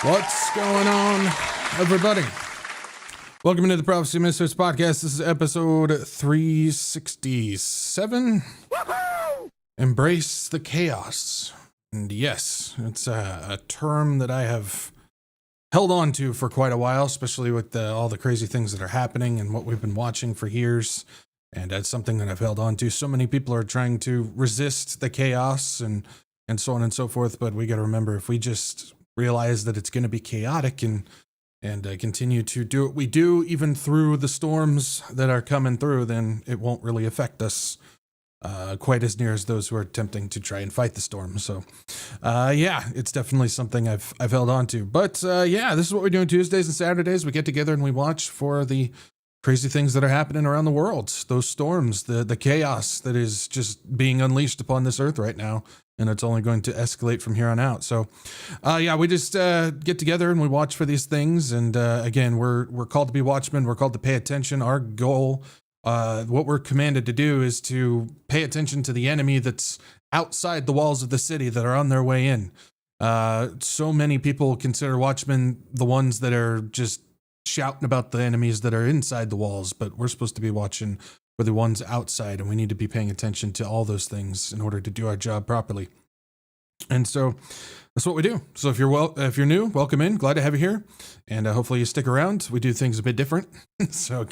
What's going on, everybody? Welcome into the Prophecy Misfits Podcast. This is episode 367. Woo-hoo! Embrace the chaos. And yes, it's a term that I have held on to for quite a while, especially with all the crazy things that are happening and what we've been watching for years. And that's something that I've held on to. So many people are trying to resist the chaos and so on and so forth. But we got to remember, if we just realize that it's going to be chaotic and continue to do what we do, even through the storms that are coming through, then it won't really affect us quite as near as those who are attempting to try and fight the storm. So, yeah, it's definitely something I've held on to. But yeah, this is what we do on Tuesdays and Saturdays. We get together and we watch for the crazy things that are happening around the world. Those storms, the chaos that is just being unleashed upon this earth right now. And it's only going to escalate from here on out. So, yeah, we just get together and we watch for these things. And again, we're called to be watchmen. We're called to pay attention. Our goal, what we're commanded to do, is to pay attention to the enemy that's outside the walls of the city that are on their way in. So many people consider watchmen the ones that are just shouting about the enemies that are inside the walls, but we're supposed to be watching for the ones outside, and we need to be paying attention to all those things in order to do our job properly. And so that's what we do. So if you're new, welcome in. Glad to have you here, and hopefully you stick around. We do things a bit different, so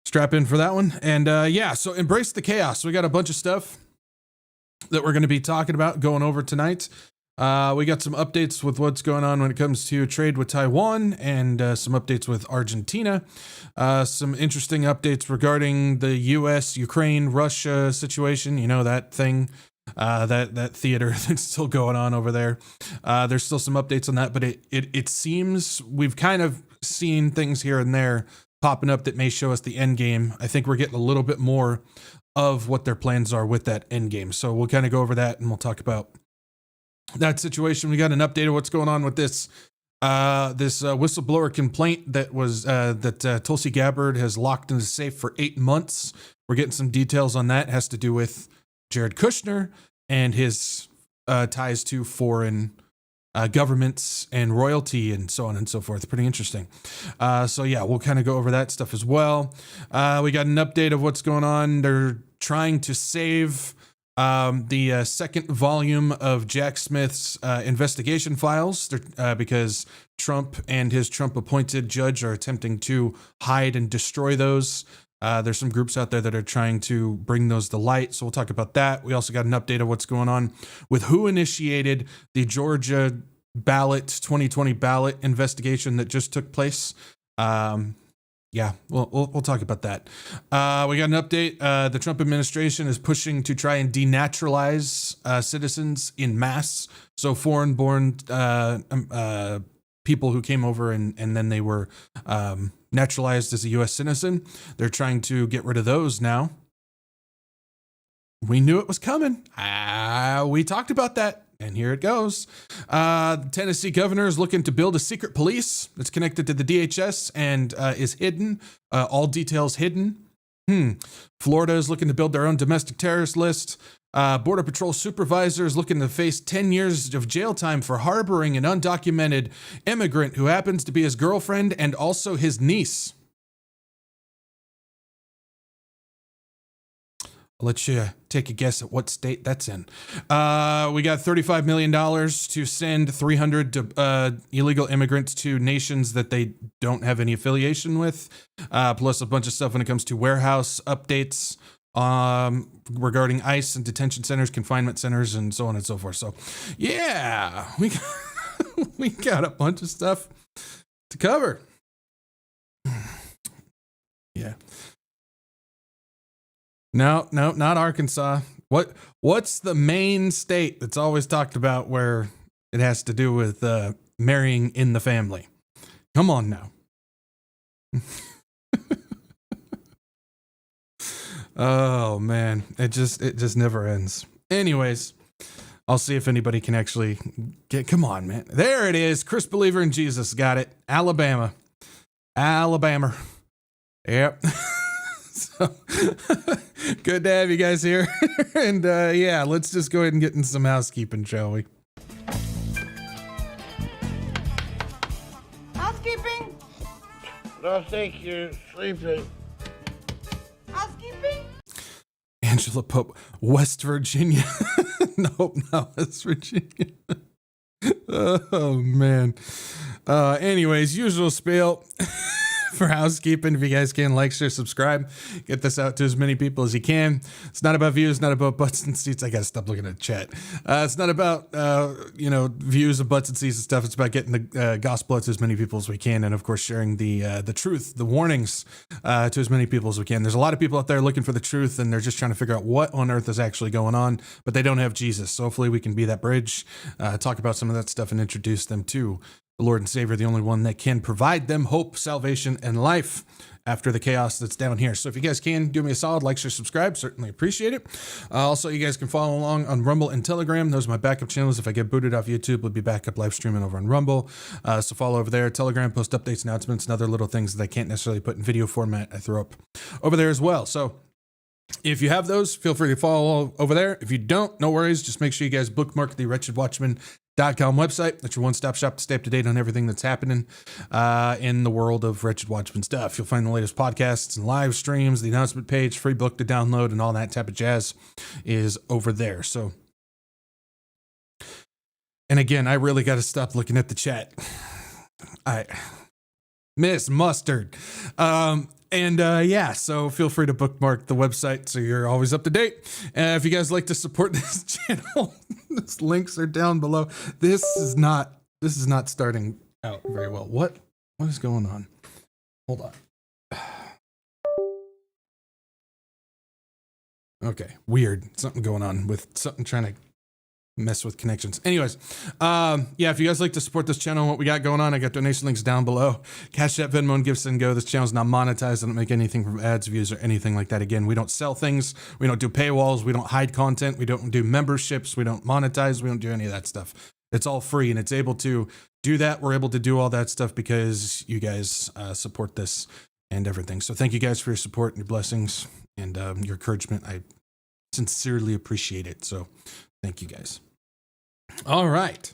strap in for that one. And yeah, so embrace the chaos. We got a bunch of stuff that we're going to be talking about, going over tonight. We got some updates with what's going on when it comes to trade with Taiwan, and some updates with Argentina. Some interesting updates regarding the U.S., Ukraine, Russia situation. You know, that thing, that theater that's still going on over there. There's still some updates on that, but it seems we've kind of seen things here and there popping up that may show us the end game. I think we're getting a little bit more of what their plans are with that end game. So we'll kind of go over that, and we'll talk about that situation. We got an update of what's going on with this whistleblower complaint that was that Tulsi Gabbard has locked in the safe for 8 months. We're getting some details on that. It has to do with Jared Kushner and his ties to foreign governments and royalty and so on and so forth. Pretty interesting. So yeah, we'll kind of go over that stuff as well. We got an update of what's going on. They're trying to save the second volume of Jack Smith's investigation files, because Trump and his Trump-appointed judge are attempting to hide and destroy those. There's some groups out there that are trying to bring those to light, so we'll talk about that. We also got an update of what's going on with who initiated the Georgia 2020 ballot investigation that just took place. Yeah, we'll talk about that. We got an update. The Trump administration is pushing to try and denaturalize citizens in mass. So foreign-born people who came over and then they were naturalized as a U.S. citizen. They're trying to get rid of those now. We knew it was coming. We talked about that. And here it goes. The Tennessee governor is looking to build a secret police that's connected to the DHS and is hidden. All details hidden. Florida is looking to build their own domestic terrorist list. Border Patrol supervisor is looking to face 10 years of jail time for harboring an undocumented immigrant who happens to be his girlfriend and also his niece. I'll let you take a guess at what state that's in. We got $35 million to send 300 illegal immigrants to nations that they don't have any affiliation with, plus a bunch of stuff when it comes to warehouse updates regarding ICE and detention centers, confinement centers, and so on and so forth. So, yeah, we got a bunch of stuff to cover. Yeah. No, not Arkansas. What's the main state that's always talked about where it has to do with marrying in the family? Come on now. Oh man, it just never ends. Anyways, I'll see if anybody can actually get. Come on, man. There it is. Chris Believer in Jesus got it. Alabama. Yep. So good to have you guys here. And yeah, let's just go ahead and get into some housekeeping, shall we? I think you're sleeping. Housekeeping? Angela Pope, West Virginia. Nope, not West Virginia. Oh, man. Anyways, usual spiel for housekeeping. If you guys can, like, share, subscribe, get this out to as many people as you can. It's not about views, not about butts and seats. I gotta stop looking at chat. It's not about views of butts and seats and stuff. It's about getting the gospel out to as many people as we can, and of course sharing the truth, the warnings to as many people as we can. There's a lot of people out there looking for the truth, and they're just trying to figure out what on earth is actually going on, but they don't have Jesus. So hopefully we can be that bridge, talk about some of that stuff, and introduce them to the Lord and Savior, the only one that can provide them hope, salvation, and life after the chaos that's down here. So if you guys can, do me a solid, like, share, subscribe, certainly appreciate it. Also, you guys can follow along on Rumble and Telegram. Those are my backup channels. If I get booted off YouTube, we'll be backup live streaming over on Rumble. So follow over there. Telegram, post updates, announcements, and other little things that I can't necessarily put in video format. I throw up over there as well. So if you have those, feel free to follow over there. If you don't, no worries. Just make sure you guys bookmark the WretchedWatchmen.com website. That's your one-stop shop to stay up to date on everything that's happening in the world of Wretched Watchmen stuff. You'll find the latest podcasts and live streams, the announcement page, free book to download, and all that type of jazz is over there. So, and again, I really got to stop looking at the chat. I miss Mustard. So feel free to bookmark the website so you're always up to date. If you guys like to support this channel, those links are down below. This is not starting out very well. What is going on? Hold on. Okay, weird. Something going on with something trying to mess with connections. Anyways, if you guys like to support this channel and what we got going on, I got donation links down below. CashApp, Venmo, and GiveSendGo. This channel's not monetized. I don't make anything from ads, views, or anything like that. Again, we don't sell things. We don't do paywalls. We don't hide content. We don't do memberships. We don't monetize. We don't do any of that stuff. It's all free, and it's able to do that. We're able to do all that stuff because you guys support this and everything. So thank you guys for your support and your blessings and your encouragement. I sincerely appreciate it. So thank you guys. All right.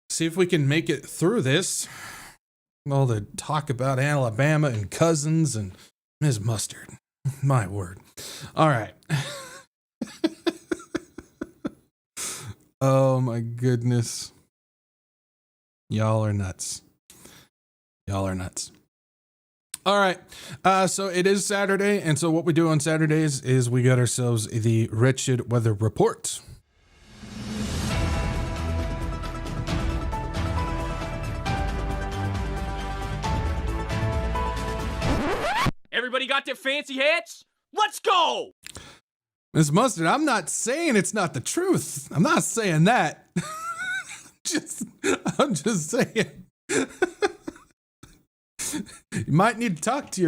See if we can make it through this. All the talk about Alabama and cousins and Ms. Mustard. My word. All right. Oh my goodness. Y'all are nuts. Y'all are nuts. All right. So it is Saturday. And so what we do on Saturdays is we got ourselves the Wretched Weather Report. Everybody got their fancy hats? Let's go! Ms. Mustard, I'm not saying it's not the truth. I'm not saying that. I'm just saying. You might need to talk to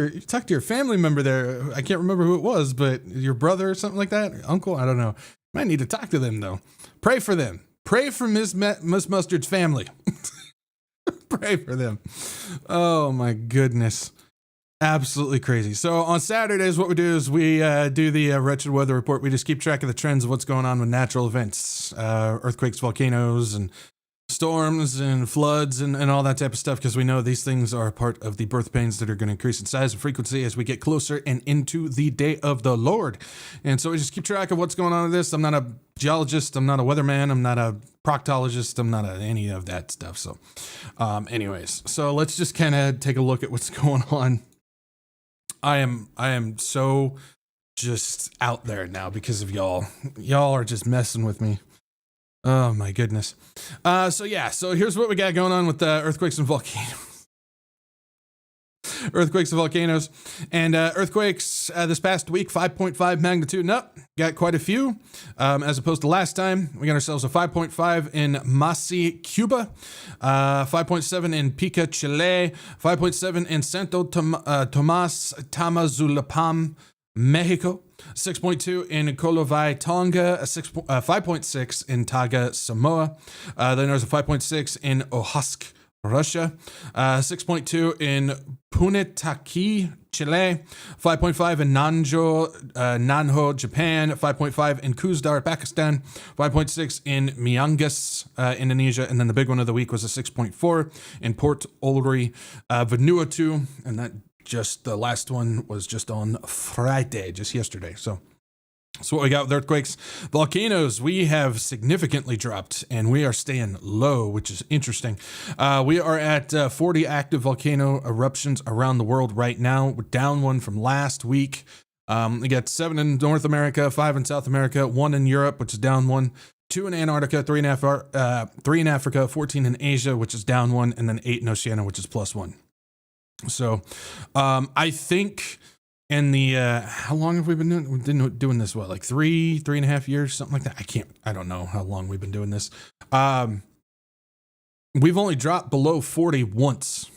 your family member there. I can't remember who it was, but your brother or something like that, uncle, I don't know. Might need to talk to them though. Pray for them. Pray for Miss Mustard's family. Pray for them. Oh my goodness. Absolutely crazy. So on Saturdays, what we do is we do the Wretched Weather Report. We just keep track of the trends of what's going on with natural events, earthquakes, volcanoes, and storms and floods and all that type of stuff, because we know these things are part of the birth pains that are going to increase in size and frequency as we get closer and into the day of the Lord. And so we just keep track of what's going on with this. I'm not a geologist. I'm not a weatherman. I'm not a proctologist. I'm not any of that stuff. So anyways, so let's just kind of take a look at what's going on. I am so just out there now because of y'all. Y'all are just messing with me. Oh my goodness. So here's what we got going on with earthquakes and volcanoes. Earthquakes and volcanoes. And earthquakes this past week, 5.5 magnitude and up. Got quite a few. As opposed to last time, we got ourselves a 5.5 in Masi, Cuba. 5.7 in Pica, Chile. 5.7 in Santo Tomas, Tamazulapam, Mexico. 6.2 in Kolovai, Tonga. 5.6 in Taga, Samoa. Then there's a 5.6 in Oaxaca, Russia. 6.2 in Punitaqui, Chile. 5.5 in Nanho, Japan. 5.5 in Kuzdar, Pakistan. 5.6 in Miangas, Indonesia. And then the big one of the week was a 6.4 in Port Olry, Vanuatu. And that just, the last one was just on Friday, just yesterday. So what we got with earthquakes. Volcanoes, we have significantly dropped, and we are staying low, which is interesting. We are at 40 active volcano eruptions around the world right now. We're down one from last week. We got 7 in North America, 5 in South America, 1 in Europe, which is down 1, 2 in Antarctica, 3 in Africa, 14 in Asia, which is down 1, and then 8 in Oceania, which is plus 1. So I think... And how long have we been doing this? What, like 3.5 years, something like that? I don't know how long we've been doing this. We've only dropped below 40 once,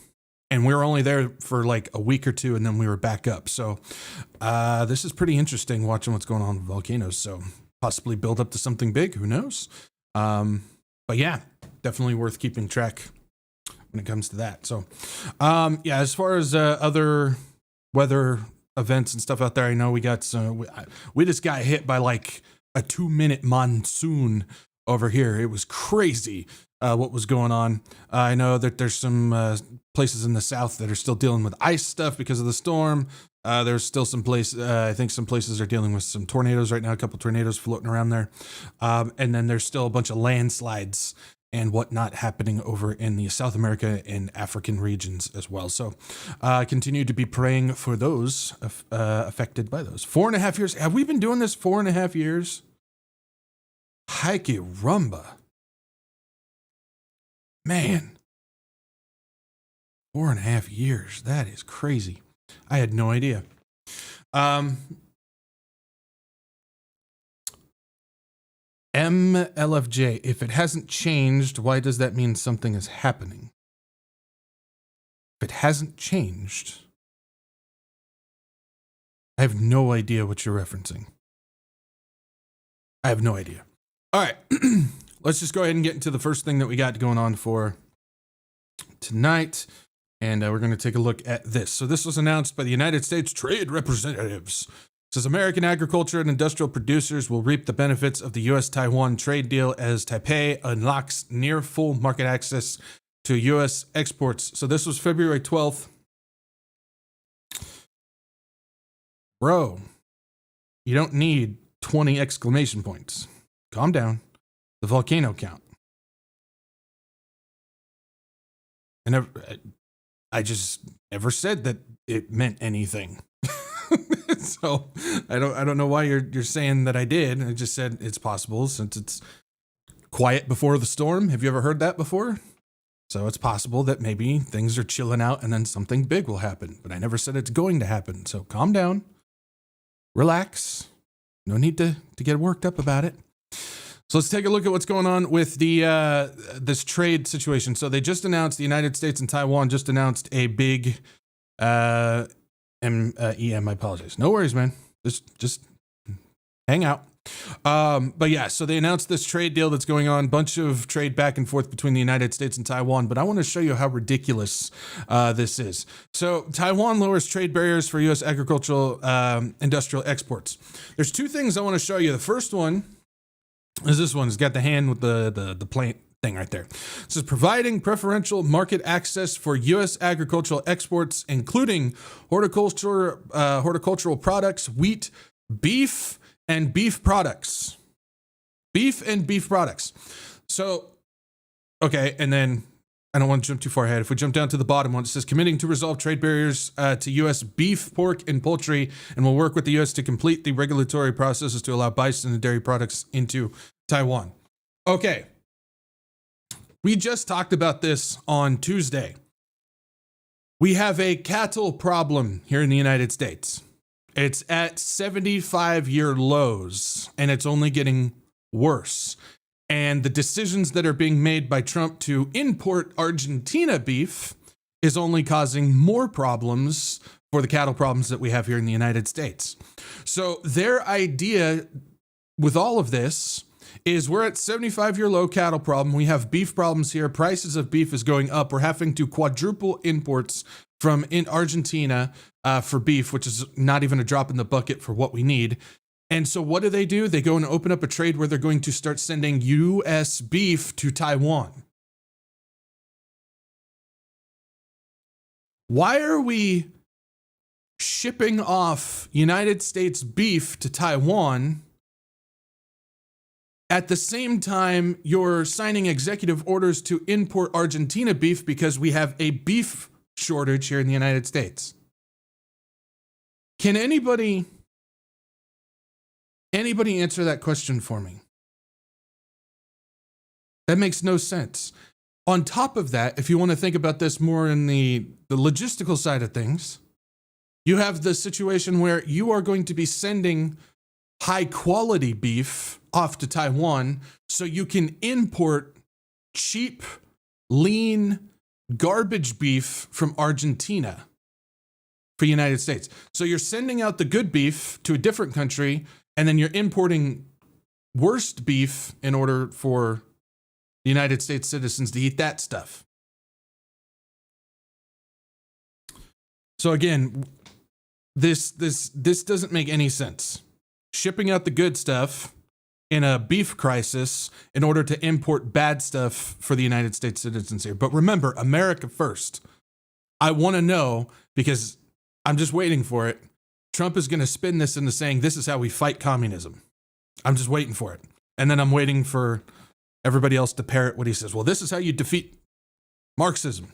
and we were only there for like a week or two, and then we were back up. So this is pretty interesting watching what's going on with volcanoes. So possibly build up to something big. Who knows? But yeah, definitely worth keeping track when it comes to that. So yeah, as far as other weather events and stuff out there, I know we got some. We just got hit by like a 2-minute monsoon over here. It was crazy what was going on. I know that there's some places in the south that are still dealing with ice stuff because of the storm. There's still some places. I think some places are dealing with some tornadoes right now. A couple tornadoes floating around there, and then there's still a bunch of landslides and whatnot happening over in the South America and African regions as well. So continue to be praying for those affected by those. 4.5 years. Have we been doing this 4.5 years? Heike rumba. Man. 4.5 years. That is crazy. I had no idea. MLFJ, if it hasn't changed, why does that mean something is happening? If it hasn't changed, I have no idea what you're referencing. I have no idea. All right, let's just go ahead and get into the first thing that we got going on for tonight. And we're going to take a look at this. So this was announced by the United States Trade Representatives. It says American agriculture and industrial producers will reap the benefits of the U.S.-Taiwan trade deal as Taipei unlocks near full market access to U.S. exports. So this was February 12th. Bro, you don't need 20 exclamation points. Calm down. The volcano count. And I just never said that it meant anything. So I don't know why you're saying that I did. I just said it's possible since it's quiet before the storm. Have you ever heard that before? So it's possible that maybe things are chilling out and then something big will happen. But I never said it's going to happen. So calm down. Relax. No need to get worked up about it. So let's take a look at what's going on with the this trade situation. So they just announced, the United States and Taiwan just announced a big EM, I apologize. No worries, man. Just hang out. But yeah, so they announced this trade deal that's going on, bunch of trade back and forth between the United States and Taiwan, but I want to show you how ridiculous this is. So Taiwan lowers trade barriers for U.S. agricultural industrial exports. There's two things I want to show you. The first one is this one. It's got the hand with the plant thing right there. It says providing preferential market access for U.S. agricultural exports, including horticultural products, wheat, beef, and beef products. Beef and beef products. So, okay, and then I don't want to jump too far ahead. If we jump down to the bottom one, it says committing to resolve trade barriers to U.S. beef, pork, and poultry, and will work with the U.S. to complete the regulatory processes to allow bison and dairy products into Taiwan. Okay. We just talked about this on Tuesday. We have a cattle problem here in the United States. It's at 75-year lows, and it's only getting worse. And the decisions that are being made by Trump to import Argentina beef is only causing more problems for the cattle problems that we have here in the United States. So their idea with all of this is we're at 75-year low cattle problem. We have beef problems here. Prices of beef is going up. We're having to quadruple imports from in Argentina for beef, which is not even a drop in the bucket for what we need. And so what do? They go and open up a trade where they're going to start sending U.S. beef to Taiwan. Why are we shipping off United States beef to Taiwan at the same time you're signing executive orders to import Argentina beef because we have a beef shortage here in the United States? Can anybody answer that question for me? That makes no sense. On top of that, if you want to think about this more in the logistical side of things, you have the situation where you are going to be sending high quality beef off to Taiwan so you can import cheap, lean, garbage beef from Argentina for the United States. So you're sending out the good beef to a different country, and then you're importing worst beef in order for the United States citizens to eat that stuff. So again, this doesn't make any sense. Shipping out the good stuff in a beef crisis in order to import bad stuff for the United States citizens here. But remember, America first. I want to know, because I'm just waiting for it. Trump is going to spin this into saying this is how we fight communism. I'm just waiting for it. And then I'm waiting for everybody else to parrot what he says. Well, this is how you defeat Marxism,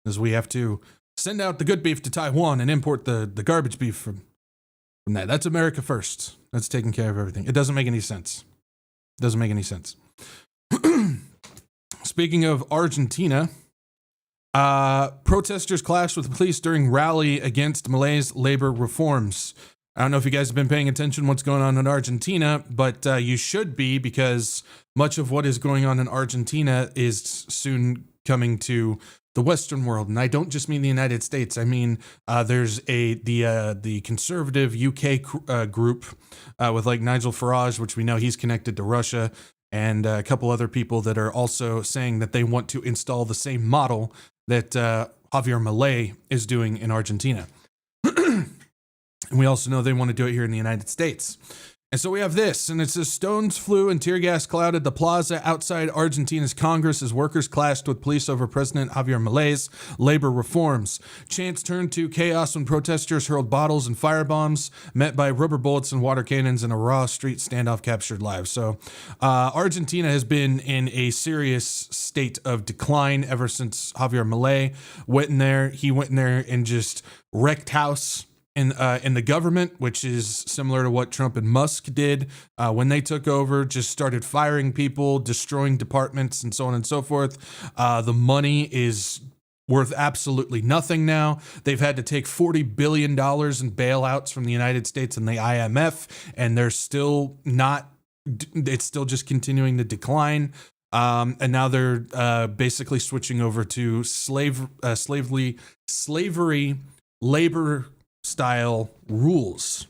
is we have to send out the good beef to Taiwan and import the garbage beef from that. That's America first. That's taking care of everything. It doesn't make any sense. It doesn't make any sense. Speaking of Argentina, protesters clashed with police during rally against Malay's labor reforms. I don't know if you guys have been paying attention to what's going on in Argentina, but you should be, because much of what is going on in Argentina is soon coming to the Western world. And I don't just mean the United States. I mean, there's the conservative UK group with like Nigel Farage, which we know he's connected to Russia, and a couple other people that are also saying that they want to install the same model that Javier Milei is doing in Argentina. And we also know they want to do it here in the United States. And so we have this, and it says stones flew and tear gas clouded the plaza outside Argentina's Congress as workers clashed with police over President Javier Milei's labor reforms. Chants turned to chaos when protesters hurled bottles and firebombs, met by rubber bullets and water cannons, and a raw street standoff captured live. So Argentina has been in a serious state of decline ever since Javier Milei went in there. He went in there and just wrecked house in the government, which is similar to what Trump and Musk did when they took over. Just started firing people, destroying departments, and so on and so forth. The money is worth absolutely nothing now. They've had to take $40 billion in bailouts from the United States and the IMF, and they're still not, it's still just continuing to decline. And now they're basically switching over to slavery labor style rules.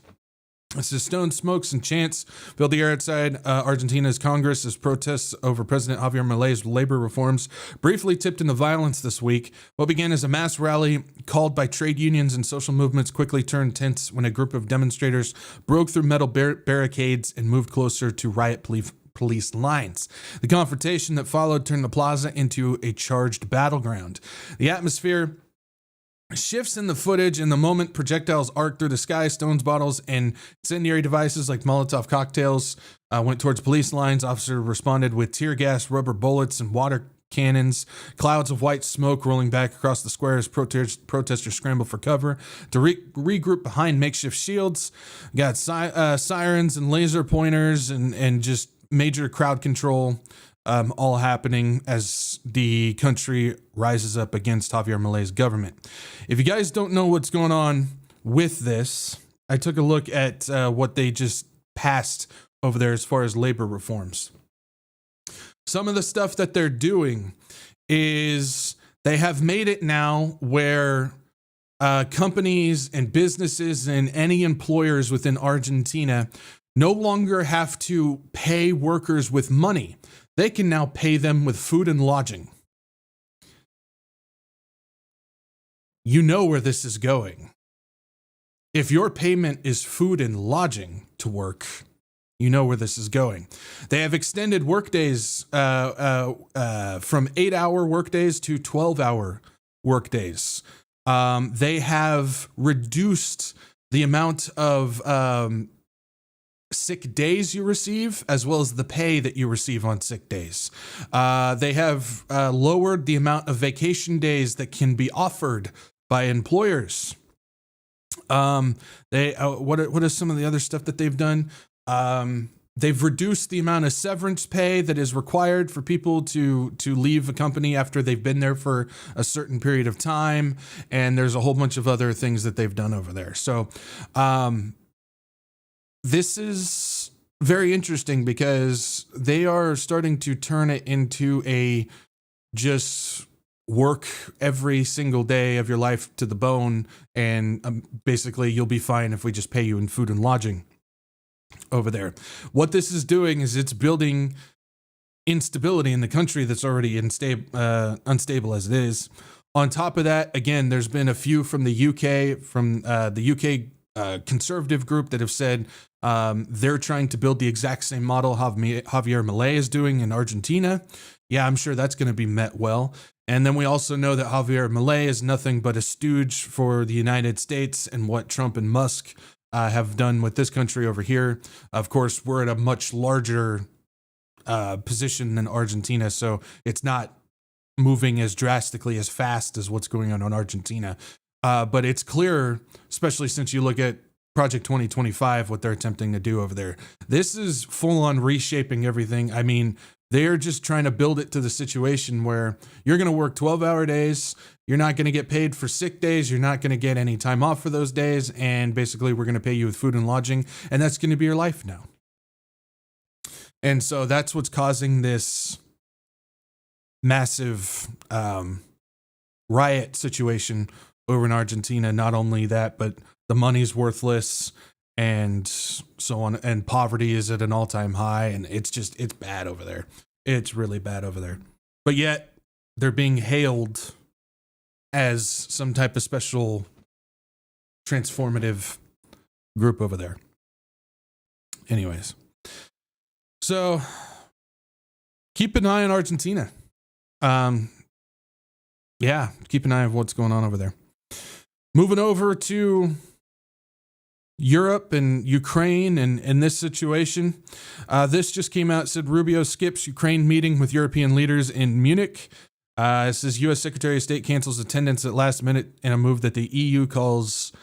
It says stone smokes and chants filled the air outside Argentina's Congress as protests over President Javier Milei's labor reforms briefly tipped into violence this week. What began as a mass rally called by trade unions and social movements quickly turned tense when a group of demonstrators broke through metal barricades and moved closer to riot police lines. The confrontation that followed turned the plaza into a charged battleground. The atmosphere shifts in the footage. In the moment, projectiles arc through the sky. Stones, bottles, and incendiary devices like Molotov cocktails went towards police lines. Officers responded with tear gas, rubber bullets, and water cannons. Clouds of white smoke rolling back across the square as protesters scrambled for cover to regroup behind makeshift shields. Got sirens and laser pointers and just major crowd control all happening as the country rises up against Javier Milei's government. If you guys don't know what's going on with this, I took a look at what they just passed over there as far as labor reforms. Some of the stuff that they're doing is they have made it now where companies and businesses and any employers within Argentina no longer have to pay workers with money. They can now pay them with food and lodging. You know where this is going. If your payment is food and lodging to work, you know where this is going. They have extended workdays from 8-hour workdays to 12-hour workdays. They have reduced the amount of sick days you receive, as well as the pay that you receive on sick days. They have lowered the amount of vacation days that can be offered by employers. What is some of the other stuff that they've done? They've reduced the amount of severance pay that is required for people to leave a company after they've been there for a certain period of time. And there's a whole bunch of other things that they've done over there. So, this is very interesting because they are starting to turn it into a just work every single day of your life to the bone. And basically you'll be fine if we just pay you in food and lodging over there. What this is doing is it's building instability in the country that's already unstable as it is. On top of that, again, there's been a few from the UK, conservative group that have said they're trying to build the exact same model Javier Milei is doing in Argentina. Yeah, I'm sure that's going to be met well. And then we also know that Javier Milei is nothing but a stooge for the United States and what Trump and Musk have done with this country over here. Of course, we're at a much larger position than Argentina, so it's not moving as drastically as fast as what's going on in Argentina. But it's clear, especially since you look at Project 2025, what they're attempting to do over there. This is full on reshaping everything. I mean, they're just trying to build it to the situation where you're going to work 12-hour days. You're not going to get paid for sick days. You're not going to get any time off for those days. And basically, we're going to pay you with food and lodging. And that's going to be your life now. And so that's what's causing this massive riot situation over in Argentina. Not only that, but the money's worthless and so on. And poverty is at an all-time high. And it's bad over there. It's really bad over there. But yet, they're being hailed as some type of special transformative group over there. Anyways. So, keep an eye on Argentina. Yeah, keep an eye on what's going on over there. Moving over to Europe and Ukraine and this situation. This just came out, said Rubio skips Ukraine meeting with European leaders in Munich. It says U.S. Secretary of State cancels attendance at last minute in a move that the EU calls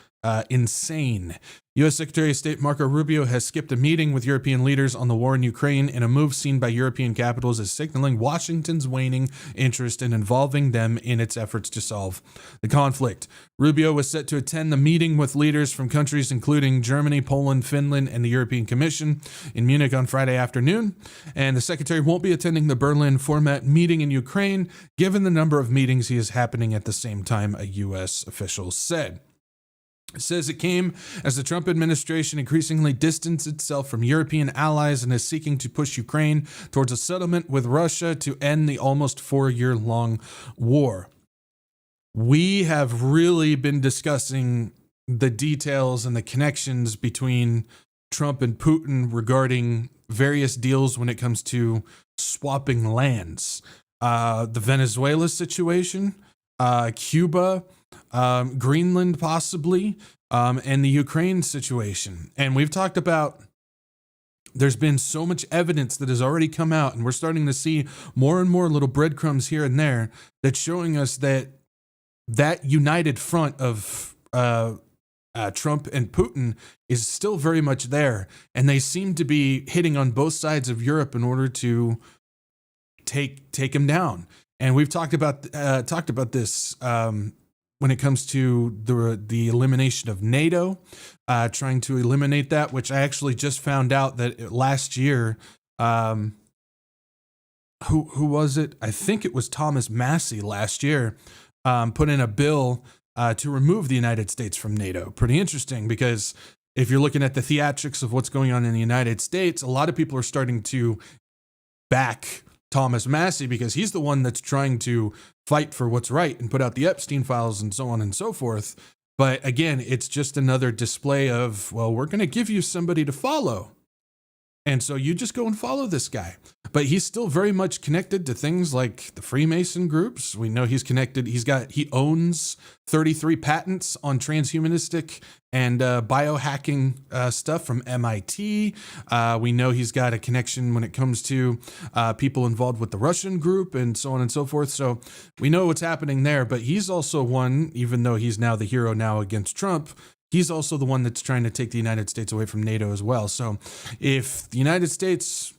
insane. U.S. Secretary of State Marco Rubio has skipped a meeting with European leaders on the war in Ukraine in a move seen by European capitals as signaling Washington's waning interest in involving them in its efforts to solve the conflict. Rubio was set to attend the meeting with leaders from countries including Germany, Poland, Finland, and the European Commission in Munich on Friday afternoon. And the secretary won't be attending the Berlin format meeting in Ukraine, given the number of meetings he is happening at the same time, a U.S. official said. It says it came as the Trump administration increasingly distanced itself from European allies and is seeking to push Ukraine towards a settlement with Russia to end the almost 4-year-long war. We have really been discussing the details and the connections between Trump and Putin regarding various deals when it comes to swapping lands. The Venezuela situation, Cuba, Greenland possibly, and the Ukraine situation. And we've talked about there's been so much evidence that has already come out, and we're starting to see more and more little breadcrumbs here and there that's showing us that united front of Trump and Putin is still very much there. And they seem to be hitting on both sides of Europe in order to take him down. And we've talked about this when it comes to the elimination of NATO, trying to eliminate that, which I actually just found out that last year, who was it? I think it was Thomas Massey last year, put in a bill to remove the United States from NATO. Pretty interesting because if you're looking at the theatrics of what's going on in the United States, a lot of people are starting to back Thomas Massie because he's the one that's trying to fight for what's right and put out the Epstein files and so on and so forth. But again, it's just another display of, well, we're going to give you somebody to follow. And so you just go and follow this guy. But he's still very much connected to things like the Freemason groups. We know he's connected. He owns 33 patents on transhumanistic and biohacking stuff from MIT. We know he's got a connection when it comes to people involved with the Russian group and so on and so forth. So we know what's happening there. But he's also one, even though he's now the hero now against Trump, he's also the one that's trying to take the United States away from NATO as well. So if the United States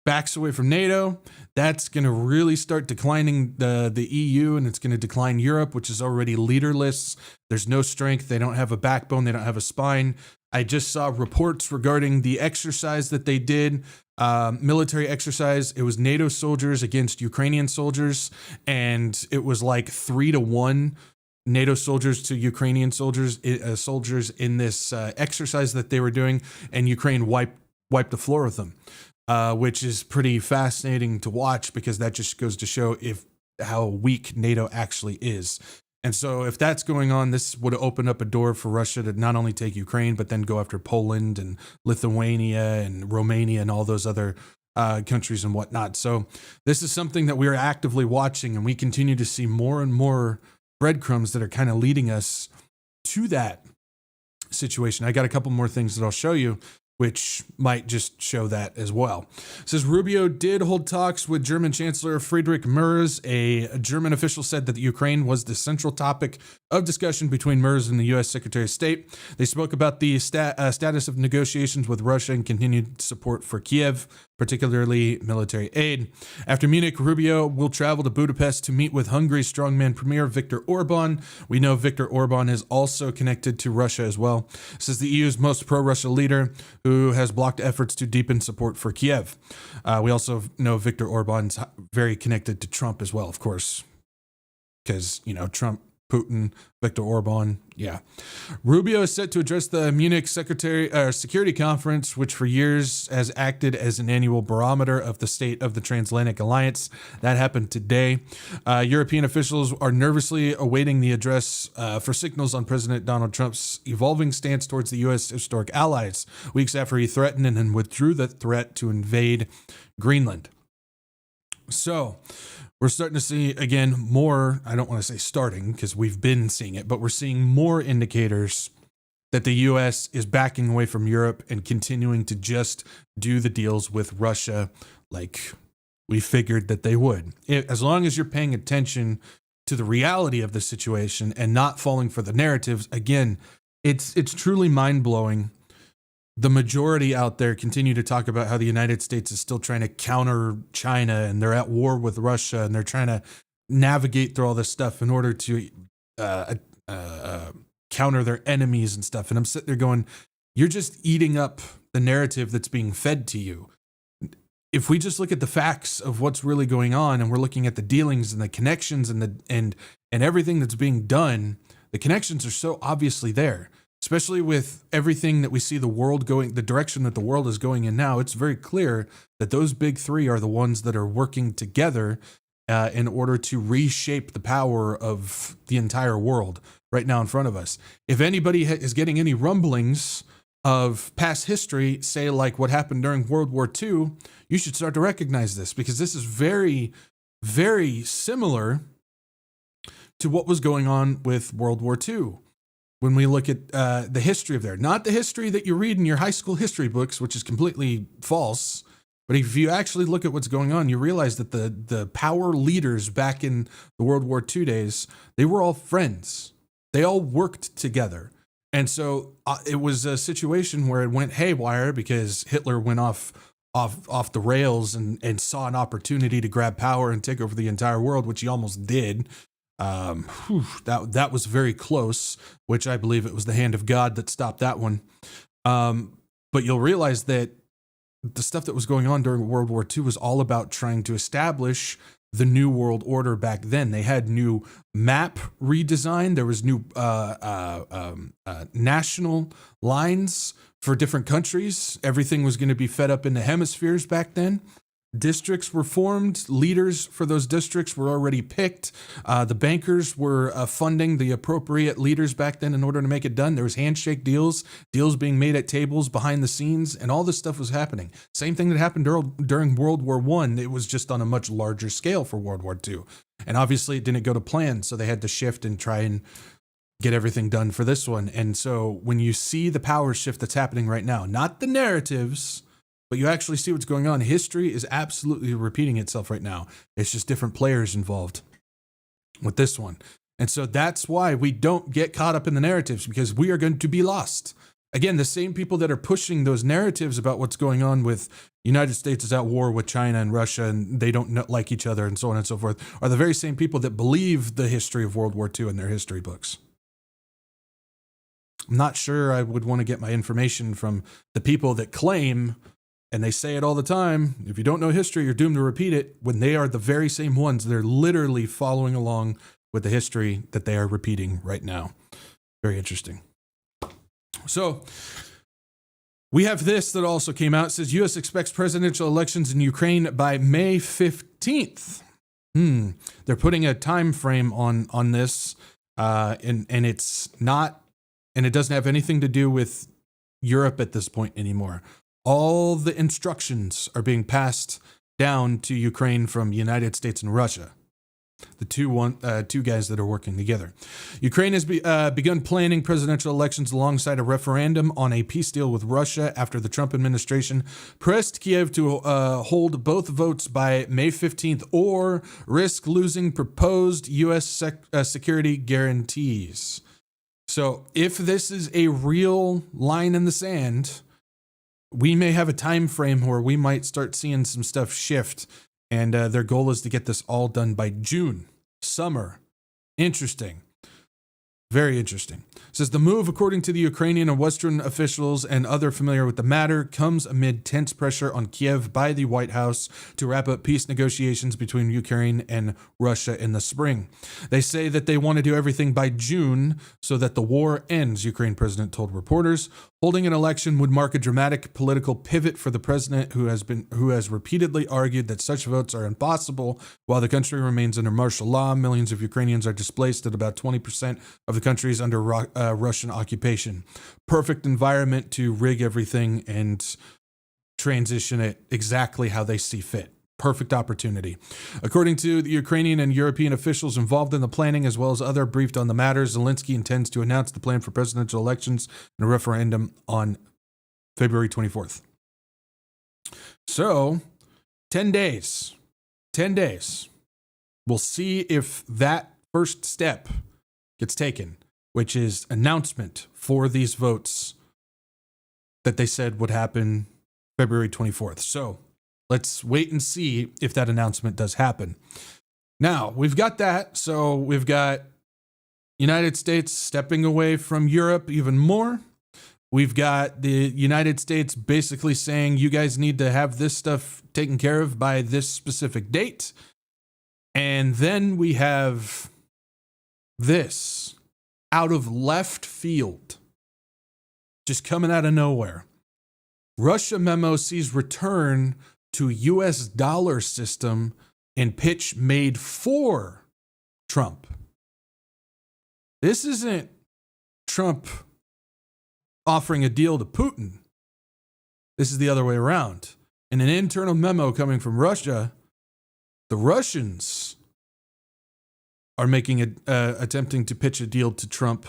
backs away from NATO, that's going to really start declining the EU, and it's going to decline Europe, which is already leaderless. There's no strength. They don't have a backbone. They don't have a spine. I just saw reports regarding the exercise that they did, military exercise. It was NATO soldiers against Ukrainian soldiers, and it was like 3-1. NATO soldiers to Ukrainian soldiers in this exercise that they were doing, and Ukraine wiped the floor with them, which is pretty fascinating to watch because that just goes to show how weak NATO actually is. And so if that's going on, this would open up a door for Russia to not only take Ukraine, but then go after Poland and Lithuania and Romania and all those other countries and whatnot. So this is something that we are actively watching, and we continue to see more and more breadcrumbs that are kind of leading us to that situation. I got a couple more things that I'll show you, which might just show that as well. It says Rubio did hold talks with German Chancellor Friedrich Merz. A German official said that the Ukraine was the central topic of discussion between Merz and the U.S. Secretary of State. They spoke about the status of negotiations with Russia and continued support for Kiev, particularly military aid. After Munich, Rubio will travel to Budapest to meet with Hungary's strongman premier Viktor Orban. We know Viktor Orban is also connected to Russia as well. This is the EU's most pro-Russia leader who has blocked efforts to deepen support for Kiev. We also know Viktor Orban's very connected to Trump as well, of course, because, Trump, Putin, Viktor Orban, yeah. Rubio is set to address the Munich Security Conference, which for years has acted as an annual barometer of the state of the Transatlantic Alliance. That happened today. European officials are nervously awaiting the address for signals on President Donald Trump's evolving stance towards the U.S. historic allies, weeks after he threatened and then withdrew the threat to invade Greenland. So we're starting to see, again, more, I don't want to say starting because we've been seeing it, but we're seeing more indicators that the U.S. is backing away from Europe and continuing to just do the deals with Russia like we figured that they would. As long as you're paying attention to the reality of the situation and not falling for the narratives, again, it's truly mind-blowing. The majority out there continue to talk about how the United States is still trying to counter China and they're at war with Russia and they're trying to navigate through all this stuff in order to counter their enemies and stuff. And I'm sitting there going, you're just eating up the narrative that's being fed to you. If we just look at the facts of what's really going on and we're looking at the dealings and the connections and everything that's being done, the connections are so obviously there. Especially with everything that we see the world going, the direction that the world is going in now, it's very clear that those big three are the ones that are working together in order to reshape the power of the entire world right now in front of us. If anybody is getting any rumblings of past history, say like what happened during World War II, you should start to recognize this because this is very, very similar to what was going on with World War II. When we look at the history of there, not the history that you read in your high school history books, which is completely false, but if you actually look at what's going on, you realize that the power leaders back in the World War II days, they were all friends. They all worked together. And so it was a situation where it went haywire because Hitler went off the rails and saw an opportunity to grab power and take over the entire world, which he almost did. That was very close, which I believe it was the hand of God that stopped that one. But you'll realize that the stuff that was going on during World War II was all about trying to establish the New World Order back then. They had new map redesign. There was new national lines for different countries. Everything was going to be fed up into hemispheres back then. Districts were formed. Leaders for those districts were already picked. The bankers were funding the appropriate leaders back then in order to make it done. There was handshake deals being made at tables behind the scenes, and all this stuff was happening. Same thing that happened during World War I. It was just on a much larger scale for World War II. And obviously it didn't go to plan, so they had to shift and try and get everything done for this one. And so when you see the power shift that's happening right now, not the narratives, but you actually see what's going on. History is absolutely repeating itself right now. It's just different players involved with this one. And so that's why we don't get caught up in the narratives, because we are going to be lost. Again, the same people that are pushing those narratives about what's going on with United States is at war with China and Russia and they don't like each other and so on and so forth are the very same people that believe the history of World War II in their history books. I'm not sure I would want to get my information from the people that claim, and they say it all the time, if you don't know history, you're doomed to repeat it, when they are the very same ones. They're literally following along with the history that they are repeating right now. Very interesting. So we have this that also came out. It says U.S. expects presidential elections in Ukraine by May 15th. They're putting a time frame on this, and it's not, and it doesn't have anything to do with Europe at this point anymore. All the instructions are being passed down to Ukraine from United States and Russia, the two guys that are working together. Ukraine has begun planning presidential elections alongside a referendum on a peace deal with Russia after the Trump administration pressed Kiev to hold both votes by May 15th or risk losing proposed U.S. security guarantees. So if this is a real line in the sand, we may have a time frame where we might start seeing some stuff shift, and their goal is to get this all done by June, summer. Interesting. Very interesting. It says the move, according to the Ukrainian and Western officials and other familiar with the matter, comes amid tense pressure on Kiev by the White House to wrap up peace negotiations between Ukraine and Russia in the spring. They say that they want to do everything by June so that the war ends, Ukraine president told reporters. Holding an election would mark a dramatic political pivot for the president, who has repeatedly argued that such votes are impossible while the country remains under martial law. Millions of Ukrainians are displaced at about 20% of the country is under Russian occupation. Perfect environment to rig everything and transition it exactly how they see fit. Perfect opportunity. According to the Ukrainian and European officials involved in the planning, as well as other briefed on the matter, Zelensky intends to announce the plan for presidential elections and a referendum on February 24th. So, 10 days. 10 days. We'll see if that first step gets taken, which is announcement for these votes that they said would happen February 24th. So, let's wait and see if that announcement does happen. Now, we've got that. So we've got United States stepping away from Europe even more. We've got the United States basically saying, you guys need to have this stuff taken care of by this specific date. And then we have this out of left field, just coming out of nowhere. Russia memo sees return to U.S. dollar system and pitch made for Trump. This isn't Trump offering a deal to Putin. This is the other way around. In an internal memo coming from Russia, the Russians are making attempting to pitch a deal to Trump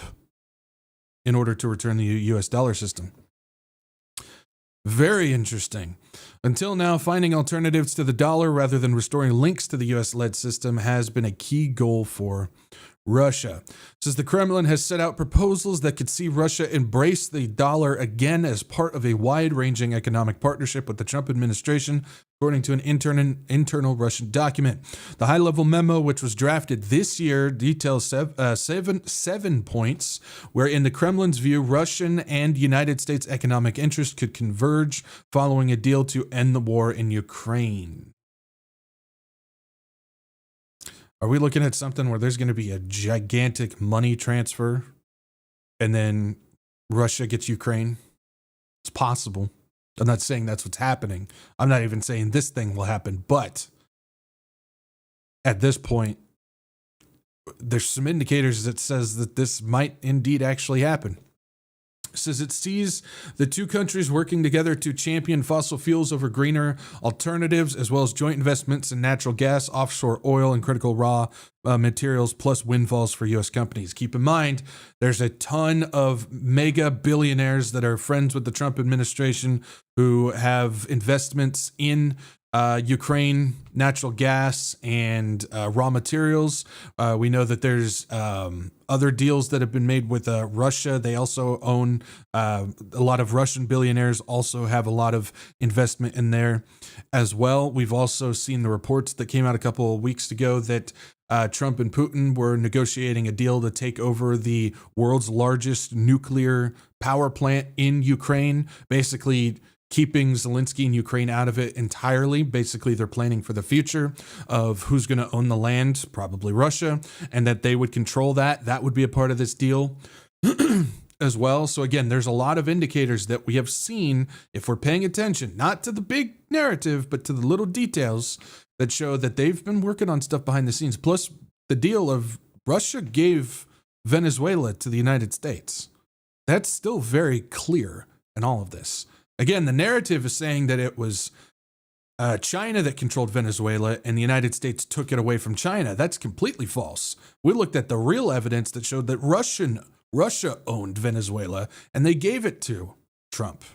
in order to return the U.S. dollar system. Very interesting. Until now, finding alternatives to the dollar rather than restoring links to the U.S.-led system has been a key goal for Russia. It says the Kremlin has set out proposals that could see Russia embrace the dollar again as part of a wide-ranging economic partnership with the Trump administration, according to an internal Russian document. The high-level memo, which was drafted this year, details seven points where, in the Kremlin's view, Russian and United States economic interests could converge following a deal to end the war in Ukraine. Are we looking at something where there's going to be a gigantic money transfer and then Russia gets Ukraine? It's possible. I'm not saying that's what's happening. I'm not even saying this thing will happen. But at this point, there's some indicators that says that this might indeed actually happen. It says it sees the two countries working together to champion fossil fuels over greener alternatives, as well as joint investments in natural gas, offshore oil, and critical raw materials, plus windfalls for U.S. companies. Keep in mind, there's a ton of mega billionaires that are friends with the Trump administration who have investments in Ukraine, natural gas, and raw materials. We know that there's other deals that have been made with Russia. They also own a lot of Russian billionaires also have a lot of investment in there as well. We've also seen the reports that came out a couple of weeks ago that Trump and Putin were negotiating a deal to take over the world's largest nuclear power plant in Ukraine, basically keeping Zelensky and Ukraine out of it entirely. Basically, they're planning for the future of who's going to own the land, probably Russia, and that they would control that. That would be a part of this deal as well. So again, there's a lot of indicators that we have seen, if we're paying attention, not to the big narrative, but to the little details that show that they've been working on stuff behind the scenes. Plus, the deal of Russia gave Venezuela to the United States. That's still very clear in all of this. Again, the narrative is saying that it was China that controlled Venezuela and the United States took it away from China. That's completely false. We looked at the real evidence that showed that Russia owned Venezuela and they gave it to Trump.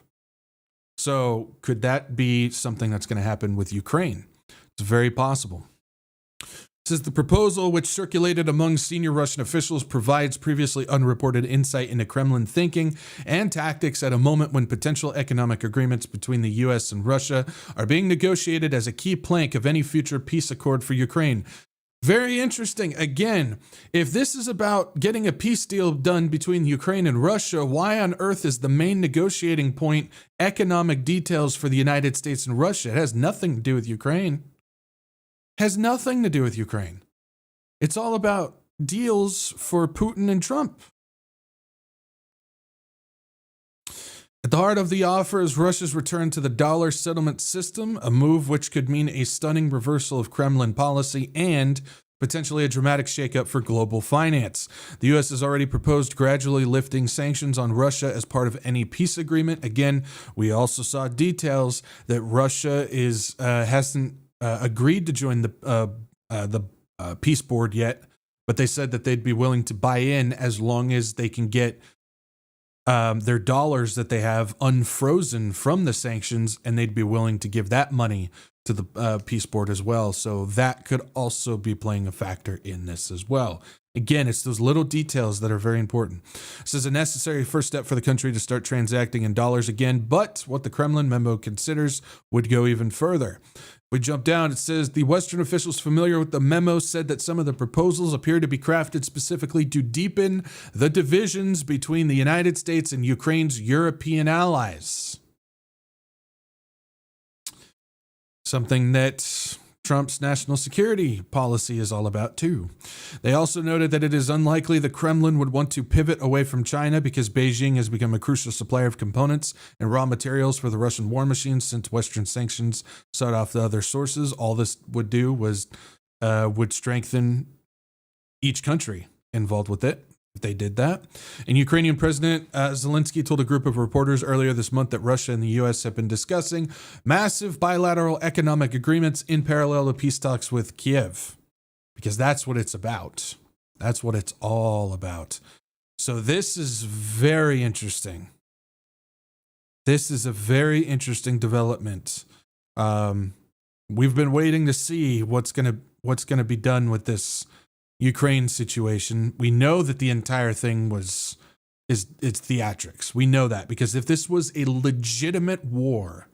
So could that be something that's going to happen with Ukraine? It's very possible. It says the proposal, which circulated among senior Russian officials, provides previously unreported insight into Kremlin thinking and tactics at a moment when potential economic agreements between the U.S. and Russia are being negotiated as a key plank of any future peace accord for Ukraine. Very interesting. Again, if this is about getting a peace deal done between Ukraine and Russia, why on earth is the main negotiating point economic details for the United States and Russia? It has nothing to do with Ukraine. Has nothing to do with Ukraine. It's all about deals for Putin and Trump. At the heart of the offer is Russia's return to the dollar settlement system, a move which could mean a stunning reversal of Kremlin policy and potentially a dramatic shakeup for global finance. The U.S. has already proposed gradually lifting sanctions on Russia as part of any peace agreement. Again, we also saw details that Russia hasn't agreed to join the peace board yet, but they said that they'd be willing to buy in as long as they can get their dollars that they have unfrozen from the sanctions, and they'd be willing to give that money to the peace board as well. So that could also be playing a factor in this as well. Again, it's those little details that are very important. This is a necessary first step for the country to start transacting in dollars again, but what the Kremlin memo considers would go even further. We jump down, it says the Western officials familiar with the memo said that some of the proposals appear to be crafted specifically to deepen the divisions between the United States and Ukraine's European allies. Something that Trump's national security policy is all about too. They also noted that it is unlikely the Kremlin would want to pivot away from China because Beijing has become a crucial supplier of components and raw materials for the Russian war machine since Western sanctions sought off the other sources. All this would do was would strengthen each country involved with it if they did that. And Ukrainian President Zelensky told a group of reporters earlier this month that Russia and the U.S. have been discussing massive bilateral economic agreements in parallel to peace talks with Kiev, because that's what it's about. That's what it's all about. So this is very interesting. This is a very interesting development. We've been waiting to see what's gonna be done with this Ukraine situation. We know that the entire thing it's theatrics. We know that because if this was a legitimate war,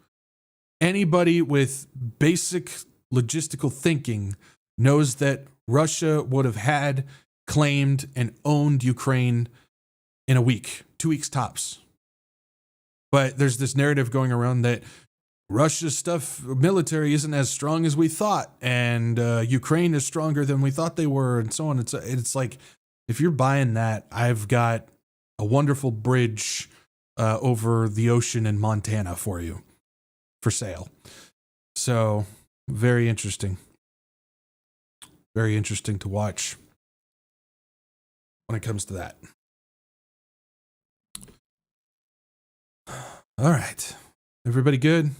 anybody with basic logistical thinking knows that Russia would have had, claimed, and owned Ukraine in a week, 2 weeks tops. But there's this narrative going around that Russia's military isn't as strong as we thought, and Ukraine is stronger than we thought they were, and so on. It's like, if you're buying that, I've got a wonderful bridge over the ocean in Montana for you for sale. So very interesting. Very interesting to watch when it comes to that. All right. Everybody good?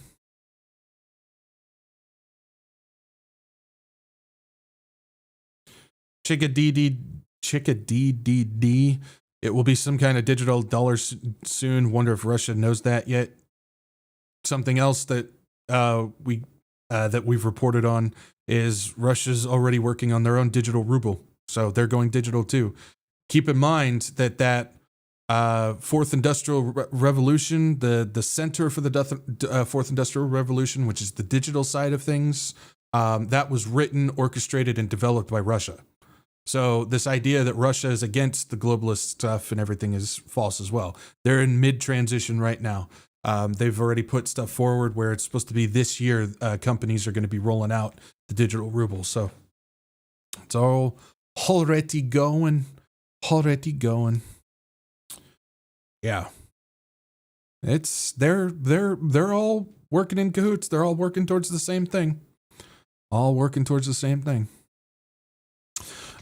Chickadee. It will be some kind of digital dollar soon. Wonder if Russia knows that yet. Something else that we've reported on is Russia's already working on their own digital ruble. So they're going digital too. Keep in mind that Fourth Industrial Revolution, the center for the Fourth Industrial Revolution, which is the digital side of things, that was written, orchestrated, and developed by Russia. So this idea that Russia is against the globalist stuff and everything is false as well. They're in mid-transition right now. They've already put stuff forward where it's supposed to be this year. Companies are going to be rolling out the digital ruble. So it's all already going. Yeah. They're all working in cahoots. They're all working towards the same thing.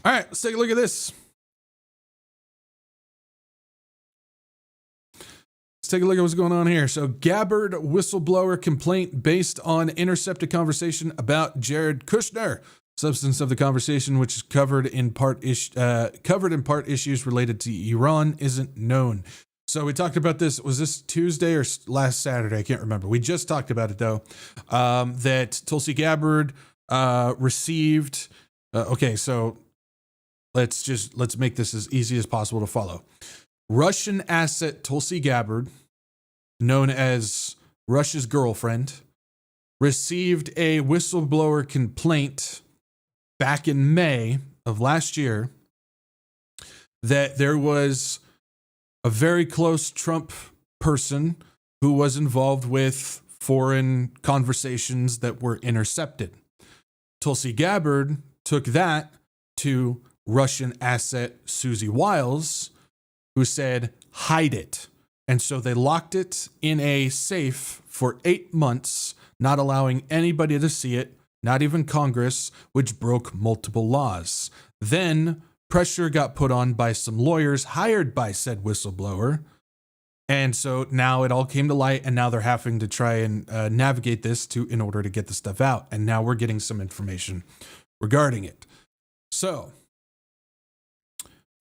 All right, let's take a look at this. Let's take a look at what's going on here. So, Gabbard whistleblower complaint based on intercepted conversation about Jared Kushner. Substance of the conversation, which is covered in part issues related to Iran, isn't known. So we talked about this. Was this Tuesday or last Saturday? I can't remember. We just talked about it though. That Tulsi Gabbard received. Okay, so let's make this as easy as possible to follow. Russian asset Tulsi Gabbard, known as Russia's girlfriend, received a whistleblower complaint back in May of last year that there was a very close Trump person who was involved with foreign conversations that were intercepted. Tulsi Gabbard took that to Russian asset Susie Wiles, who said, hide it. And so they locked it in a safe for 8 months, not allowing anybody to see it, not even Congress, which broke multiple laws. Then pressure got put on by some lawyers hired by said whistleblower. And so now it all came to light, and now they're having to try and navigate this in order to get the stuff out. And now we're getting some information regarding it. So,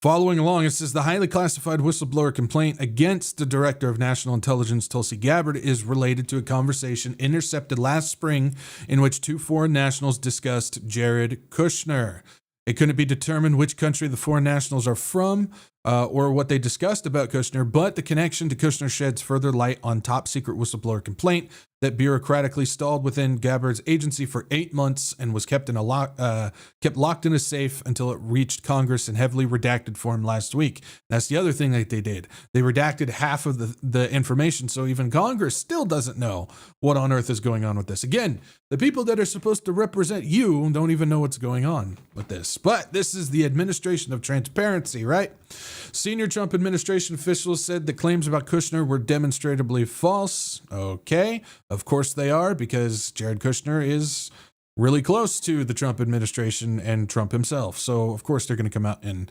following along, it says the highly classified whistleblower complaint against the Director of National Intelligence, Tulsi Gabbard, is related to a conversation intercepted last spring in which two foreign nationals discussed Jared Kushner. It couldn't be determined which country the foreign nationals are from or what they discussed about Kushner, but the connection to Kushner sheds further light on top secret whistleblower complaint that bureaucratically stalled within Gabbard's agency for 8 months and was kept locked in a safe until it reached Congress in heavily redacted form last week. That's the other thing that they did. They redacted half of the information, so even Congress still doesn't know what on earth is going on with this. Again, the people that are supposed to represent you don't even know what's going on with this. But this is the administration of transparency, right? Senior Trump administration officials said the claims about Kushner were demonstrably false. Okay, of course they are, because Jared Kushner is really close to the Trump administration and Trump himself. So, of course, they're going to come out and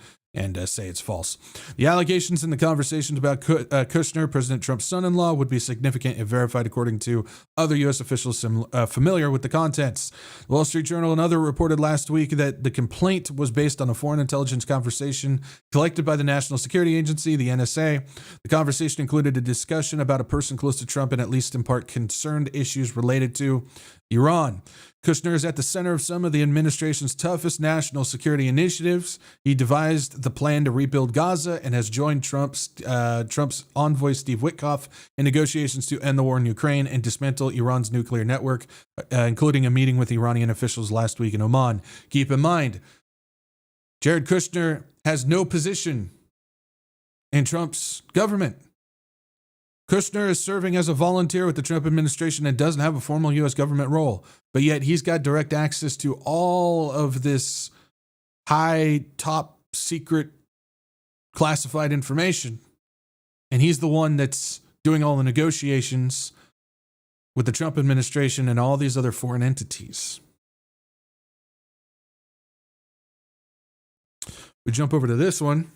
say it's false. The allegations in the conversations about Kushner, President Trump's son-in-law, would be significant if verified, according to other U.S. officials familiar with the contents. The Wall Street Journal and other reported last week that the complaint was based on a foreign intelligence conversation collected by the National Security Agency, the NSA. The conversation included a discussion about a person close to Trump and at least in part concerned issues related to Iran. Kushner is at the center of some of the administration's toughest national security initiatives. He devised the plan to rebuild Gaza and has joined Trump's envoy Steve Witkoff in negotiations to end the war in Ukraine and dismantle Iran's nuclear network, including a meeting with Iranian officials last week in Oman. Keep in mind, Jared Kushner has no position in Trump's government. Kushner is serving as a volunteer with the Trump administration and doesn't have a formal U.S. government role, but yet he's got direct access to all of this high, top secret, classified information. And he's the one that's doing all the negotiations with the Trump administration and all these other foreign entities. We jump over to this one.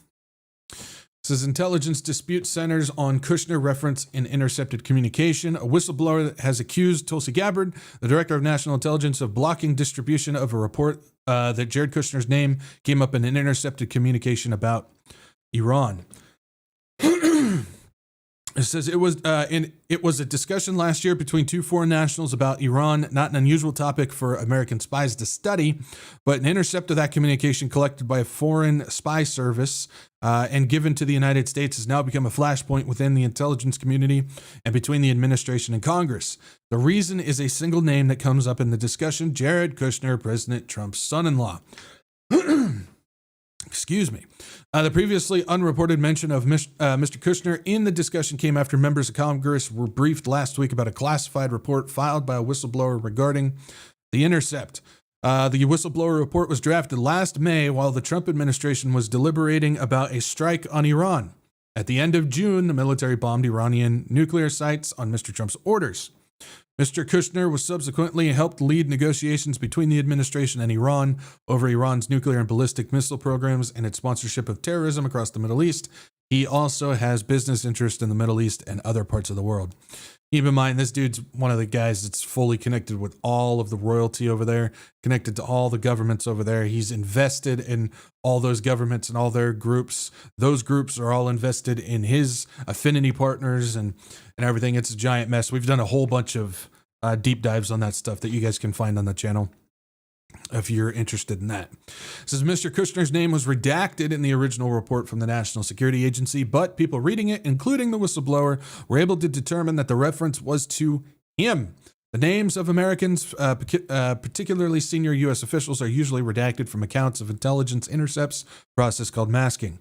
It says intelligence dispute centers on Kushner reference in intercepted communication. A whistleblower has accused Tulsi Gabbard, the director of national intelligence, of blocking distribution of a report that Jared Kushner's name came up in an intercepted communication about Iran. It says it was a discussion last year between two foreign nationals about Iran, not an unusual topic for American spies to study, but an intercept of that communication collected by a foreign spy service and given to the United States has now become a flashpoint within the intelligence community and between the administration and Congress. The reason is a single name that comes up in the discussion: Jared Kushner, President Trump's son-in-law. Excuse me. The previously unreported mention of Mr. Kushner in the discussion came after members of Congress were briefed last week about a classified report filed by a whistleblower regarding the intercept. The whistleblower report was drafted last May while the Trump administration was deliberating about a strike on Iran. At the end of June, the military bombed Iranian nuclear sites on Mr. Trump's orders. Mr. Kushner was subsequently helped lead negotiations between the administration and Iran over Iran's nuclear and ballistic missile programs and its sponsorship of terrorism across the Middle East. He also has business interests in the Middle East and other parts of the world. Keep in mind, this dude's one of the guys that's fully connected with all of the royalty over there, connected to all the governments over there. He's invested in all those governments and all their groups. Those groups are all invested in his affinity partners and everything. It's a giant mess. We've done a whole bunch of deep dives on that stuff that you guys can find on the channel if you're interested in that. It says Mr. Kushner's name was redacted in the original report from the National Security Agency, but people reading it, including the whistleblower, were able to determine that the reference was to him. The names of Americans, particularly senior U.S. officials, are usually redacted from accounts of intelligence intercepts, process called masking.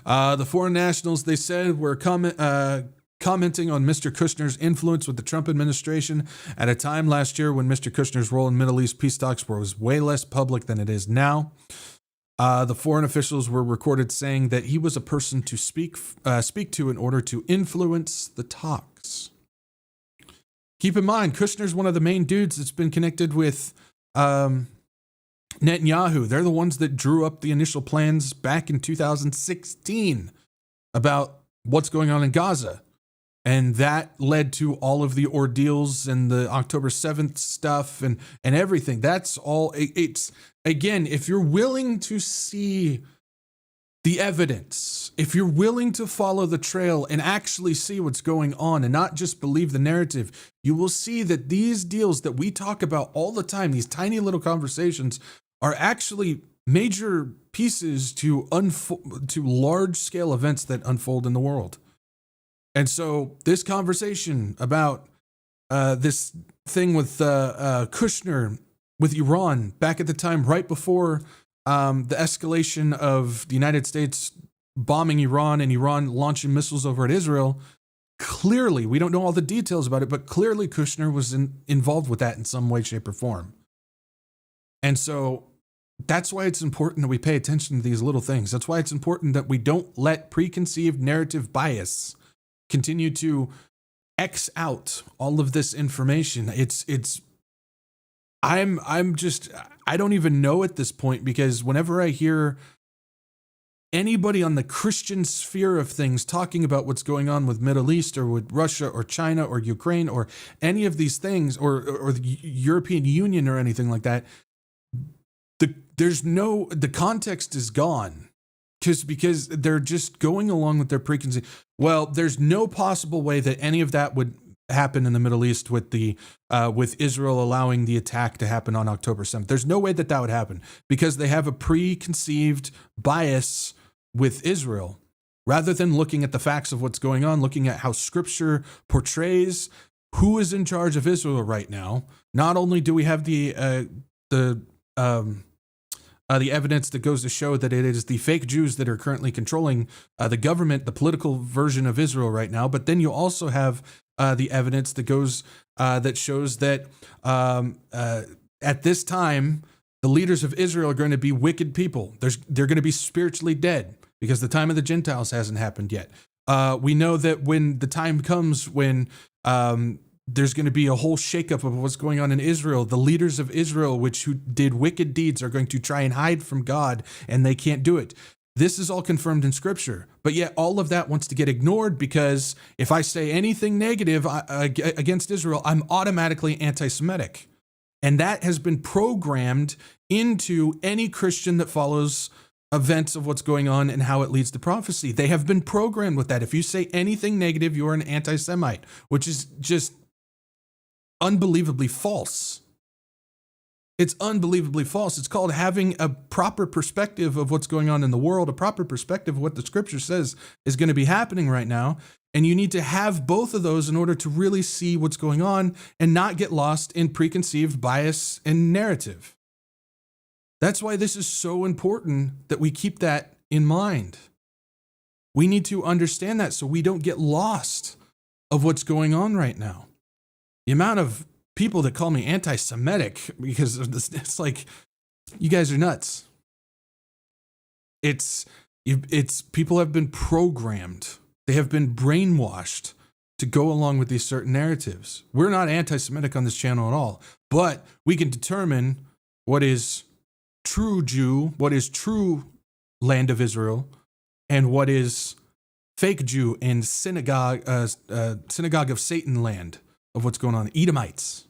The foreign nationals, they said, were commenting on Mr. Kushner's influence with the Trump administration at a time last year when Mr. Kushner's role in Middle East peace talks was way less public than it is now. The foreign officials were recorded saying that he was a person to speak to in order to influence the talks. Keep in mind, Kushner's one of the main dudes that's been connected with Netanyahu. They're the ones that drew up the initial plans back in 2016 about what's going on in Gaza. And that led to all of the ordeals and the October 7th stuff and everything. That's all. It's, again, if you're willing to see the evidence, if you're willing to follow the trail and actually see what's going on and not just believe the narrative, you will see that these deals that we talk about all the time, these tiny little conversations, are actually major pieces to large scale events that unfold in the world. And so this conversation about this thing with Kushner with Iran back at the time, right before the escalation of the United States bombing Iran and Iran launching missiles over at Israel, clearly, we don't know all the details about it, but clearly Kushner was involved with that in some way, shape, or form. And so that's why it's important that we pay attention to these little things. That's why it's important that we don't let preconceived narrative bias continue to X out all of this information. I don't even know at this point, because whenever I hear anybody on the Christian sphere of things talking about what's going on with Middle East or with Russia or China or Ukraine or any of these things or the European Union or anything like that, the context is gone. Because they're just going along with their preconceived. Well, there's no possible way that any of that would happen in the Middle East with Israel allowing the attack to happen on October 7th. There's no way that would happen because they have a preconceived bias with Israel, rather than looking at the facts of what's going on, looking at how Scripture portrays who is in charge of Israel right now. Not only do we have the the evidence that goes to show that it is the fake Jews that are currently controlling the government, the political version of Israel right now. But then you also have the evidence that goes that shows that at this time, the leaders of Israel are going to be wicked people. They're going to be spiritually dead because the time of the Gentiles hasn't happened yet. We know that when the time comes when there's going to be a whole shakeup of what's going on in Israel, the leaders of Israel, who did wicked deeds, are going to try and hide from God, and they can't do it. This is all confirmed in Scripture, but yet all of that wants to get ignored because if I say anything negative against Israel, I'm automatically anti-Semitic. And that has been programmed into any Christian that follows events of what's going on and how it leads to prophecy. They have been programmed with that. If you say anything negative, you're an anti-Semite, which is just unbelievably false. It's unbelievably false. It's called having a proper perspective of what's going on in the world, a proper perspective of what the Scripture says is going to be happening right now. And you need to have both of those in order to really see what's going on and not get lost in preconceived bias and narrative. That's why this is so important that we keep that in mind. We need to understand that so we don't get lost of what's going on right now. The amount of people that call me anti-Semitic because of this, it's like, you guys are nuts. It's people have been programmed. They have been brainwashed to go along with these certain narratives. We're not anti-Semitic on this channel at all, but we can determine what is true Jew, what is true land of Israel, and what is fake Jew and synagogue of Satan land of what's going on. Edomites.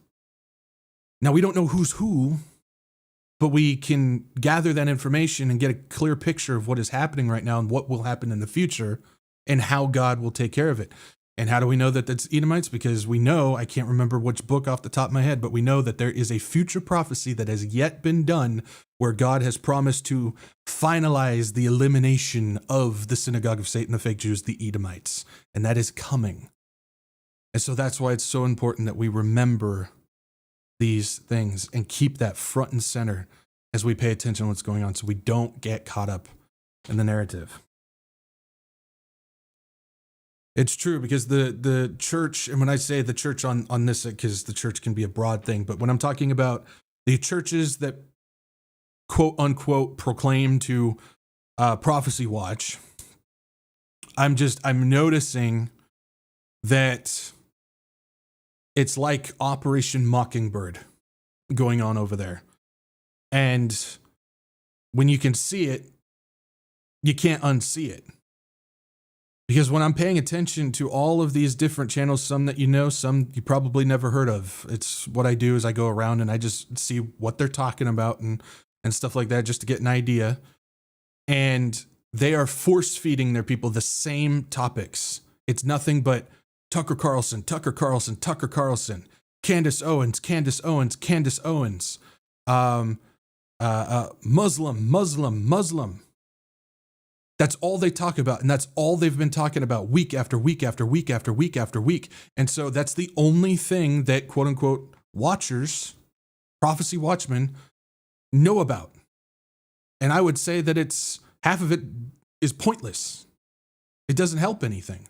Now, we don't know who's who, but we can gather that information and get a clear picture of what is happening right now and what will happen in the future and how God will take care of it. And how do we know that that's Edomites? Because we know, I can't remember which book off the top of my head, but we know that there is a future prophecy that has yet been done where God has promised to finalize the elimination of the synagogue of Satan, the fake Jews, the Edomites. And that is coming. And so that's why it's so important that we remember these things and keep that front and center as we pay attention to what's going on so we don't get caught up in the narrative. It's true because the church, and when I say the church on this, because the church can be a broad thing, but when I'm talking about the churches that quote unquote proclaim to Prophecy Watch, I'm noticing that it's like Operation Mockingbird going on over there. And when you can see it, you can't unsee it. Because when I'm paying attention to all of these different channels, some that you know, some you probably never heard of, it's what I do is I go around and I just see what they're talking about and stuff like that just to get an idea. And they are force feeding their people the same topics. It's nothing but Tucker Carlson, Candace Owens, Muslim. That's all they talk about, and that's all they've been talking about week after week after week after week after week. And so that's the only thing that quote-unquote watchers, Prophecy Watchmen, know about. And I would say that it's half of it is pointless. It doesn't help anything.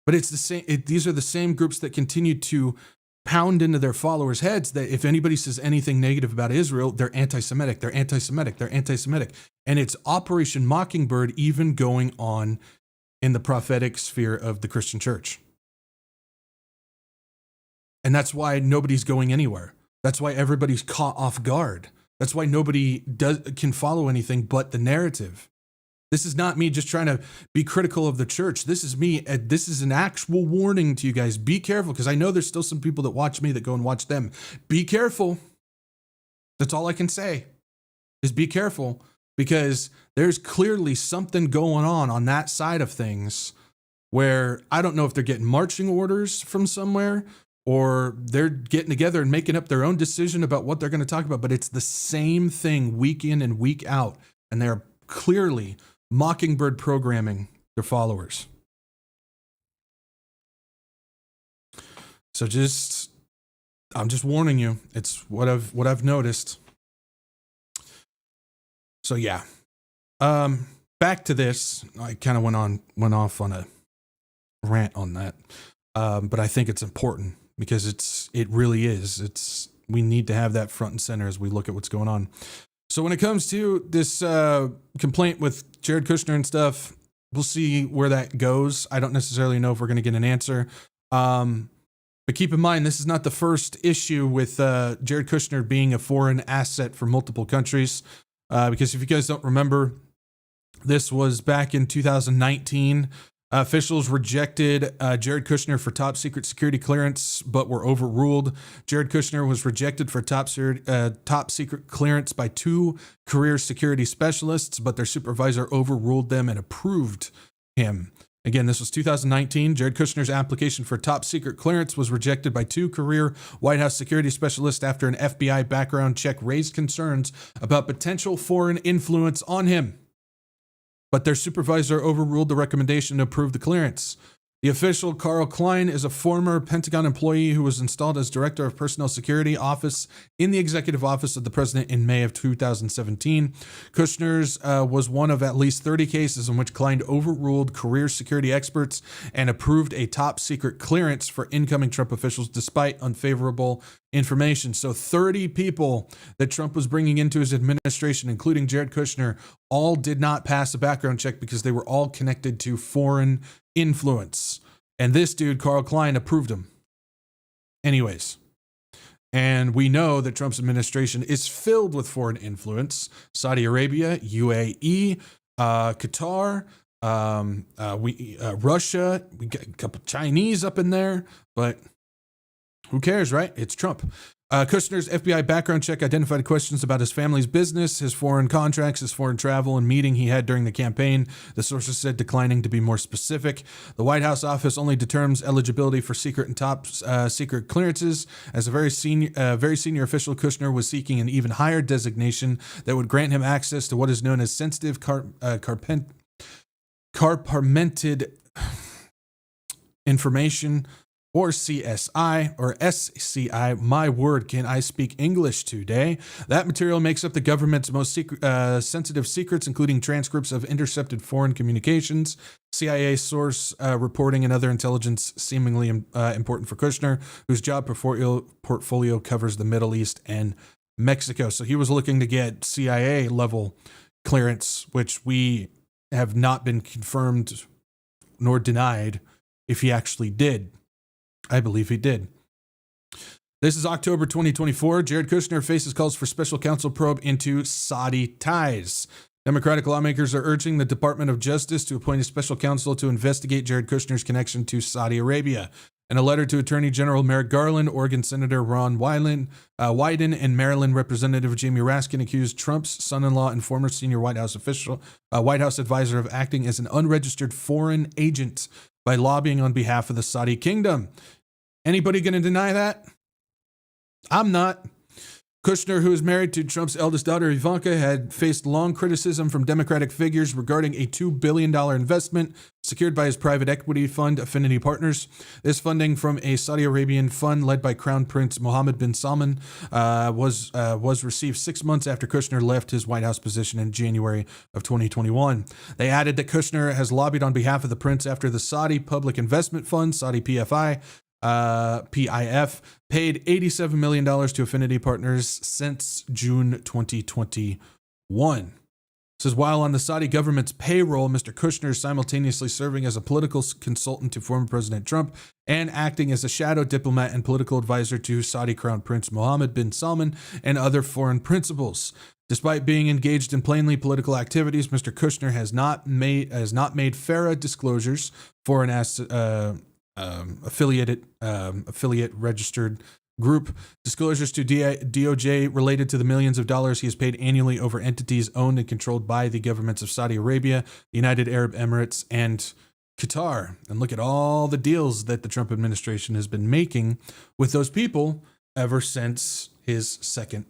But it's the same. These are the same groups that continue to pound into their followers' heads that if anybody says anything negative about Israel, they're anti-Semitic, they're anti-Semitic, they're anti-Semitic. And it's Operation Mockingbird even going on in the prophetic sphere of the Christian church. And that's why nobody's going anywhere. That's why everybody's caught off guard. That's why nobody can follow anything but the narrative. This is not me just trying to be critical of the church. This is me. This is an actual warning to you guys. Be careful, because I know there's still some people that watch me that go and watch them. Be careful. That's all I can say is be careful, because there's clearly something going on that side of things where I don't know if they're getting marching orders from somewhere or they're getting together and making up their own decision about what they're going to talk about. But it's the same thing week in and week out. And they're clearly Mockingbird programming their followers. So I'm just warning you. It's what I've noticed. So yeah. Back to this. I kind of went off on a rant on that. But I think it's important because it really is. We need to have that front and center as we look at what's going on. So when it comes to this complaint with Jared Kushner and stuff, we'll see where that goes. I don't necessarily know if we're going to get an answer. But keep in mind, this is not the first issue with Jared Kushner being a foreign asset for multiple countries. Because if you guys don't remember, this was back in 2019. Officials rejected Jared Kushner for top secret security clearance, but were overruled. Jared Kushner was rejected for top secret clearance by 2 career security specialists, but their supervisor overruled them and approved him. Again, this was 2019. Jared Kushner's application for top secret clearance was rejected by 2 career White House security specialists after an FBI background check raised concerns about potential foreign influence on him. But their supervisor overruled the recommendation to approve the clearance. The official, Carl Klein, is a former Pentagon employee who was installed as Director of Personnel Security Office in the Executive Office of the President in May of 2017. Kushner's was one of at least 30 cases in which Klein overruled career security experts and approved a top secret clearance for incoming Trump officials despite unfavorable information. So 30 people that Trump was bringing into his administration, including Jared Kushner, all did not pass a background check because they were all connected to foreign influence. And this dude, Carl Klein, approved him. Anyways. And we know that Trump's administration is filled with foreign influence. Saudi Arabia, UAE, Qatar, Russia. We got a couple Chinese up in there, but who cares, right? It's Trump. Kushner's FBI background check identified questions about his family's business, his foreign contracts, his foreign travel, and meeting he had during the campaign. The sources said declining to be more specific. The White House office only determines eligibility for secret and top secret clearances. As a very senior official, Kushner was seeking an even higher designation that would grant him access to what is known as sensitive compartmented information, or CSI, or SCI. My word, can I speak English today? That material makes up the government's most sensitive secrets, including transcripts of intercepted foreign communications, CIA source reporting, and other intelligence seemingly important for Kushner, whose job portfolio covers the Middle East and Mexico. So he was looking to get CIA level clearance, which we have not been confirmed nor denied if he actually did. I believe he did. This is October 2024. Jared Kushner faces calls for special counsel probe into Saudi ties. Democratic lawmakers are urging the Department of Justice to appoint a special counsel to investigate Jared Kushner's connection to Saudi Arabia. In a letter to Attorney General Merrick Garland, Oregon Senator Ron Wyden, and Maryland Representative Jamie Raskin accused Trump's son-in-law and former senior White House advisor of acting as an unregistered foreign agent by lobbying on behalf of the Saudi kingdom. Anybody going to deny that? I'm not. Kushner, who is married to Trump's eldest daughter, Ivanka, had faced long criticism from Democratic figures regarding a $2 billion investment secured by his private equity fund, Affinity Partners. This funding from a Saudi Arabian fund led by Crown Prince Mohammed bin Salman was received 6 months after Kushner left his White House position in January of 2021. They added that Kushner has lobbied on behalf of the prince after the Saudi Public Investment Fund, Saudi PIF, paid $87 million to Affinity Partners since June 2021. It says, while on the Saudi government's payroll, Mr. Kushner is simultaneously serving as a political consultant to former President Trump and acting as a shadow diplomat and political advisor to Saudi Crown Prince Mohammed bin Salman and other foreign principals. Despite being engaged in plainly political activities, Mr. Kushner has not made FARA disclosures, foreign affiliate registered group disclosures to DOJ related to the millions of dollars he has paid annually over entities owned and controlled by the governments of Saudi Arabia, the United Arab Emirates, and Qatar. And look at all the deals that the Trump administration has been making with those people ever since his second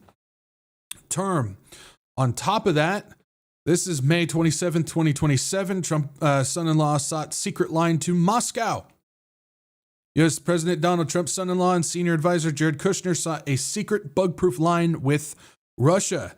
term. On top of that, this is May 27, 2027. Trump's son-in-law sought secret line to Moscow. U.S. President Donald Trump's son-in-law and senior advisor Jared Kushner sought a secret bug-proof line with Russia.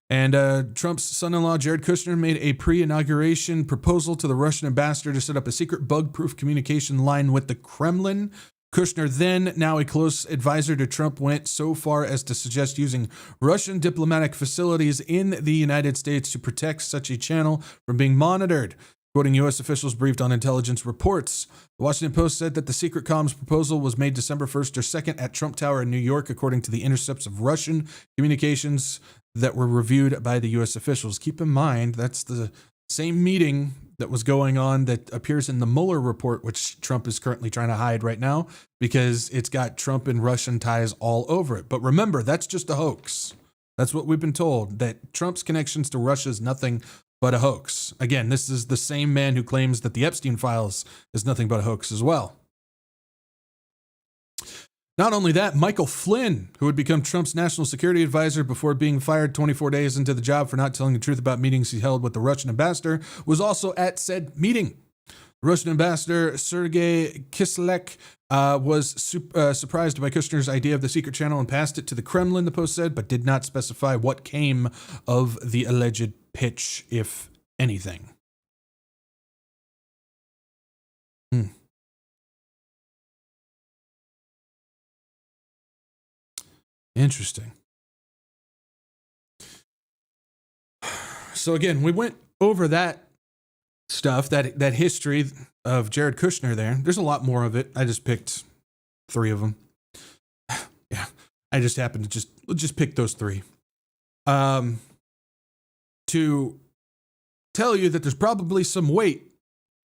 And Trump's son-in-law, Jared Kushner, made a pre-inauguration proposal to the Russian ambassador to set up a secret bug-proof communication line with the Kremlin. Kushner, then now a close advisor to Trump, went so far as to suggest using Russian diplomatic facilities in the United States to protect such a channel from being monitored. Quoting U.S. officials briefed on intelligence reports, the Washington Post said that the secret comms proposal was made December 1st or 2nd at Trump Tower in New York, according to the intercepts of Russian communications that were reviewed by the U.S. officials. Keep in mind, that's the same meeting that was going on that appears in the Mueller report, which Trump is currently trying to hide right now because it's got Trump and Russian ties all over it. But remember, that's just a hoax. That's what we've been told, that Trump's connections to Russia is nothing but a hoax. Again, this is the same man who claims that the Epstein files is nothing but a hoax as well. Not only that, Michael Flynn, who had become Trump's national security advisor before being fired 24 days into the job for not telling the truth about meetings he held with the Russian ambassador, was also at said meeting. The Russian ambassador, Sergei Kislyak, was surprised by Kushner's idea of the secret channel and passed it to the Kremlin, the Post said, but did not specify what came of the alleged pitch, if anything. Interesting. So again, we went over that stuff, that history of Jared Kushner there. There's a lot more of it. I just picked 3 of them. Yeah, I just happened to just pick those 3. To tell you that there's probably some weight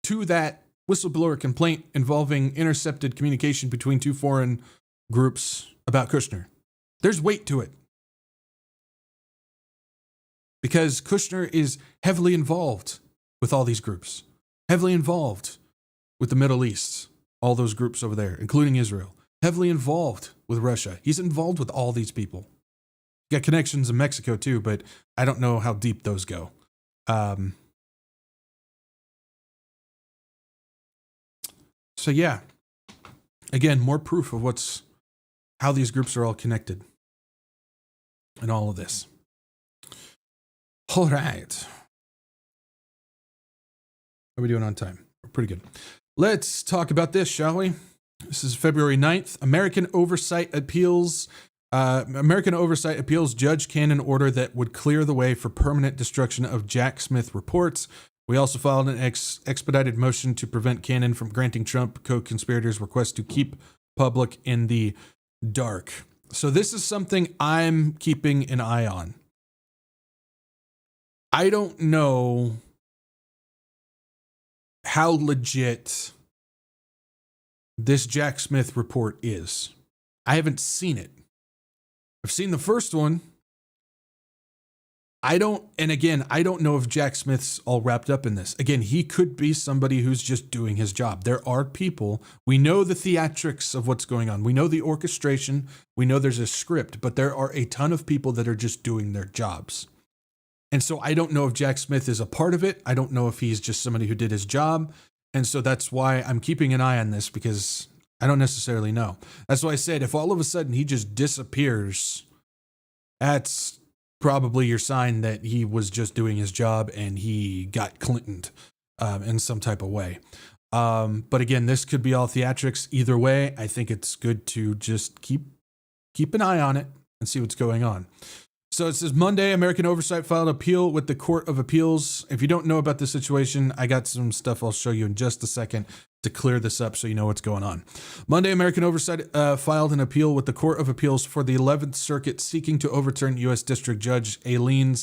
to that whistleblower complaint involving intercepted communication between 2 foreign groups about Kushner. There's weight to it. Because Kushner is heavily involved with all these groups, heavily involved with the Middle East, all those groups over there, including Israel, heavily involved with Russia. He's involved with all these people. Got connections in Mexico too, but I don't know how deep those go. So yeah, again, more proof of how these groups are all connected in all of this. All right. How are we doing on time? We're pretty good. Let's talk about this, shall we? This is February 9th. American Oversight Appeals Judge Cannon order that would clear the way for permanent destruction of Jack Smith reports. We also filed an expedited motion to prevent Cannon from granting Trump co-conspirators requests to keep public in the dark. So this is something I'm keeping an eye on. I don't know how legit this Jack Smith report is. I haven't seen it. I've seen the first one. I don't know if Jack Smith's all wrapped up in this. Again, he could be somebody who's just doing his job. There are people, we know the theatrics of what's going on. We know the orchestration. We know there's a script, but there are a ton of people that are just doing their jobs. And so I don't know if Jack Smith is a part of it. I don't know if he's just somebody who did his job. And so that's why I'm keeping an eye on this, because I don't necessarily know. That's why I said, if all of a sudden he just disappears, that's probably your sign that he was just doing his job and he got Clintoned in some type of way. But again, this could be all theatrics. Either way, I think it's good to just keep an eye on it and see what's going on. So it says Monday, American Oversight filed appeal with the Court of Appeals. If you don't know about this situation, I got some stuff I'll show you in just a second to clear this up so you know what's going on. Monday, American Oversight filed an appeal with the Court of Appeals for the 11th Circuit seeking to overturn U.S. District Judge Aileen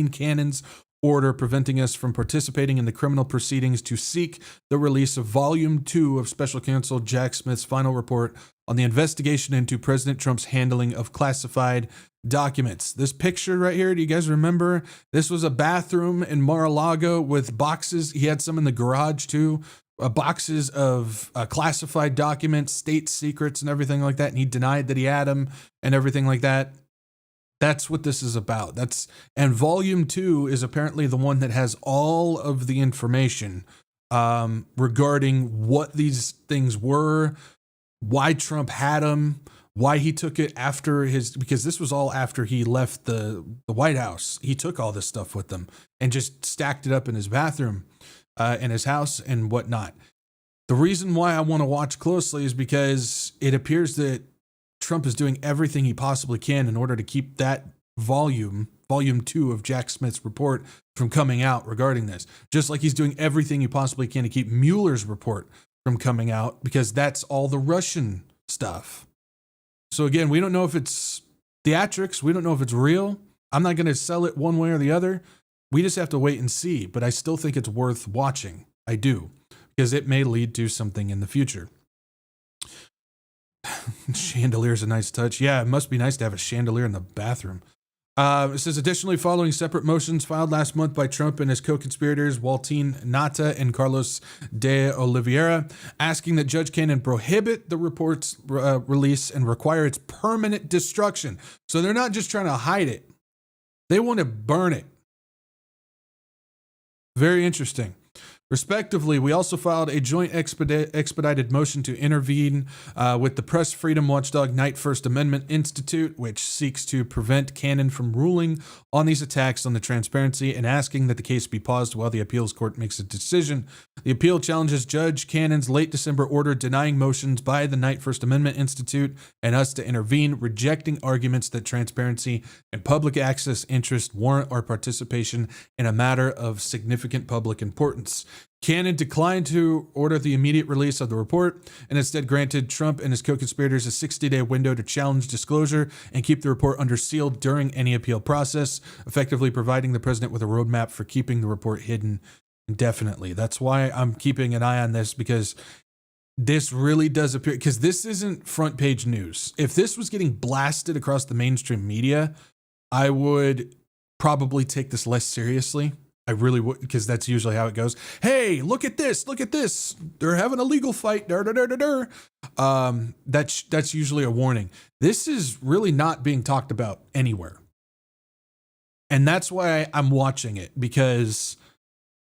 Cannon's order preventing us from participating in the criminal proceedings to seek the release of Volume 2 of Special Counsel Jack Smith's final report on the investigation into President Trump's handling of classified documents. This picture right here, do you guys remember? This was a bathroom in Mar-a-Lago with boxes. He had some in the garage too. Boxes of classified documents, state secrets and everything like that. And he denied that he had them and everything like that. That's what this is about. And Volume 2 is apparently the one that has all of the information regarding what these things were, why Trump had them, why he took it after because this was all after he left the White House. He took all this stuff with him and just stacked it up in his bathroom, in his house and whatnot. The reason why I want to watch closely is because it appears that Trump is doing everything he possibly can in order to keep that volume 2 of Jack Smith's report from coming out regarding this. Just like he's doing everything he possibly can to keep Mueller's report from coming out, because that's all the Russian stuff. So again, we don't know if it's theatrics. We don't know if it's real. I'm not going to sell it one way or the other. We just have to wait and see. But I still think it's worth watching. I do. Because it may lead to something in the future. Chandelier's a nice touch. Yeah, it must be nice to have a chandelier in the bathroom. It says, additionally, following separate motions filed last month by Trump and his co-conspirators, Waltine Nata and Carlos de Oliveira, asking that Judge Cannon prohibit the report's release and require its permanent destruction. So they're not just trying to hide it. They want to burn it. Very interesting. Respectively, we also filed a joint expedited motion to intervene with the press freedom watchdog Knight First Amendment Institute, which seeks to prevent Cannon from ruling on these attacks on the transparency and asking that the case be paused while the appeals court makes a decision. The appeal challenges Judge Cannon's late December order denying motions by the Knight First Amendment Institute and us to intervene, rejecting arguments that transparency and public access interests warrant our participation in a matter of significant public importance. Cannon declined to order the immediate release of the report and instead granted Trump and his co-conspirators a 60-day window to challenge disclosure and keep the report under seal during any appeal process, effectively providing the president with a roadmap for keeping the report hidden indefinitely. That's why I'm keeping an eye on this, because this really does appear, because this isn't front page news. If this was getting blasted across the mainstream media, I would probably take this less seriously. I really would, because that's usually how it goes. Hey, look at this. Look at this. They're having a legal fight. That's usually a warning. This is really not being talked about anywhere. And that's why I'm watching it, because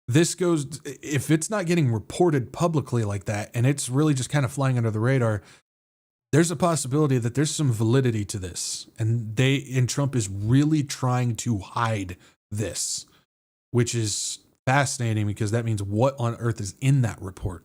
this goes, if it's not getting reported publicly like that, and it's really just kind of flying under the radar, there's a possibility that there's some validity to this. And Trump is really trying to hide this, which is fascinating, because that means what on earth is in that report?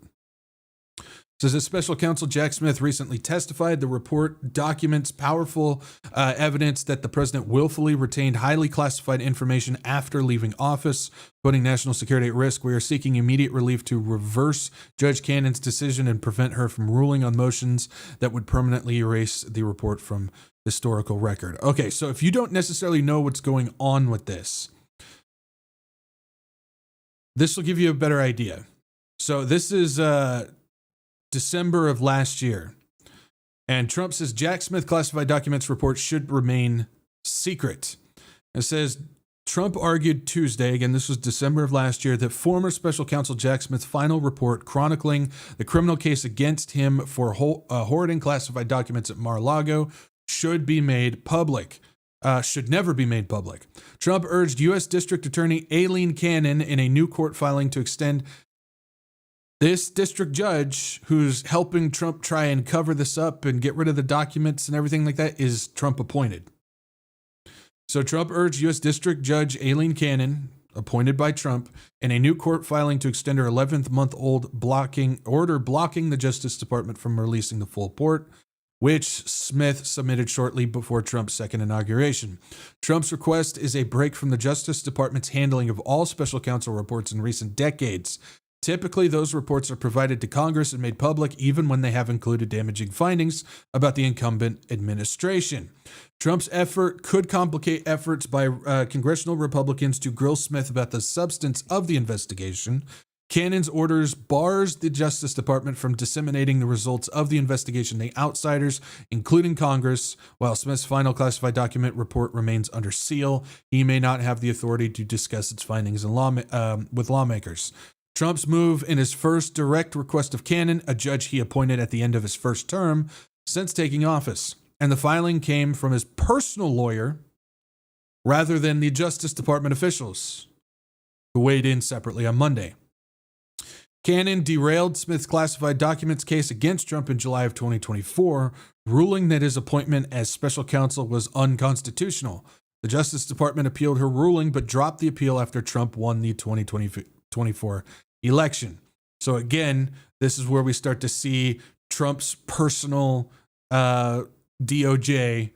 Says a special counsel Jack Smith recently testified the report documents powerful evidence that the president willfully retained highly classified information after leaving office, putting national security at risk. We are seeking immediate relief to reverse Judge Cannon's decision and prevent her from ruling on motions that would permanently erase the report from historical record. Okay, so if you don't necessarily know what's going on with this will give you a better idea. So this is December of last year. And Trump says Jack Smith classified documents report should remain secret. It says Trump argued Tuesday, again, this was December of last year, that former special counsel Jack Smith's final report chronicling the criminal case against him for hoarding classified documents at Mar-a-Lago should be made public. Should never be made public. Trump urged U.S. District Attorney Aileen Cannon in a new court filing to extend. This district judge who's helping Trump try and cover this up and get rid of the documents and everything like that is Trump appointed. So Trump urged U.S. District Judge Aileen Cannon, appointed by Trump, in a new court filing to extend her 11th-month-old order blocking the Justice Department from releasing the full report, which Smith submitted shortly before Trump's second inauguration. Trump's request is a break from the Justice Department's handling of all special counsel reports in recent decades. Typically, those reports are provided to Congress and made public even when they have included damaging findings about the incumbent administration. Trump's effort could complicate efforts by congressional Republicans to grill Smith about the substance of the investigation. Cannon's orders bars the Justice Department from disseminating the results of the investigation to outsiders, including Congress. While Smith's final classified document report remains under seal, he may not have the authority to discuss its findings with lawmakers. Trump's move in his first direct request of Cannon, a judge he appointed at the end of his first term, since taking office. And the filing came from his personal lawyer rather than the Justice Department officials, who weighed in separately on Monday. Cannon derailed Smith's classified documents case against Trump in July of 2024, ruling that his appointment as special counsel was unconstitutional. The Justice Department appealed her ruling, but dropped the appeal after Trump won the 2024 election. So again, this is where we start to see Trump's personal DOJ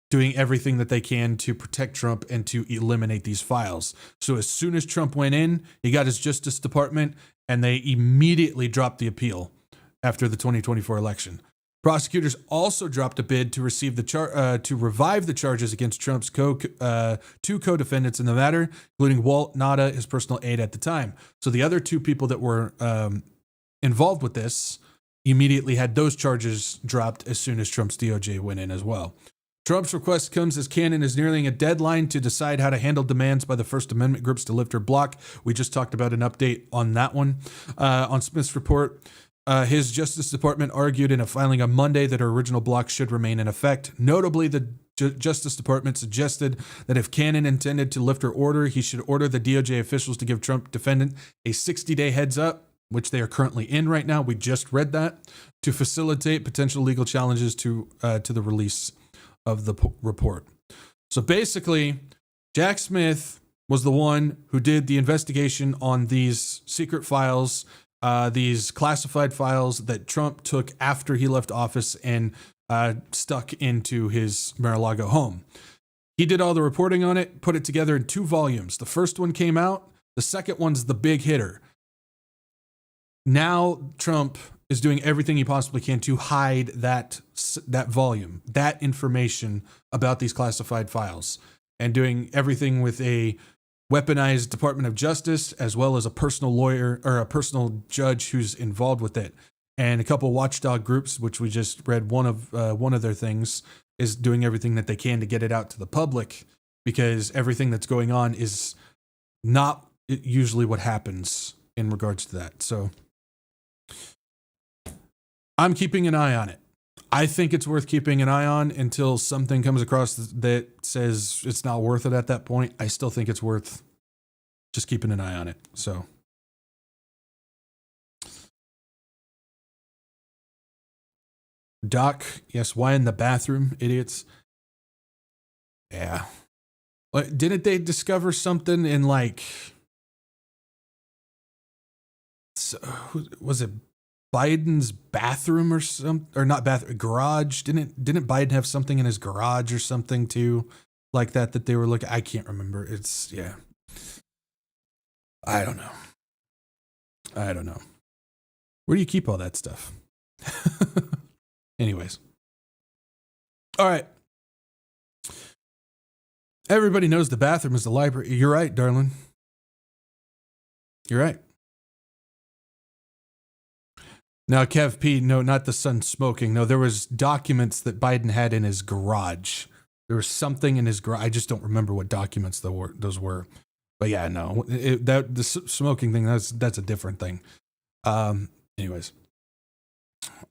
doing everything that they can to protect Trump and to eliminate these files. So as soon as Trump went in, he got his Justice Department, and they immediately dropped the appeal after the 2024 election. Prosecutors also dropped a bid to receive to revive the charges against Trump's two co-defendants in the matter, including Walt Nauta, his personal aide at the time. So the other two people that were involved with this immediately had those charges dropped as soon as Trump's DOJ went in as well. Trump's request comes as Cannon is nearing a deadline to decide how to handle demands by the First Amendment groups to lift her block. We just talked about an update on that one. On Smith's report, his Justice Department argued in a filing on Monday that her original block should remain in effect. Notably, the Justice Department suggested that if Cannon intended to lift her order, he should order the DOJ officials to give Trump defendant a 60-day heads up, which they are currently in right now. We just read that, to facilitate potential legal challenges to the release of the report. So basically, Jack Smith was the one who did the investigation on these secret files, these classified files that Trump took after he left office and stuck into his Mar-a-Lago home. He did all the reporting on it, put it together in 2 volumes. The first one came out. The second one's the big hitter. Now Trump is doing everything he possibly can to hide that volume, that information about these classified files, and doing everything with a weaponized Department of Justice, as well as a personal lawyer or a personal judge who's involved with it. And a couple watchdog groups, which we just read one of their things, is doing everything that they can to get it out to the public, because everything that's going on is not usually what happens in regards to that. So I'm keeping an eye on it. I think it's worth keeping an eye on until something comes across that says it's not worth it at that point. I still think it's worth just keeping an eye on it. So, Doc, yes, why in the bathroom, idiots? Yeah. Didn't they discover something in was it Biden's bathroom or something, or not bathroom, garage? Didn't Biden have something in his garage or something too, like that they were looking? I can't remember. It's, yeah. I don't know. Where do you keep all that stuff? Anyways. All right. Everybody knows the bathroom is the library. You're right, darling. You're right. Now, Kev P, no, not the son smoking. No, there was documents that Biden had in his garage. There was something in his garage. I just don't remember what documents those were. But yeah, no, the smoking thing, that's a different thing. Anyways.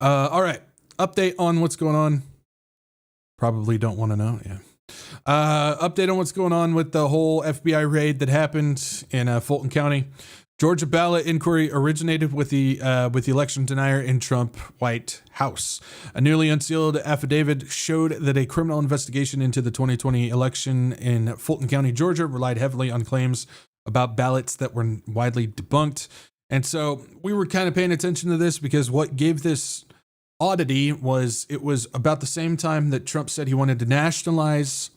All right. Update on what's going on. Probably don't want to know. Yeah. Update on what's going on with the whole FBI raid that happened in Fulton County. Georgia ballot inquiry originated with the election denier in Trump White House. A newly unsealed affidavit showed that a criminal investigation into the 2020 election in Fulton County, Georgia, relied heavily on claims about ballots that were widely debunked. And so we were kind of paying attention to this because what gave this oddity was it was about the same time that Trump said he wanted to nationalize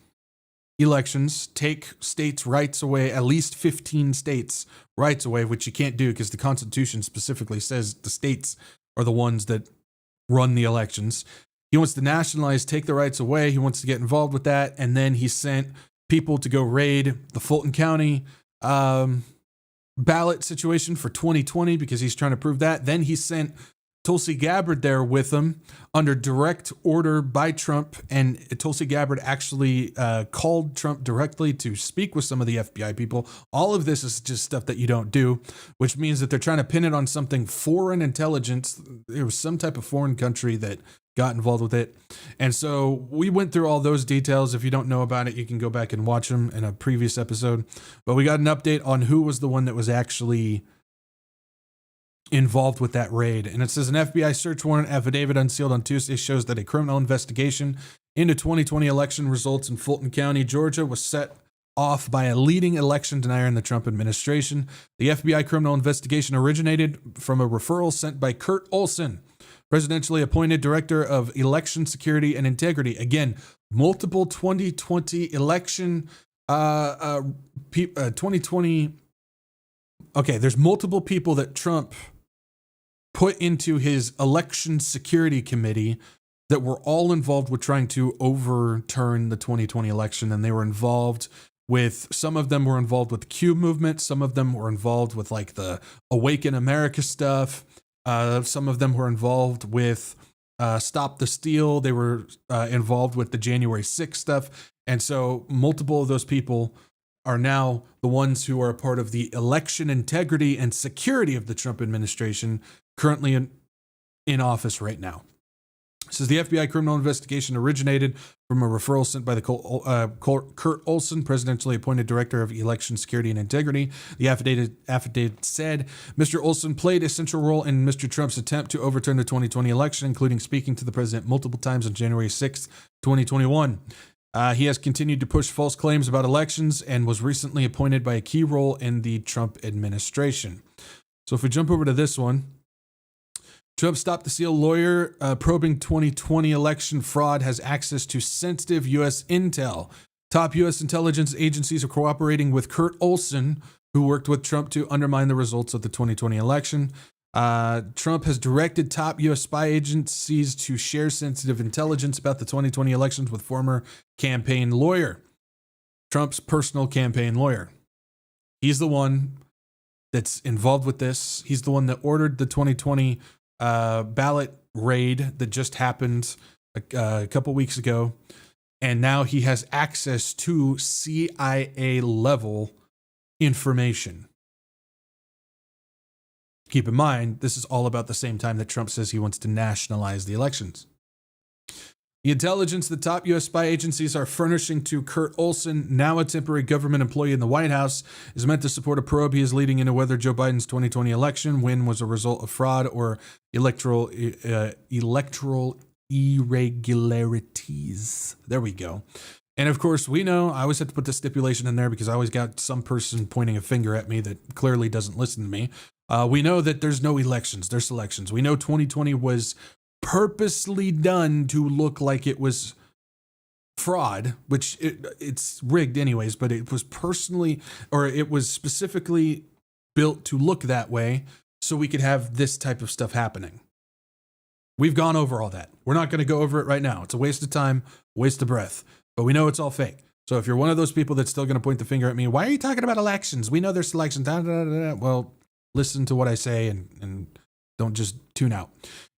elections, take states' rights away, at least 15 states' rights away, which you can't do because the Constitution specifically says the states are the ones that run the elections. He wants to nationalize, take the rights away. He wants to get involved with that. And then he sent people to go raid the Fulton County ballot situation for 2020 because he's trying to prove that. Then he sent Tulsi Gabbard there with him under direct order by Trump. And Tulsi Gabbard actually called Trump directly to speak with some of the FBI people. All of this is just stuff that you don't do, which means that they're trying to pin it on something foreign intelligence. There was some type of foreign country that got involved with it. And so we went through all those details. If you don't know about it, you can go back and watch them in a previous episode. But we got an update on who was the one that was actually involved with that raid. And it says an FBI search warrant affidavit unsealed on Tuesday shows that a criminal investigation into 2020 election results in Fulton County, Georgia was set off by a leading election denier in the Trump administration. The FBI criminal investigation originated from a referral sent by Kurt Olson, presidentially appointed director of election security and integrity. Again, multiple 2020 election, 2020. Okay, there's multiple people that Trump put into his election security committee that were all involved with trying to overturn the 2020 election. And they were involved with, some of them were involved with the Q movement. Some of them were involved with like the Awaken America stuff. Some of them were involved with Stop the Steal. They were involved with the January 6th stuff. And so multiple of those people are now the ones who are a part of the election integrity and security of the Trump administration currently in office right now. It says the FBI criminal investigation originated from a referral sent by the Kurt Olson, presidentially appointed director of election security and integrity. The affidavit said Mr. Olson played a central role in Mr. Trump's attempt to overturn the 2020 election, including speaking to the president multiple times on January 6th, 2021. He has continued to push false claims about elections and was recently appointed by a key role in the Trump administration. So if we jump over to this one, Trump Stop the Steal lawyer probing 2020 election fraud has access to sensitive U.S. intel. Top U.S. intelligence agencies are cooperating with Kurt Olson, who worked with Trump to undermine the results of the 2020 election. Trump has directed top U.S. spy agencies to share sensitive intelligence about the 2020 elections with former campaign lawyer. Trump's personal campaign lawyer. He's the one that's involved with this. He's the one that ordered the 2020 ballot raid that just happened a couple weeks ago. And now he has access to CIA level information. Keep in mind, this is all about the same time that Trump says he wants to nationalize the elections. The intelligence the top U.S. spy agencies are furnishing to Kurt Olson, now a temporary government employee in the White House, is meant to support a probe he is leading into whether Joe Biden's 2020 election win was a result of fraud or electoral irregularities. There we go. And of course, we know, I always have to put the stipulation in there because I always got some person pointing a finger at me that clearly doesn't listen to me. We know that there's no elections, there's elections. We know 2020 was purposely done to look like it was fraud, which it's rigged anyways, but it was it was specifically built to look that way so we could have this type of stuff happening. We've gone over all that. We're not going to go over it right now. It's a waste of time, waste of breath, but we know it's all fake. So if you're one of those people that's still going to point the finger at me, why are you talking about elections? We know there's elections. Well, listen to what I say and don't just tune out.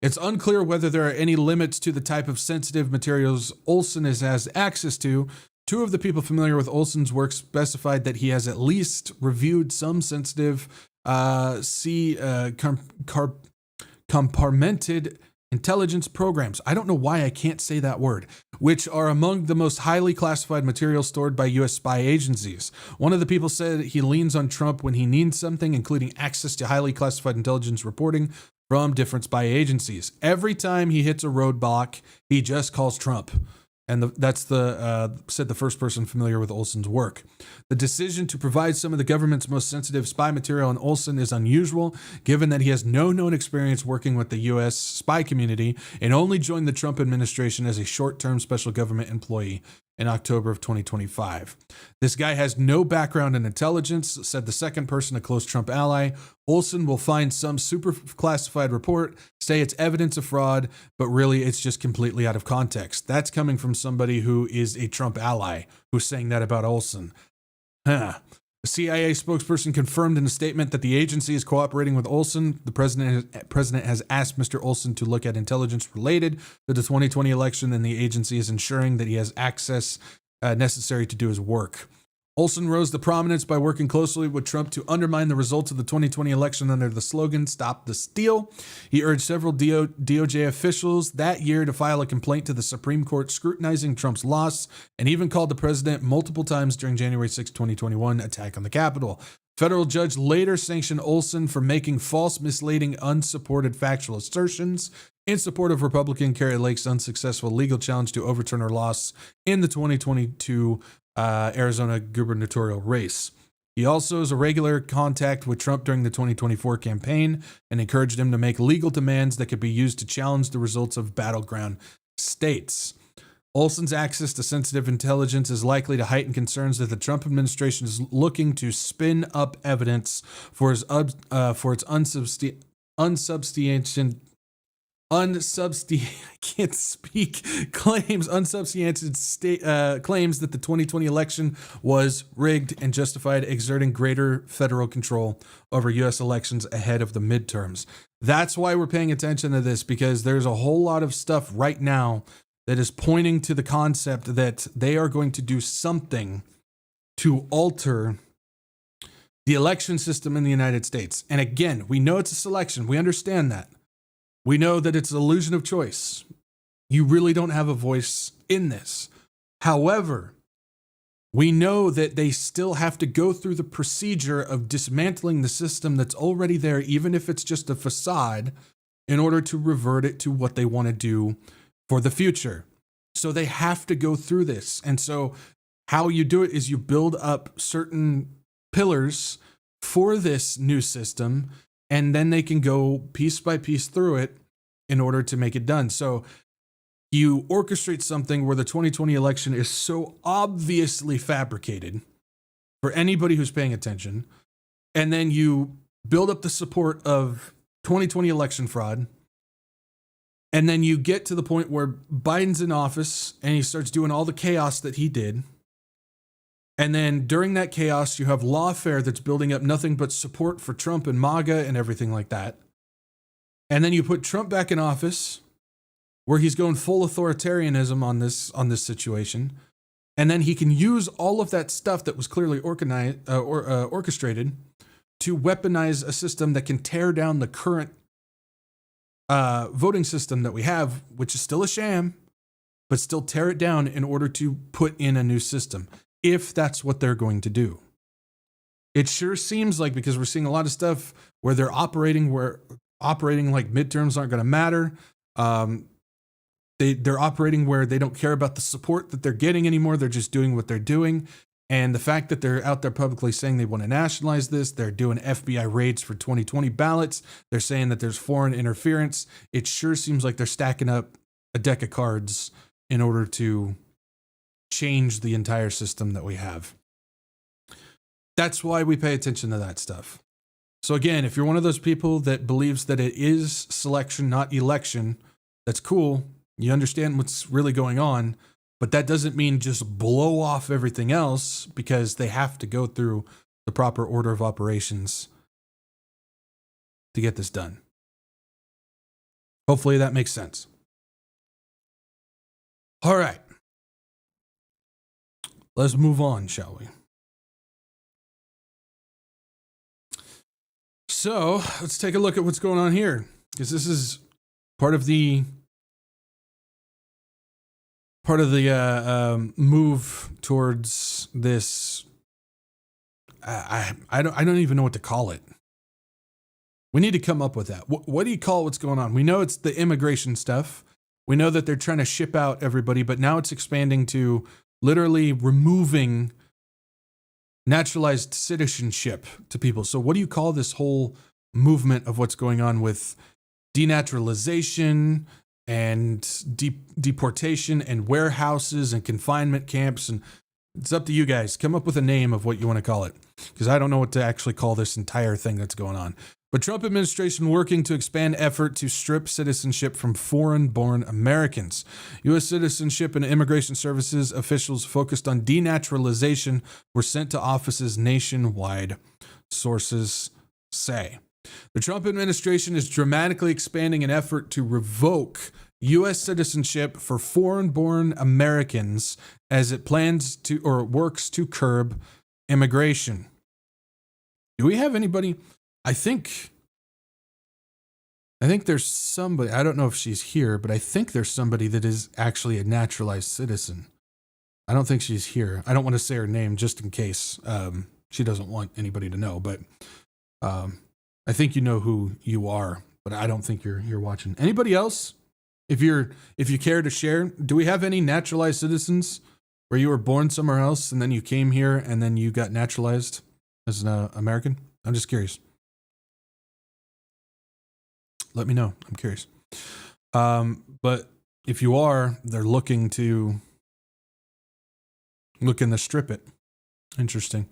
It's unclear whether there are any limits to the type of sensitive materials Olson has access to. Two of the people familiar with Olson's work specified that he has at least reviewed some sensitive compartmented intelligence programs. I don't know why I can't say that word, which are among the most highly classified materials stored by U.S. spy agencies. One of the people said he leans on Trump when he needs something, including access to highly classified intelligence reporting from different spy agencies. Every time he hits a roadblock, he just calls Trump. And that's said the first person familiar with Olson's work. The decision to provide some of the government's most sensitive spy material on Olson is unusual, given that he has no known experience working with the U.S. spy community and only joined the Trump administration as a short-term special government employee in October of 2025. This guy has no background in intelligence, said the second person, a close Trump ally. Olson will find some super classified report, say it's evidence of fraud, but really it's just completely out of context. That's coming from somebody who is a Trump ally who's saying that about Olson. A CIA spokesperson confirmed in a statement that the agency is cooperating with Olson. The president has asked Mr. Olson to look at intelligence related to the 2020 election, and the agency is ensuring that he has access necessary to do his work. Olson rose to prominence by working closely with Trump to undermine the results of the 2020 election under the slogan, Stop the Steal. He urged several DOJ officials that year to file a complaint to the Supreme Court scrutinizing Trump's loss, and even called the president multiple times during January 6, 2021 attack on the Capitol. Federal judge later sanctioned Olson for making false, misleading, unsupported factual assertions in support of Republican Kari Lake's unsuccessful legal challenge to overturn her loss in the 2022 Arizona gubernatorial race. He also is a regular contact with Trump during the 2024 campaign and encouraged him to make legal demands that could be used to challenge the results of battleground states. Olson's access to sensitive intelligence is likely to heighten concerns that the Trump administration is looking to spin up evidence for its unsubstantiated claims that the 2020 election was rigged and justified exerting greater federal control over U.S. elections ahead of the midterms. That's why we're paying attention to this, because there's a whole lot of stuff right now that is pointing to the concept that they are going to do something to alter the election system in the United States. And again, we know it's a selection. We understand that. We know that it's an illusion of choice. You really don't have a voice in this. However, we know that they still have to go through the procedure of dismantling the system that's already there, even if it's just a facade, in order to revert it to what they want to do for the future. So they have to go through this. And so how you do it is you build up certain pillars for this new system, and then they can go piece by piece through it in order to make it done. So you orchestrate something where the 2020 election is so obviously fabricated for anybody who's paying attention, and then you build up the support of 2020 election fraud, and then you get to the point where Biden's in office and he starts doing all the chaos that he did. And then during that chaos, you have lawfare that's building up nothing but support for Trump and MAGA and everything like that. And then you put Trump back in office, where he's going full authoritarianism on this situation. And then he can use all of that stuff that was clearly orchestrated to weaponize a system that can tear down the current voting system that we have, which is still a sham, but still tear it down in order to put in a new system, if that's what they're going to do. It sure seems like, because we're seeing a lot of stuff where they're operating like midterms aren't going to matter. They're operating where they don't care about the support that they're getting anymore. They're just doing what they're doing. And the fact that they're out there publicly saying they want to nationalize this, they're doing FBI raids for 2020 ballots, they're saying that there's foreign interference. It sure seems like they're stacking up a deck of cards in order to change the entire system that we have. That's why we pay attention to that stuff. So again, if you're one of those people that believes that it is selection, not election, that's cool. You understand what's really going on, but that doesn't mean just blow off everything else, because they have to go through the proper order of operations to get this done. Hopefully that makes sense. All right. Let's move on, shall we? So let's take a look at what's going on here, because this is part of the move towards this. I don't even know what to call it. We need to come up with that. What do you call what's going on? We know it's the immigration stuff. We know that they're trying to ship out everybody, but now it's expanding to literally removing naturalized citizenship to people. So what do you call this whole movement of what's going on with denaturalization and deportation and warehouses and confinement camps? And it's up to you guys. Come up with a name of what you want to call it, because I don't know what to actually call this entire thing that's going on. But Trump administration working to expand effort to strip citizenship from foreign-born Americans. U.S. Citizenship and Immigration Services officials focused on denaturalization were sent to offices nationwide, sources say. The Trump administration is dramatically expanding an effort to revoke U.S. citizenship for foreign-born Americans as it plans to, or works to curb immigration. Do we have anybody? I think there's somebody, I don't know if she's here, but I think there's somebody that is actually a naturalized citizen. I don't think she's here. I don't want to say her name just in case. she doesn't want anybody to know, but I think you know who you are, but I don't think you're watching. Anybody else? If you care to share, do we have any naturalized citizens where you were born somewhere else and then you came here and then you got naturalized as an American? I'm just curious. Let me know. I'm curious. But if you are, they're looking to strip it. Interesting.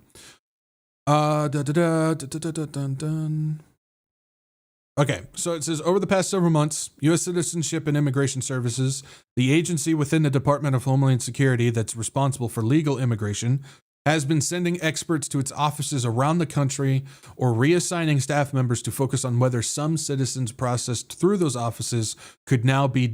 Okay, so it says, over the past several months, U.S. Citizenship and Immigration Services, the agency within the Department of Homeland Security that's responsible for legal immigration, has been sending experts to its offices around the country or reassigning staff members to focus on whether some citizens processed through those offices could now be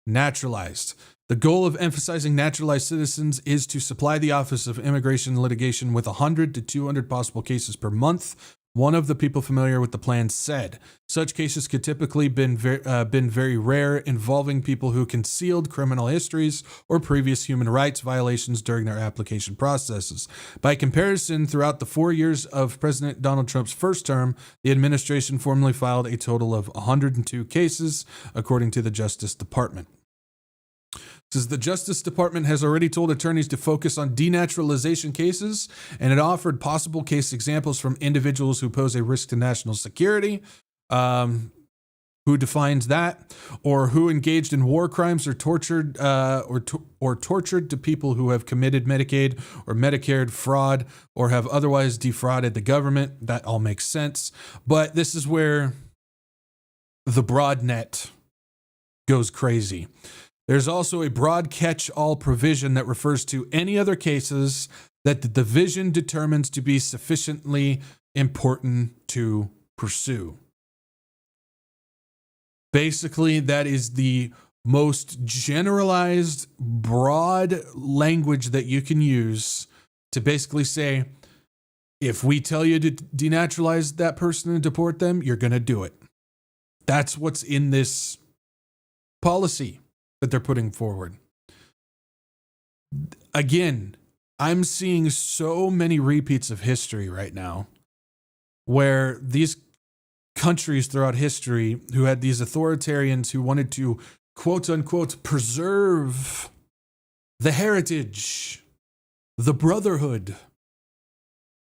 denaturalized. The goal of emphasizing naturalized citizens is to supply the Office of Immigration Litigation with 100 to 200 possible cases per month. One of the people familiar with the plan said, such cases could typically been very rare, involving people who concealed criminal histories or previous human rights violations during their application processes. By comparison, throughout the 4 years of President Donald Trump's first term, the administration formally filed a total of 102 cases, according to the Justice Department. Says the Justice Department has already told attorneys to focus on denaturalization cases, and it offered possible case examples from individuals who pose a risk to national security. Who defines that? Or who engaged in war crimes or tortured or tortured to people who have committed Medicaid or Medicare fraud or have otherwise defrauded the government. That all makes sense. But this is where the broad net goes crazy. There's also a broad catch-all provision that refers to any other cases that the division determines to be sufficiently important to pursue. Basically, that is the most generalized, broad language that you can use to basically say, if we tell you to denaturalize that person and deport them, you're going to do it. That's what's in this policy that they're putting forward. Again, I'm seeing so many repeats of history right now where these countries throughout history who had these authoritarians who wanted to, quote unquote, preserve the heritage, the brotherhood,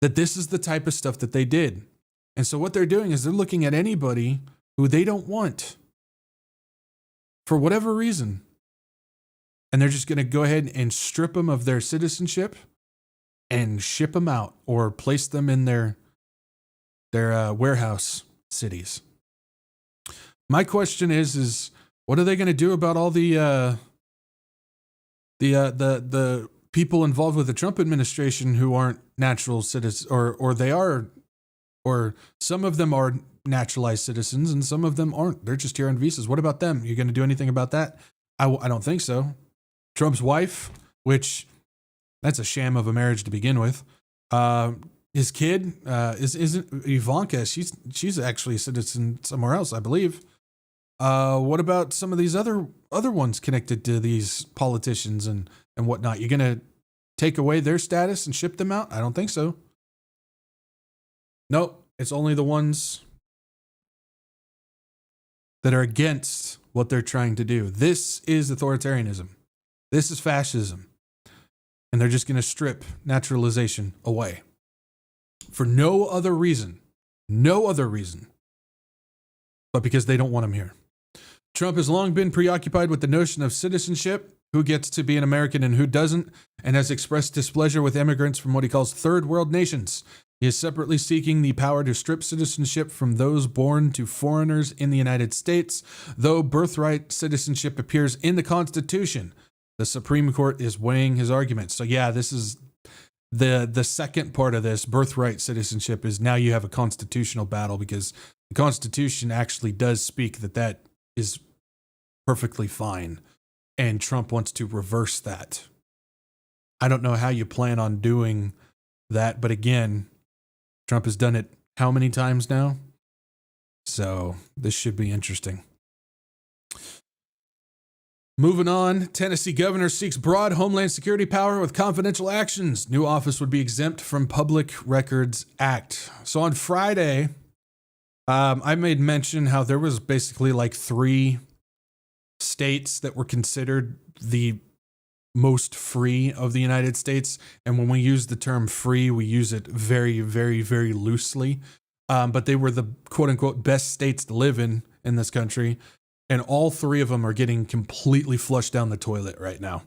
that this is the type of stuff that they did. And so what they're doing is they're looking at anybody who they don't want for whatever reason. And they're just going to go ahead and strip them of their citizenship and ship them out or place them in their warehouse cities. My question is what are they going to do about all the people involved with the Trump administration who aren't natural citizens, or they are, or some of them are naturalized citizens and some of them aren't. They're just here on visas. What about them? You going to do anything about that? I don't think so. Trump's wife, which that's a sham of a marriage to begin with. His kid isn't Ivanka. She's actually a citizen somewhere else, I believe. What about some of these other ones connected to these politicians and whatnot? You're gonna take away their status and ship them out? I don't think so. Nope, it's only the ones that are against what they're trying to do. This is authoritarianism. This is fascism. And they're just going to strip naturalization away for no other reason, but because they don't want them here. Trump has long been preoccupied with the notion of citizenship, who gets to be an American and who doesn't, and has expressed displeasure with immigrants from what he calls third world nations. He is separately seeking the power to strip citizenship from those born to foreigners in the United States, though birthright citizenship appears in the Constitution. The Supreme Court is weighing his arguments. So yeah, this is the second part of this. Birthright citizenship is now you have a constitutional battle because the Constitution actually does speak that is perfectly fine. And Trump wants to reverse that. I don't know how you plan on doing that, but again, Trump has done it how many times now? So this should be interesting. Moving on, Tennessee governor seeks broad homeland security power with confidential actions. New office would be exempt from Public Records Act. So on Friday, I made mention how there was basically like 3 states that were considered the most free of the United States. And when we use the term free, we use it very, very, very loosely. But they were the quote unquote best states to live in this country. And all 3 of them are getting completely flushed down the toilet right now.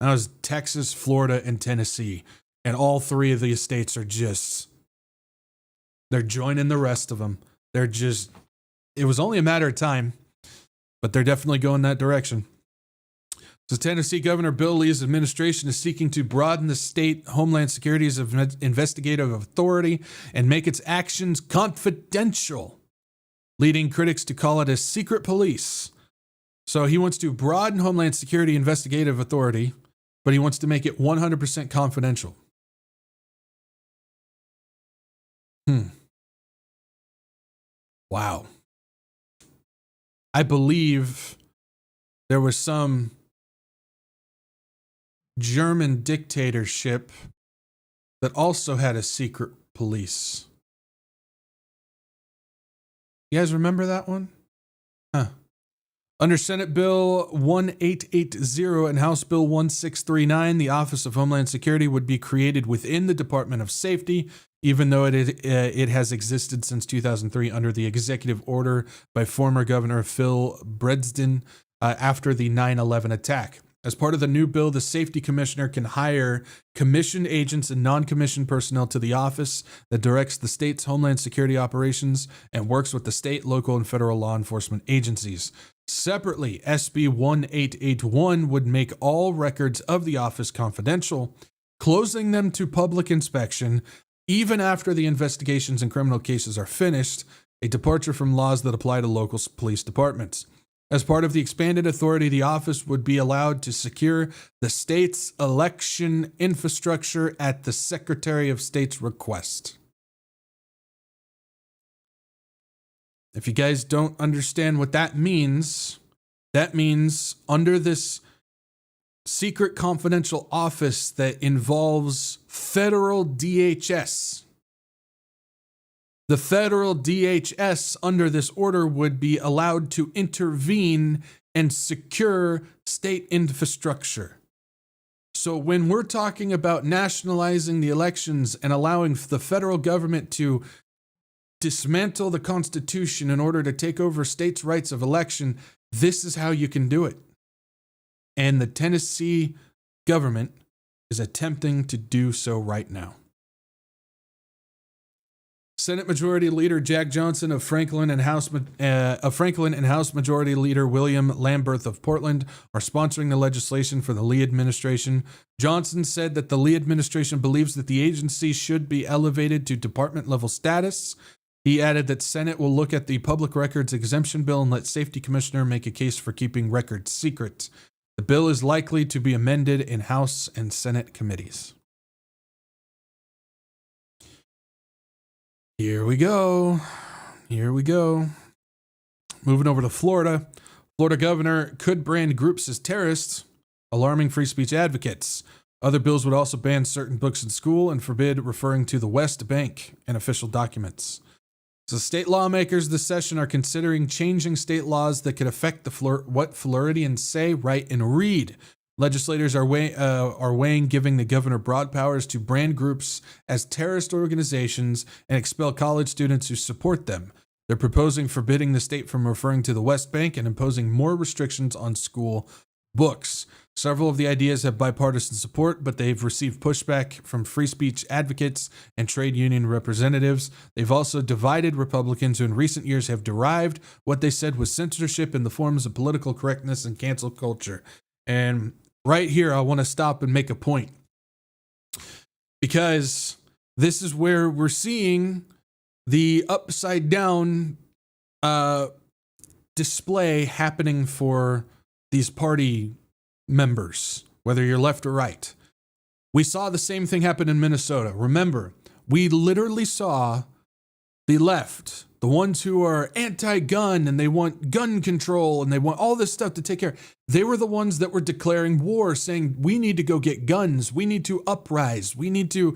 That was Texas, Florida, and Tennessee. And all 3 of these states are they're joining the rest of them. It was only a matter of time, but they're definitely going that direction. So Tennessee Governor Bill Lee's administration is seeking to broaden the state Homeland Security's investigative authority and make its actions confidential, leading critics to call it a secret police. So he wants to broaden Homeland Security investigative authority, but he wants to make it 100% confidential. Wow. I believe there was some German dictatorship that also had a secret police. You guys remember that one? Under Senate Bill 1880 and House Bill 1639, the Office of Homeland Security would be created within the Department of Safety, even though it has existed since 2003 under the executive order by former Governor Phil Bredsden after the 9/11 attack. As part of the new bill, the Safety Commissioner can hire commissioned agents and non-commissioned personnel to the office that directs the state's Homeland Security operations and works with the state, local, and federal law enforcement agencies. Separately, SB 1881 would make all records of the office confidential, closing them to public inspection even after the investigations and criminal cases are finished, a departure from laws that apply to local police departments. As part of the expanded authority, the office would be allowed to secure the state's election infrastructure at the Secretary of State's request. If you guys don't understand what that means under this secret confidential office that involves federal DHS, the federal DHS under this order would be allowed to intervene and secure state infrastructure. So when we're talking about nationalizing the elections and allowing the federal government to dismantle the Constitution in order to take over states' rights of election, this is how you can do it. And the Tennessee government is attempting to do so right now. Senate Majority Leader Jack Johnson of Franklin and House Majority Leader William Lamberth of Portland are sponsoring the legislation for the Lee administration. Johnson said that the Lee administration believes that the agency should be elevated to department-level status. He added that Senate will look at the Public Records Exemption Bill and let Safety Commissioner make a case for keeping records secret. The bill is likely to be amended in House and Senate committees. Here we go. Moving over to Florida. Florida governor could brand groups as terrorists, alarming free speech advocates. Other bills would also ban certain books in school and forbid referring to the West Bank in official documents. So state lawmakers this session are considering changing state laws that could affect what Floridians say, write, and read. Legislators are weighing giving the governor broad powers to brand groups as terrorist organizations and expel college students who support them. They're proposing forbidding the state from referring to the West Bank and imposing more restrictions on school books. Several of the ideas have bipartisan support, but they've received pushback from free speech advocates and trade union representatives. They've also divided Republicans who in recent years have derived what they said was censorship in the forms of political correctness and cancel culture. And right here, I want to stop and make a point, because this is where we're seeing the upside down display happening for these party members, whether you're left or right. We saw the same thing happen in Minnesota. Remember, we literally saw the left, the ones who are anti-gun and they want gun control and they want all this stuff to take care. They were the ones that were declaring war, saying we need to go get guns. We need to uprise. We need to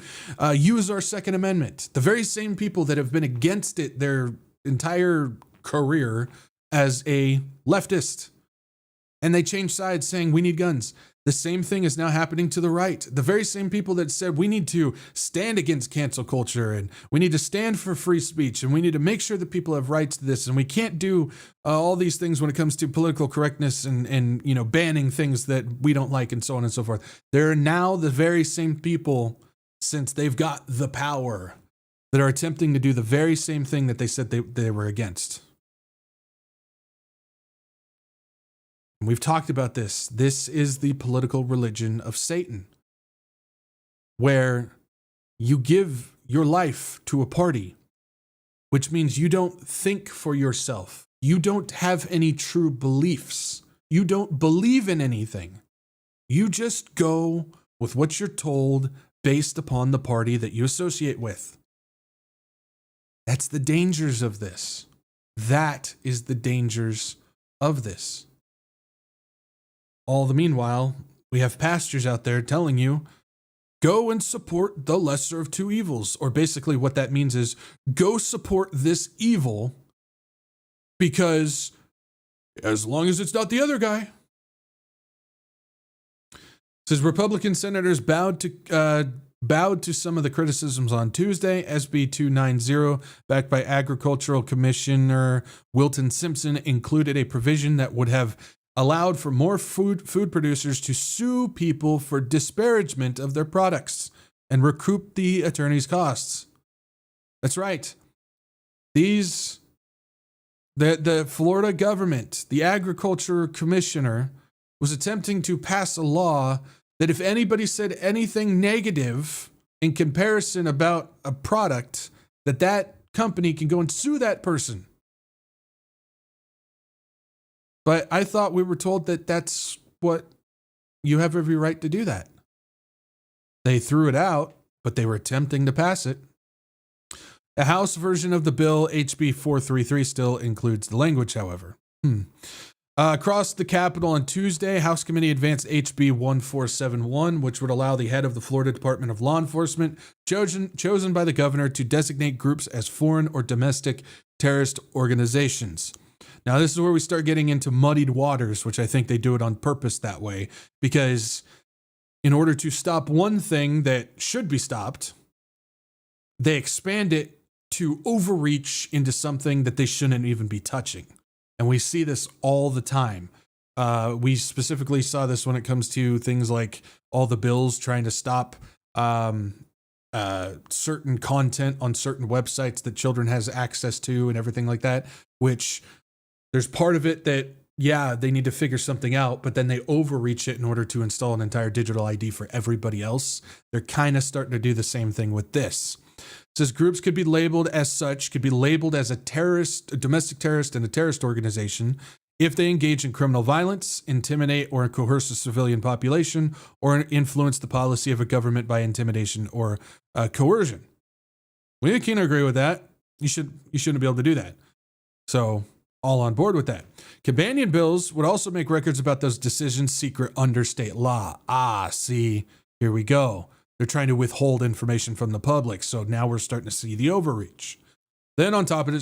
use our Second Amendment. The very same people that have been against it their entire career as a leftist. And they changed sides saying we need guns. The same thing is now happening to the right. The very same people that said we need to stand against cancel culture and we need to stand for free speech and we need to make sure that people have rights to this and we can't do all these things when it comes to political correctness and banning things that we don't like and so on and so forth. They're now the very same people, since they've got the power, that are attempting to do the very same thing that they said they were against. We've talked about this. This is the political religion of Satan, where you give your life to a party, which means you don't think for yourself. You don't have any true beliefs. You don't believe in anything. You just go with what you're told based upon the party that you associate with. That's the dangers of this. That is the dangers of this. All the meanwhile, we have pastors out there telling you, go and support the lesser of two evils. Or basically what that means is, go support this evil because as long as it's not the other guy. It says Republican senators bowed to some of the criticisms on Tuesday. SB 290, backed by Agricultural Commissioner Wilton Simpson, included a provision that would have allowed for more food producers to sue people for disparagement of their products and recoup the attorney's costs. That's right. The Florida government, the Agriculture Commissioner, was attempting to pass a law that if anybody said anything negative in comparison about a product, that company can go and sue that person. But I thought we were told that that's what you have every right to do that. They threw it out, but they were attempting to pass it. The House version of the bill, HB 433, still includes the language, however. Across the Capitol on Tuesday, House Committee advanced HB 1471, which would allow the head of the Florida Department of Law Enforcement, chosen by the governor, to designate groups as foreign or domestic terrorist organizations. Now, this is where we start getting into muddied waters, which I think they do it on purpose that way, because in order to stop one thing that should be stopped, they expand it to overreach into something that they shouldn't even be touching. And we see this all the time. We specifically saw this when it comes to things like all the bills trying to stop certain content on certain websites that children has access to and everything like that, which there's part of it that, yeah, they need to figure something out, but then they overreach it in order to install an entire digital ID for everybody else. They're kind of starting to do the same thing with this. It says groups could be labeled as such, could be labeled as a terrorist, a domestic terrorist, and a terrorist organization if they engage in criminal violence, intimidate or coerce a civilian population, or influence the policy of a government by intimidation or coercion. We can agree with that. You shouldn't be able to do that. So, all on board with that. Companion bills would also make records about those decisions secret under state law. See, here we go. They're trying to withhold information from the public. So now we're starting to see the overreach. Then on top of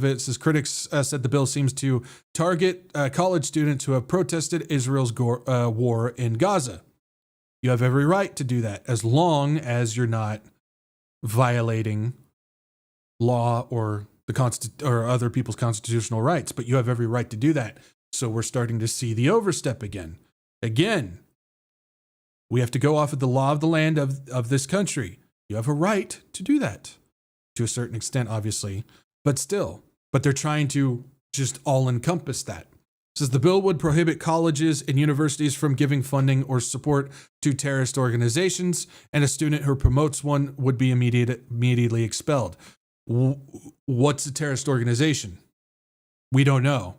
it, it says critics said the bill seems to target college students who have protested Israel's war in Gaza. You have every right to do that as long as you're not violating law or or other people's constitutional rights, but you have every right to do that. So we're starting to see the overstep again. Again, we have to go off of the law of the land of this country. You have a right to do that to a certain extent, obviously, but still. But they're trying to just all encompass that. It says the bill would prohibit colleges and universities from giving funding or support to terrorist organizations, and a student who promotes one would be immediately expelled. What's a terrorist organization? We don't know.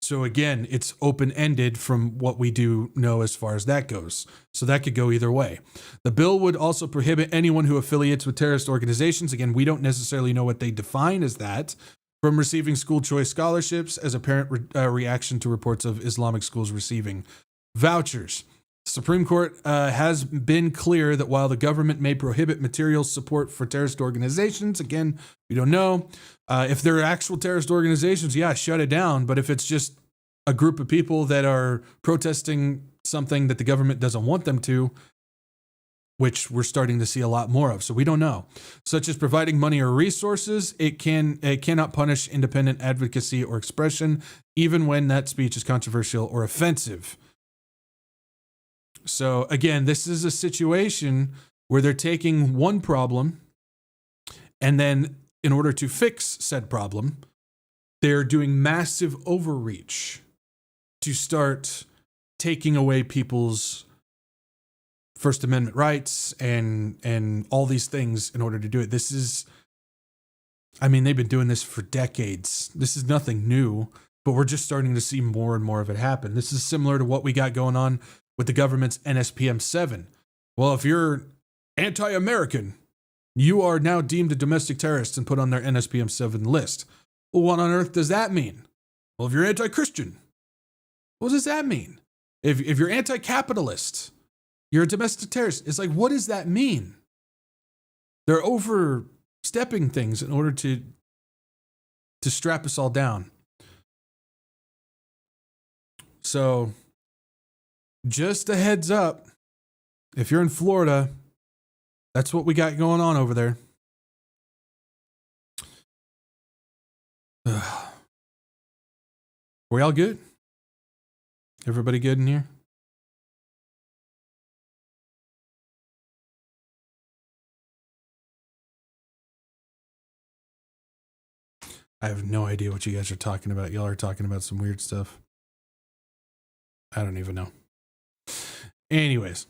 So again, it's open-ended from what we do know as far as that goes. So that could go either way. The bill would also prohibit anyone who affiliates with terrorist organizations. Again, we don't necessarily know what they define as that, from receiving school choice scholarships as apparent reaction to reports of Islamic schools receiving vouchers. The Supreme Court has been clear that while the government may prohibit material support for terrorist organizations, again, we don't know. If they're actual terrorist organizations, yeah, shut it down. But if it's just a group of people that are protesting something that the government doesn't want them to, which we're starting to see a lot more of, so we don't know, such as providing money or resources, it cannot punish independent advocacy or expression, even when that speech is controversial or offensive. So again, this is a situation where they're taking one problem, and then in order to fix said problem, they're doing massive overreach to start taking away people's First Amendment rights and all these things in order to do it. This is, I mean, they've been doing this for decades. This is nothing new, but we're just starting to see more and more of it happen. This is similar to what we got going on with the government's NSPM 7. Well, if you're anti-American, you are now deemed a domestic terrorist and put on their NSPM 7 list. Well, what on earth does that mean? Well, if you're anti-Christian, what does that mean? If you're anti-capitalist, you're a domestic terrorist. It's like, what does that mean? They're overstepping things in order to strap us all down. So, just a heads up, if you're in Florida, that's what we got going on over there. We all good? Everybody good in here? I have no idea what you guys are talking about. Y'all are talking about some weird stuff. I don't even know. Anyways.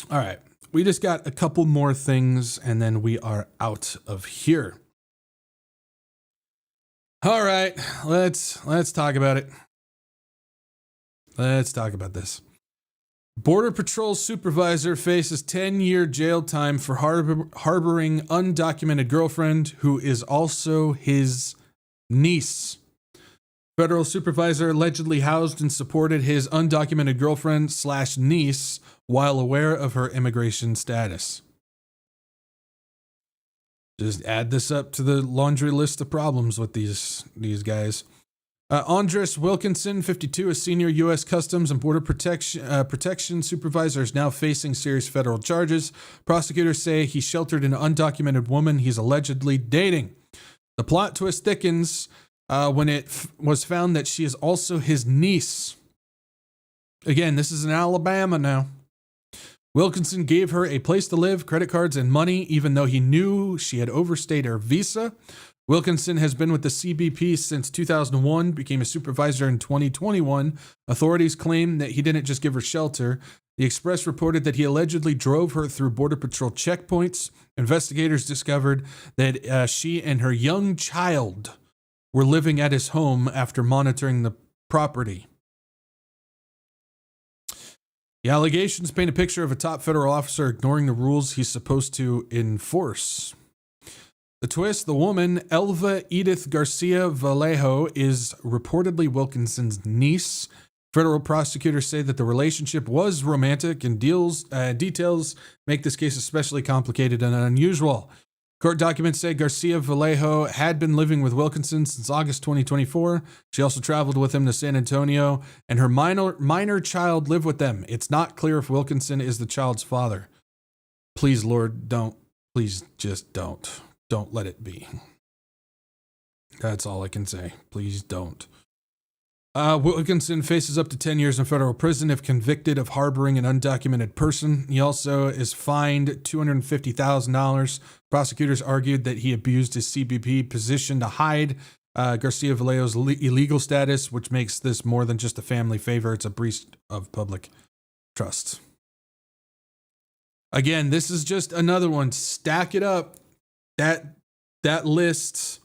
All right. We just got a couple more things and then we are out of here. All right. Let's talk about it. Let's talk about this. Border Patrol supervisor faces 10-year jail time for harboring undocumented girlfriend who is also his niece. Federal supervisor allegedly housed and supported his undocumented girlfriend / niece while aware of her immigration status. Just add this up to the laundry list of problems with these guys. Andres Wilkinson, 52, a senior U.S. Customs and Border Protection supervisor, is now facing serious federal charges. Prosecutors say he sheltered an undocumented woman he's allegedly dating. The plot twist thickens when it was found that she is also his niece. Again, this is in Alabama now. Wilkinson gave her a place to live, credit cards, and money, even though he knew she had overstayed her visa. Wilkinson has been with the CBP since 2001, became a supervisor in 2021. Authorities claim that he didn't just give her shelter. The Express reported that he allegedly drove her through Border Patrol checkpoints. Investigators discovered that she and her young child were living at his home after monitoring the property. The allegations paint a picture of a top federal officer ignoring the rules he's supposed to enforce. The twist, the woman, Elva Edith Garcia Vallejo, is reportedly Wilkinson's niece. Federal prosecutors say that the relationship was romantic, and details make this case especially complicated and unusual. Court documents say Garcia Vallejo had been living with Wilkinson since August 2024. She also traveled with him to San Antonio, and her minor child lived with them. It's not clear if Wilkinson is the child's father. Please, Lord, don't. Please just don't. Don't let it be. That's all I can say. Please don't. Wilkinson faces up to 10 years in federal prison if convicted of harboring an undocumented person. He also is fined $250,000. Prosecutors argued that he abused his CBP position to hide Garcia Vallejo's illegal status, which makes this more than just a family favor. It's a breach of public trust. Again, this is just another one. Stack it up. That list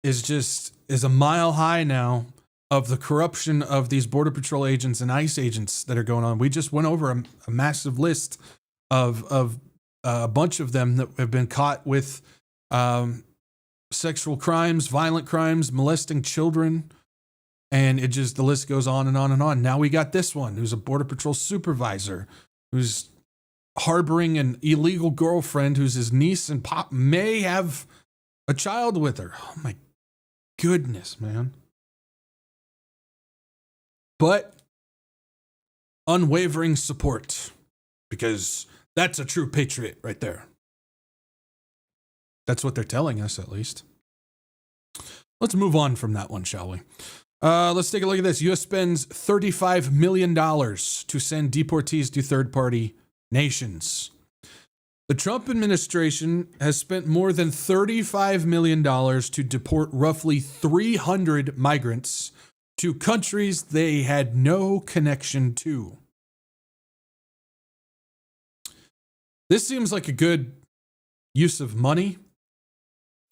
is a mile high now of the corruption of these Border Patrol agents and ICE agents that are going on. We just went over a massive list of a bunch of them that have been caught with sexual crimes, violent crimes, molesting children. And the list goes on and on and on. Now we got this one who's a Border Patrol supervisor who's harboring an illegal girlfriend who's his niece and may have a child with her. Oh my goodness, man. But unwavering support, because that's a true patriot right there. That's what they're telling us, at least. Let's move on from that one, shall we? Let's take a look at this. U.S. spends $35 million to send deportees to third-party nations. The Trump administration has spent more than $35 million to deport roughly 300 migrants to countries they had no connection to. This seems like a good use of money.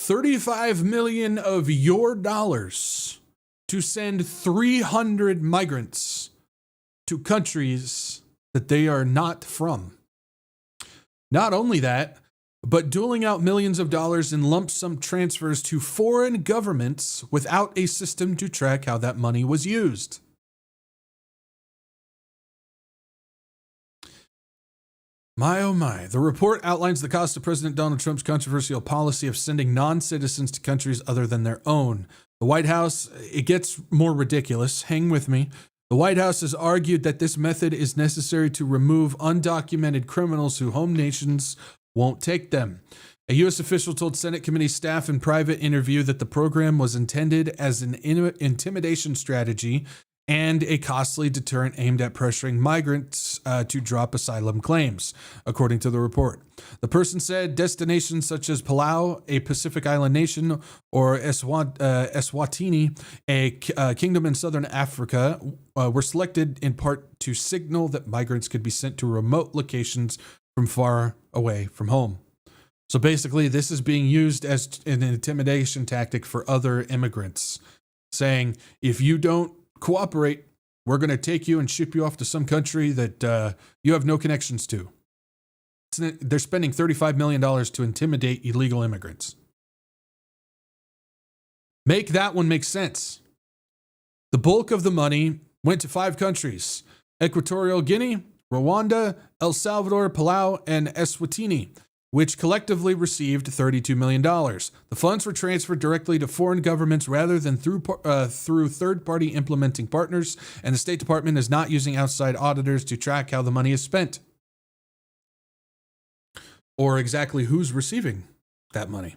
35 million of your dollars to send 300 migrants to countries that they are not from. Not only that, but doling out millions of dollars in lump sum transfers to foreign governments without a system to track how that money was used. My oh my. The report outlines the cost of President Donald Trump's controversial policy of sending non-citizens to countries other than their own. The White House, it gets more ridiculous. Hang with me. The White House has argued that this method is necessary to remove undocumented criminals whose home nations won't take them. A U.S. official told Senate committee staff in private interview that the program was intended as an intimidation strategy and a costly deterrent aimed at pressuring migrants to drop asylum claims, according to the report. The person said destinations such as Palau, a Pacific island nation, or Eswatini, a kingdom in southern Africa, were selected in part to signal that migrants could be sent to remote locations from far away from home. So basically, this is being used as an intimidation tactic for other immigrants, saying, if you don't cooperate, we're going to take you and ship you off to some country that you have no connections to. They're spending $35 million to intimidate illegal immigrants. Make that one make sense. The bulk of the money went to 5 countries: Equatorial Guinea, Rwanda, El Salvador, Palau, and Eswatini, which collectively received $32 million. The funds were transferred directly to foreign governments rather than through third-party implementing partners, and the State Department is not using outside auditors to track how the money is spent or exactly who's receiving that money.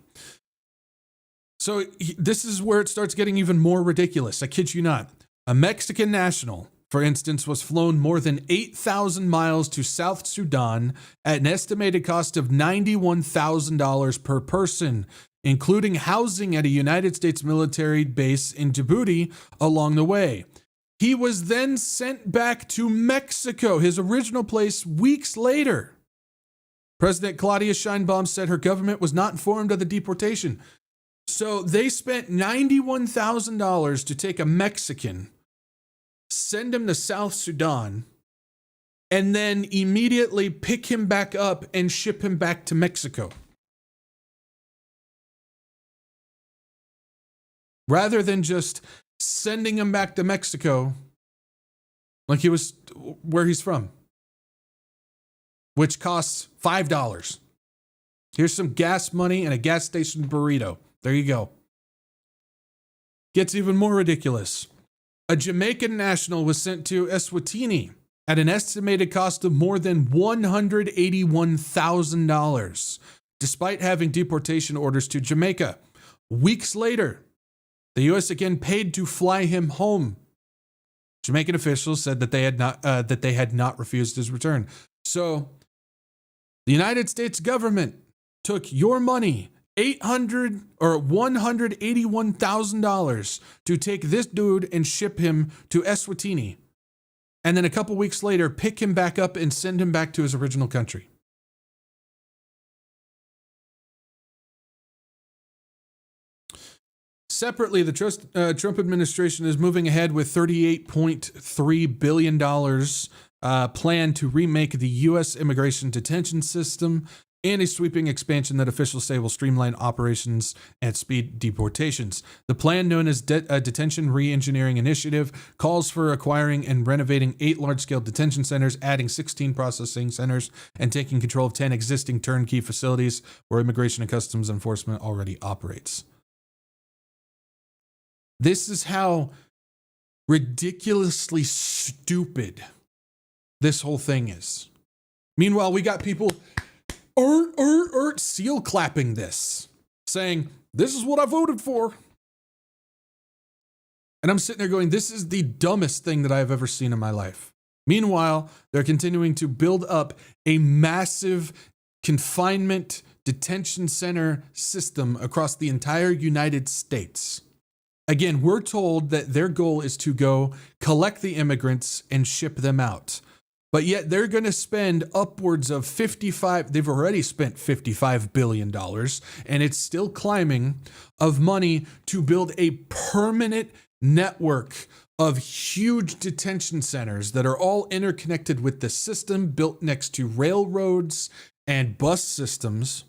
So this is where it starts getting even more ridiculous. I kid you not. A Mexican national, for instance, was flown more than 8,000 miles to South Sudan at an estimated cost of $91,000 per person, including housing at a United States military base in Djibouti along the way. He was then sent back to Mexico, his original place, weeks later. President Claudia Sheinbaum said her government was not informed of the deportation. So they spent $91,000 to take a Mexican, send him to South Sudan, and then immediately pick him back up and ship him back to Mexico. Rather than just sending him back to Mexico like he was where he's from, which costs $5. Here's some gas money and a gas station burrito. There you go. Gets even more ridiculous. A Jamaican national was sent to Eswatini at an estimated cost of more than $181,000, despite having deportation orders to Jamaica. Weeks later, the U.S. again paid to fly him home. Jamaican officials said that they had not refused his return. So, the United States government took your money, $181,000, to take this dude and ship him to Eswatini, and then a couple weeks later pick him back up and send him back to his original country. Separately, the Trump administration is moving ahead with $38.3 billion plan to remake the U.S. immigration detention system. and a sweeping expansion that officials say will streamline operations and speed deportations. The plan, known as Detention Reengineering Initiative, calls for acquiring and renovating 8 large-scale detention centers, adding 16 processing centers, and taking control of 10 existing turnkey facilities where Immigration and Customs Enforcement already operates. This is how ridiculously stupid this whole thing is. Meanwhile, we got people seal clapping this, saying, this is what I voted for. And I'm sitting there going, this is the dumbest thing that I've ever seen in my life. Meanwhile, they're continuing to build up a massive confinement detention center system across the entire United States. Again, we're told that their goal is to go collect the immigrants and ship them out. But yet they're going to spend upwards of they've already spent $55 billion, and it's still climbing, of money to build a permanent network of huge detention centers that are all interconnected with the system, built next to railroads and bus systems.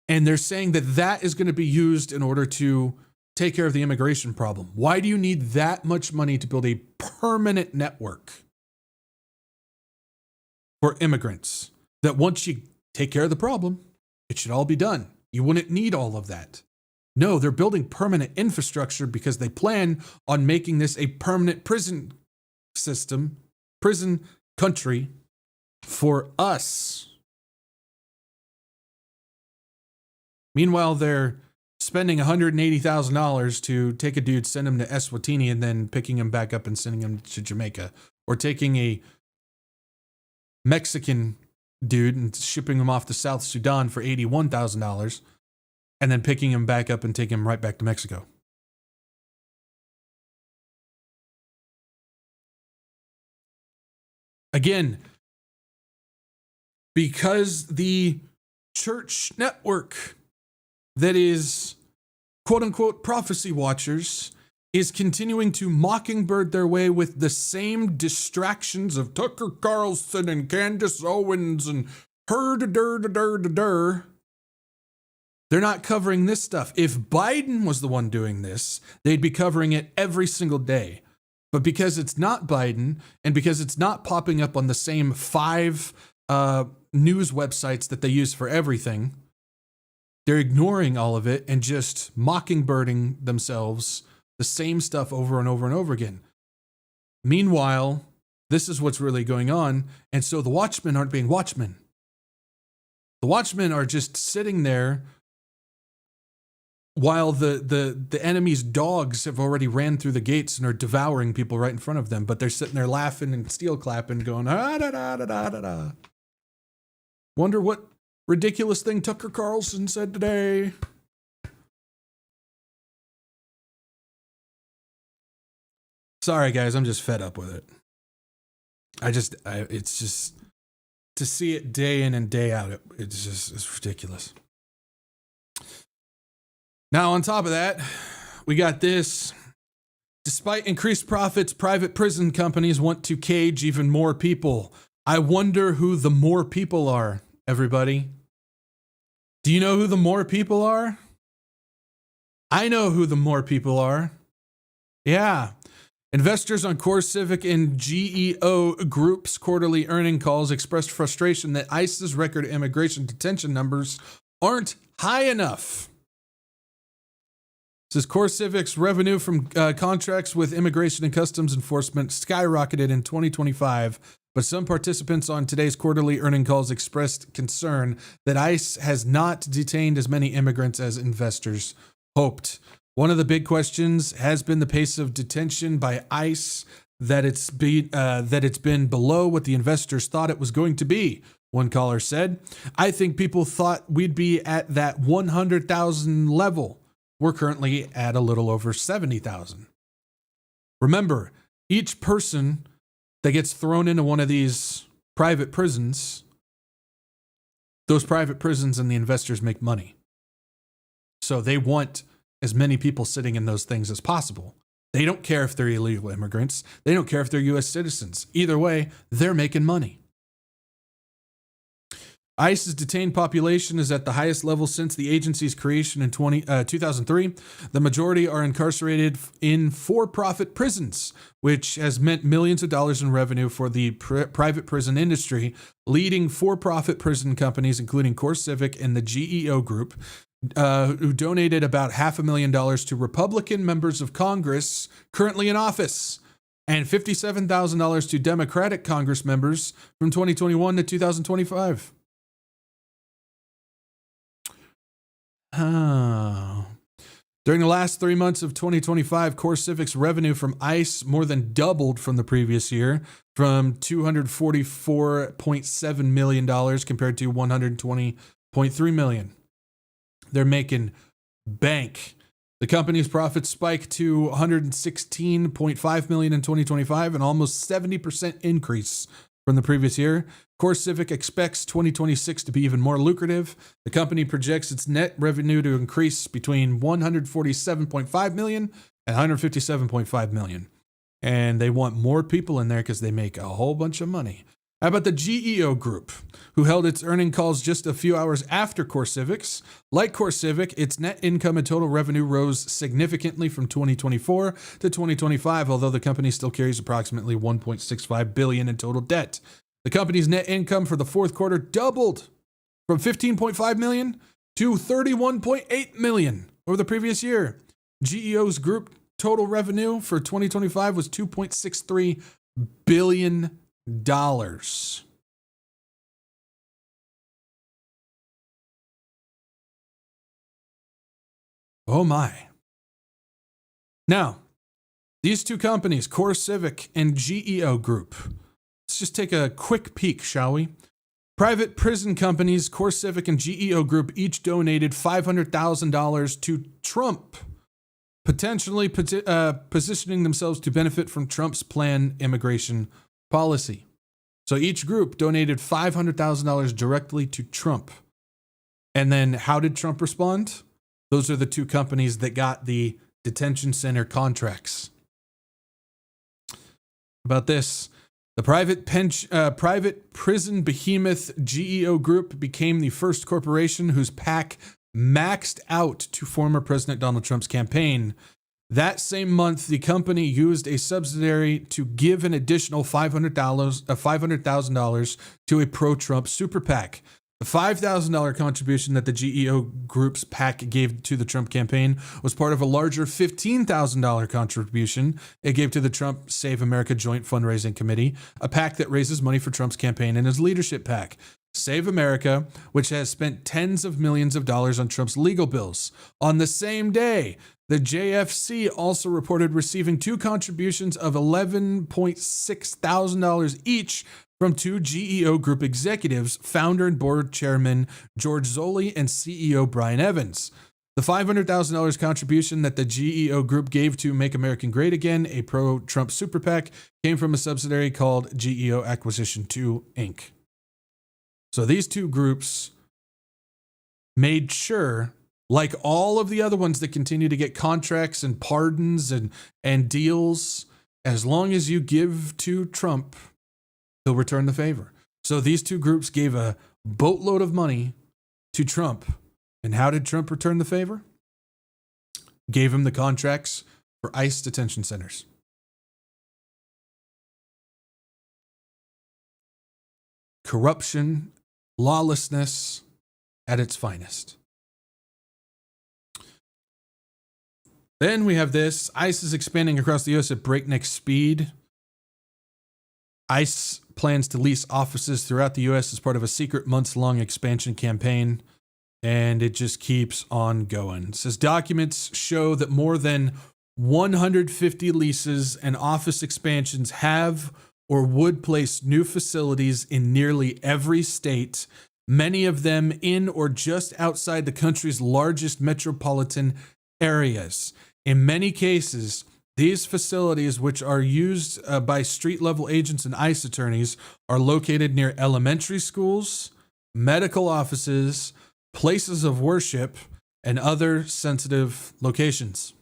And they're saying that that is going to be used in order to take care of the immigration problem. Why do you need that much money to build a permanent network for immigrants, that once you take care of the problem, it should all be done? You wouldn't need all of that. No, they're building permanent infrastructure because they plan on making this a permanent prison system, prison country for us. Meanwhile, they're spending $180,000 to take a dude, send him to Eswatini, and then picking him back up and sending him to Jamaica, or taking a Mexican dude and shipping him off to South Sudan for $81,000 and then picking him back up and taking him right back to Mexico. Again, because the church network that is quote unquote prophecy watchers is continuing to mockingbird their way with the same distractions of Tucker Carlson and Candace Owens and they're not covering this stuff. If Biden was the one doing this, they'd be covering it every single day. But because it's not Biden, and because it's not popping up on the same 5 news websites that they use for everything, they're ignoring all of it and just mockingbirding themselves the same stuff over and over and over again. Meanwhile, this is what's really going on. And so the watchmen aren't being watchmen. The watchmen are just sitting there while the enemy's dogs have already ran through the gates and are devouring people right in front of them. But they're sitting there laughing and steel clapping, going, ah, da, da, da, da, da, da. Wonder what ridiculous thing Tucker Carlson said today. Sorry, guys, I'm just fed up with it. It's just, to see it day in and day out, it's ridiculous. Now, on top of that, we got this. Despite increased profits, private prison companies want to cage even more people. I wonder who the more people are, everybody. Do you know who the more people are? I know who the more people are. Yeah. Investors on Core Civic and GEO Group's quarterly earning calls expressed frustration that ICE's record immigration detention numbers aren't high enough. It says Core Civic's revenue from contracts with Immigration and Customs Enforcement skyrocketed in 2025, but some participants on today's quarterly earning calls expressed concern that ICE has not detained as many immigrants as investors hoped. One of the big questions has been the pace of detention by ICE, that it's been below what the investors thought it was going to be. One caller said, I think people thought we'd be at that 100,000 level. We're currently at a little over 70,000. Remember, each person that gets thrown into one of these private prisons, those private prisons and the investors make money. So they want as many people sitting in those things as possible. They don't care if they're illegal immigrants. They don't care if they're U.S. citizens. Either way, they're making money. ICE's detained population is at the highest level since the agency's creation in 2003. The majority are incarcerated in for-profit prisons, which has meant millions of dollars in revenue for the private prison industry. Leading for-profit prison companies, including CoreCivic and the GEO Group, who donated about $500,000 to Republican members of Congress currently in office, and $57,000 to Democratic Congress members from 2021 to 2025. During the last 3 months of 2025, CoreCivic's revenue from ICE more than doubled from the previous year, from $244.7 million compared to $120.3 million. They're making bank. The company's profits spiked to $116.5 million in 2025, an almost 70% increase from the previous year. CoreCivic expects 2026 to be even more lucrative. The company projects its net revenue to increase between $147.5 million and $157.5 million. And they want more people in there because they make a whole bunch of money. How about the GEO Group, who held its earning calls just a few hours after CoreCivic's? Like CoreCivic, its net income and total revenue rose significantly from 2024 to 2025, although the company still carries approximately $1.65 billion in total debt. The company's net income for the fourth quarter doubled from $15.5 million to $31.8 million over the previous year. GEO's group total revenue for 2025 was $2.63 billion. Oh my. Now, these two companies, CoreCivic and GEO Group, let's just take a quick peek, shall we? Private prison companies, CoreCivic and GEO Group, each donated $500,000 to Trump, potentially positioning themselves to benefit from Trump's planned immigration policy. So each group donated $500,000 directly to Trump. And then how did Trump respond? Those are the two companies that got the detention center contracts. About this, the private prison behemoth GEO Group became the first corporation whose PAC maxed out to former President Donald Trump's campaign. That same month, the company used a subsidiary to give an additional $500,000 to a pro-Trump super PAC. The $5,000 contribution that the GEO Group's PAC gave to the Trump campaign was part of a larger $15,000 contribution it gave to the Trump Save America Joint Fundraising Committee, a PAC that raises money for Trump's campaign and his leadership PAC. Save America, which has spent tens of millions of dollars on Trump's legal bills. On the same day, the JFC also reported receiving two contributions of $11.6 thousand each from two GEO Group executives, founder and board chairman George Zolli and CEO Brian Evans. The $500,000 contribution that the GEO Group gave to Make America Great Again, a pro-Trump super PAC, came from a subsidiary called GEO Acquisition 2, Inc. So these two groups made sure, like all of the other ones that continue to get contracts and pardons and deals, as long as you give to Trump, he'll return the favor. So these two groups gave a boatload of money to Trump. And how did Trump return the favor? Gave him the contracts for ICE detention centers. Corruption, lawlessness at its finest. Then we have this. ICE is expanding across the U.S. at breakneck speed. ICE plans to lease offices throughout the U.S. as part of a secret months-long expansion campaign, and it just keeps on going. It says documents show that more than 150 leases and office expansions have or would place new facilities in nearly every state, many of them in or just outside the country's largest metropolitan areas. In many cases, these facilities, which are used by street-level agents and ICE attorneys, are located near elementary schools, medical offices, places of worship, and other sensitive locations.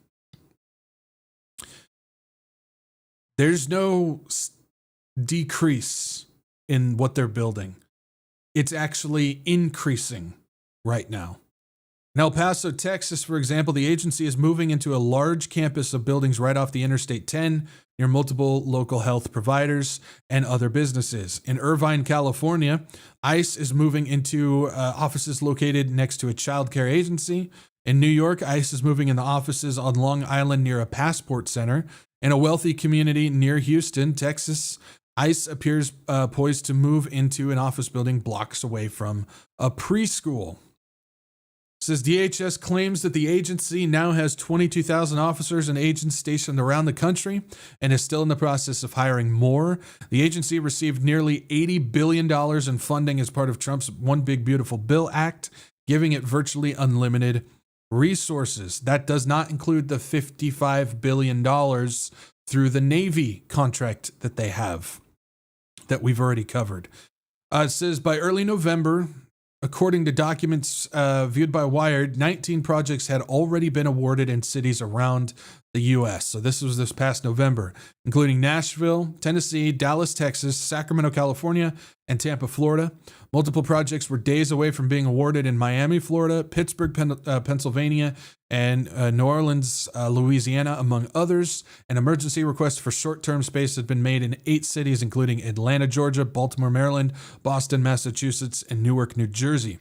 There's no decrease in what they're building. it's actually increasing right now. In El Paso, Texas, for example, the agency is moving into a large campus of buildings right off the Interstate 10 near multiple local health providers and other businesses. In Irvine, California, ICE is moving into offices located next to a child care agency. In New York, ICE is moving in the offices on Long Island near a passport center. In a wealthy community near Houston, Texas, ICE appears poised to move into an office building blocks away from a preschool. It says DHS claims that the agency now has 22,000 officers and agents stationed around the country and is still in the process of hiring more. The agency received nearly $80 billion in funding as part of Trump's One Big Beautiful Bill Act, giving it virtually unlimited resources. That does not include the $55 billion through the Navy contract that they have that we've already covered. It says by early November, according to documents viewed by Wired, 19 projects had already been awarded in cities around the U.S. So this was this past November, including Nashville, Tennessee, Dallas, Texas, Sacramento, California, and Tampa, Florida. Multiple projects were days away from being awarded in Miami, Florida, Pittsburgh, Pennsylvania, and New Orleans, Louisiana, among others. An emergency request for short-term space has been made in 8 cities, including Atlanta, Georgia, Baltimore, Maryland, Boston, Massachusetts, and Newark, New Jersey.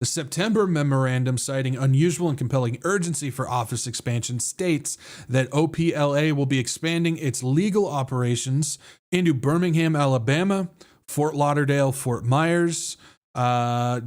The September memorandum, citing unusual and compelling urgency for office expansion, states that OPLA will be expanding its legal operations into Birmingham, Alabama, Fort Lauderdale, Fort Myers, Fort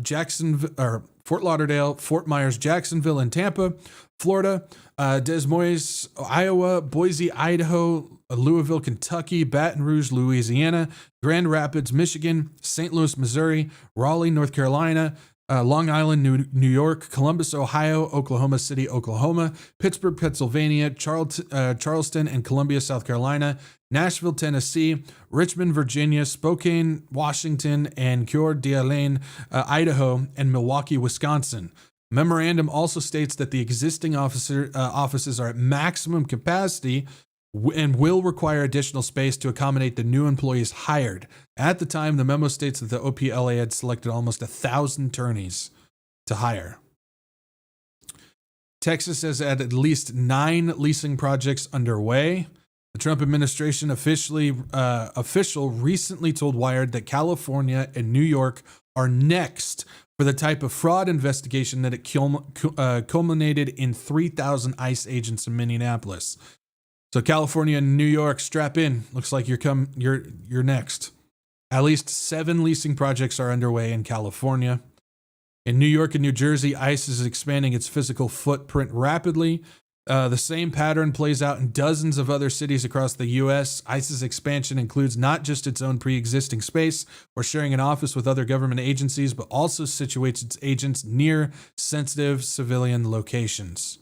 Lauderdale, Fort Myers, Jacksonville, and Tampa, Florida, Des Moines, Iowa, Boise, Idaho, Louisville, Kentucky, Baton Rouge, Louisiana, Grand Rapids, Michigan, St. Louis, Missouri, Raleigh, North Carolina, Long Island, New York, Columbus, Ohio, Oklahoma City, Oklahoma, Pittsburgh, Pennsylvania, Charleston and Columbia, South Carolina, Nashville, Tennessee, Richmond, Virginia, Spokane, Washington, and Coeur d'Alene, Idaho, and Milwaukee, Wisconsin. Memorandum also states that the existing offices are at maximum capacity and will require additional space to accommodate the new employees hired. At the time, the memo states that the OPLA had selected almost 1,000 attorneys to hire. Texas has had at least 9 leasing projects underway. The Trump administration official recently told Wired that California and New York are next for the type of fraud investigation that it culminated in 3,000 ICE agents in Minneapolis. So California and New York, strap in. Looks like you're next. At least 7 leasing projects are underway in California. In New York and New Jersey, ICE is expanding its physical footprint rapidly. The same pattern plays out in dozens of other cities across the U.S. ICE's expansion includes not just its own pre-existing space or sharing an office with other government agencies, but also situates its agents near sensitive civilian locations.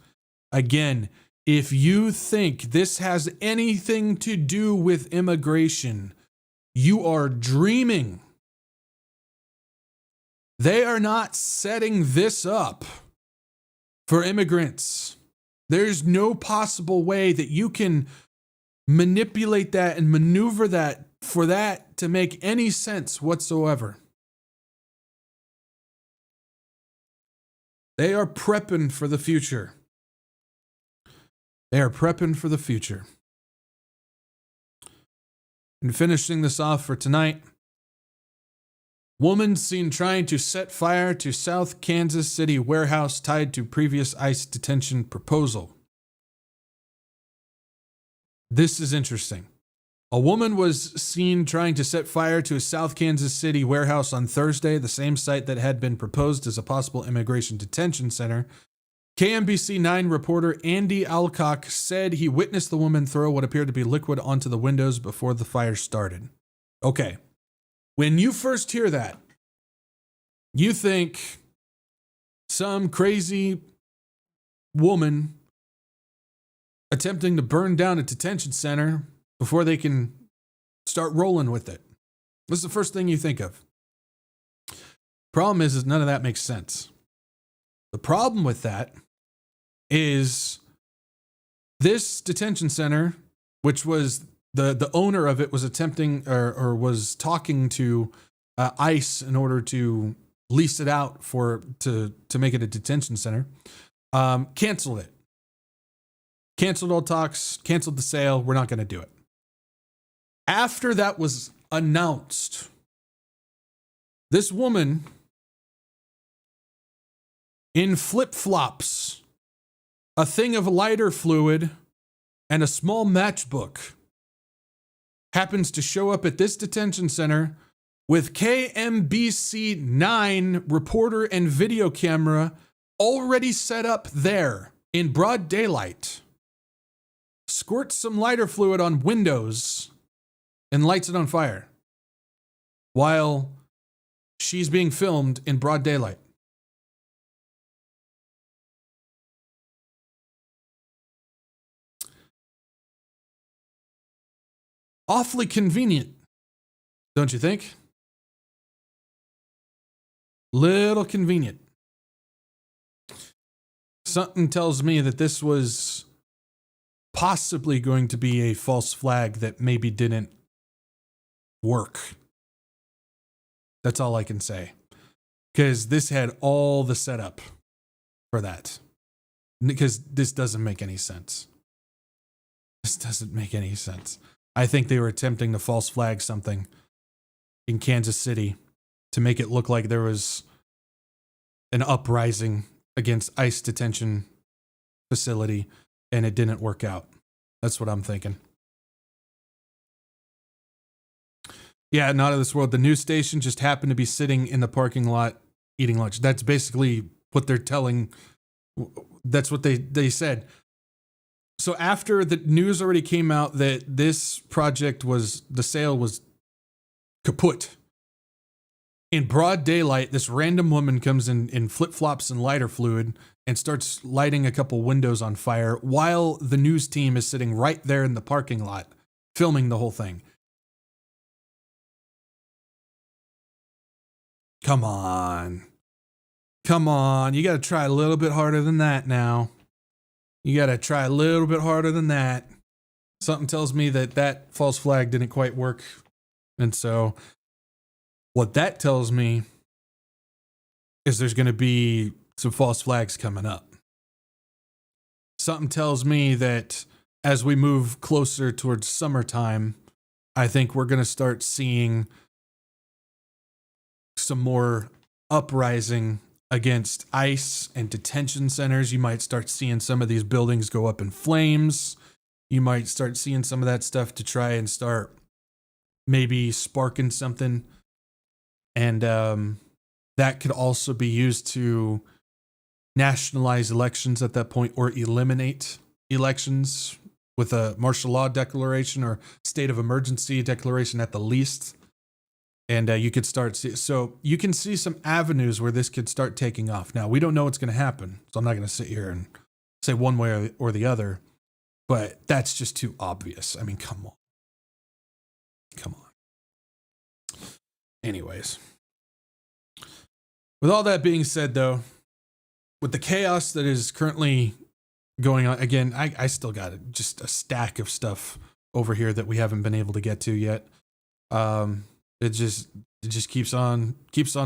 Again, if you think this has anything to do with immigration, you are dreaming. They are not setting this up for immigrants. There's no possible way that you can manipulate that and maneuver that for that to make any sense whatsoever. They are prepping for the future. They are prepping for the future. And finishing this off for tonight, woman seen trying to set fire to South Kansas City warehouse tied to previous ICE detention proposal. This is interesting. A woman was seen trying to set fire to a South Kansas City warehouse on Thursday, the same site that had been proposed as a possible immigration detention center. KMBC 9 reporter Andy Alcock said he witnessed the woman throw what appeared to be liquid onto the windows before the fire started. Okay. When you first hear that, you think some crazy woman attempting to burn down a detention center before they can start rolling with it. This is the first thing you think of. Problem is none of that makes sense. The problem with that is this detention center, which was the owner of it was attempting or was talking to ICE in order to lease it out to make it a detention center. Canceled it. Canceled all talks, canceled the sale. We're not going to do it. After that was announced, this woman in flip-flops, a thing of lighter fluid, and a small matchbook happens to show up at this detention center with KMBC 9 reporter and video camera already set up there in broad daylight. Squirts some lighter fluid on windows and lights it on fire while she's being filmed in broad daylight. Awfully convenient, don't you think? Little convenient. Something tells me that this was possibly going to be a false flag that maybe didn't work. That's all I can say. Because this had all the setup for that. Because this doesn't make any sense. This doesn't make any sense. I think they were attempting to false flag something in Kansas City to make it look like there was an uprising against ICE detention facility, and it didn't work out. That's what I'm thinking. Yeah, not of this world. The news station just happened to be sitting in the parking lot eating lunch. That's basically what they're telling. That's what they said. So after the news already came out that this project the sale was kaput, in broad daylight, this random woman comes in flip-flops and lighter fluid and starts lighting a couple windows on fire while the news team is sitting right there in the parking lot filming the whole thing. Come on. Come on. You got to try a little bit harder than that now. You got to try a little bit harder than that. Something tells me that false flag didn't quite work. And so what that tells me is there's going to be some false flags coming up. Something tells me that as we move closer towards summertime, I think we're going to start seeing some more uprising against ICE and detention centers. You might start seeing some of these buildings go up in flames. You might start seeing some of that stuff to try and start maybe sparking something. And that could also be used to nationalize elections at that point, or eliminate elections with a martial law declaration or state of emergency declaration at the least. And you could so you can see some avenues where this could start taking off. Now, we don't know what's going to happen, so I'm not going to sit here and say one way or the other, but that's just too obvious. I mean, come on. Come on. Anyways. With all that being said, though, with the chaos that is currently going on, again, I still got just a stack of stuff over here that we haven't been able to get to yet. It just keeps on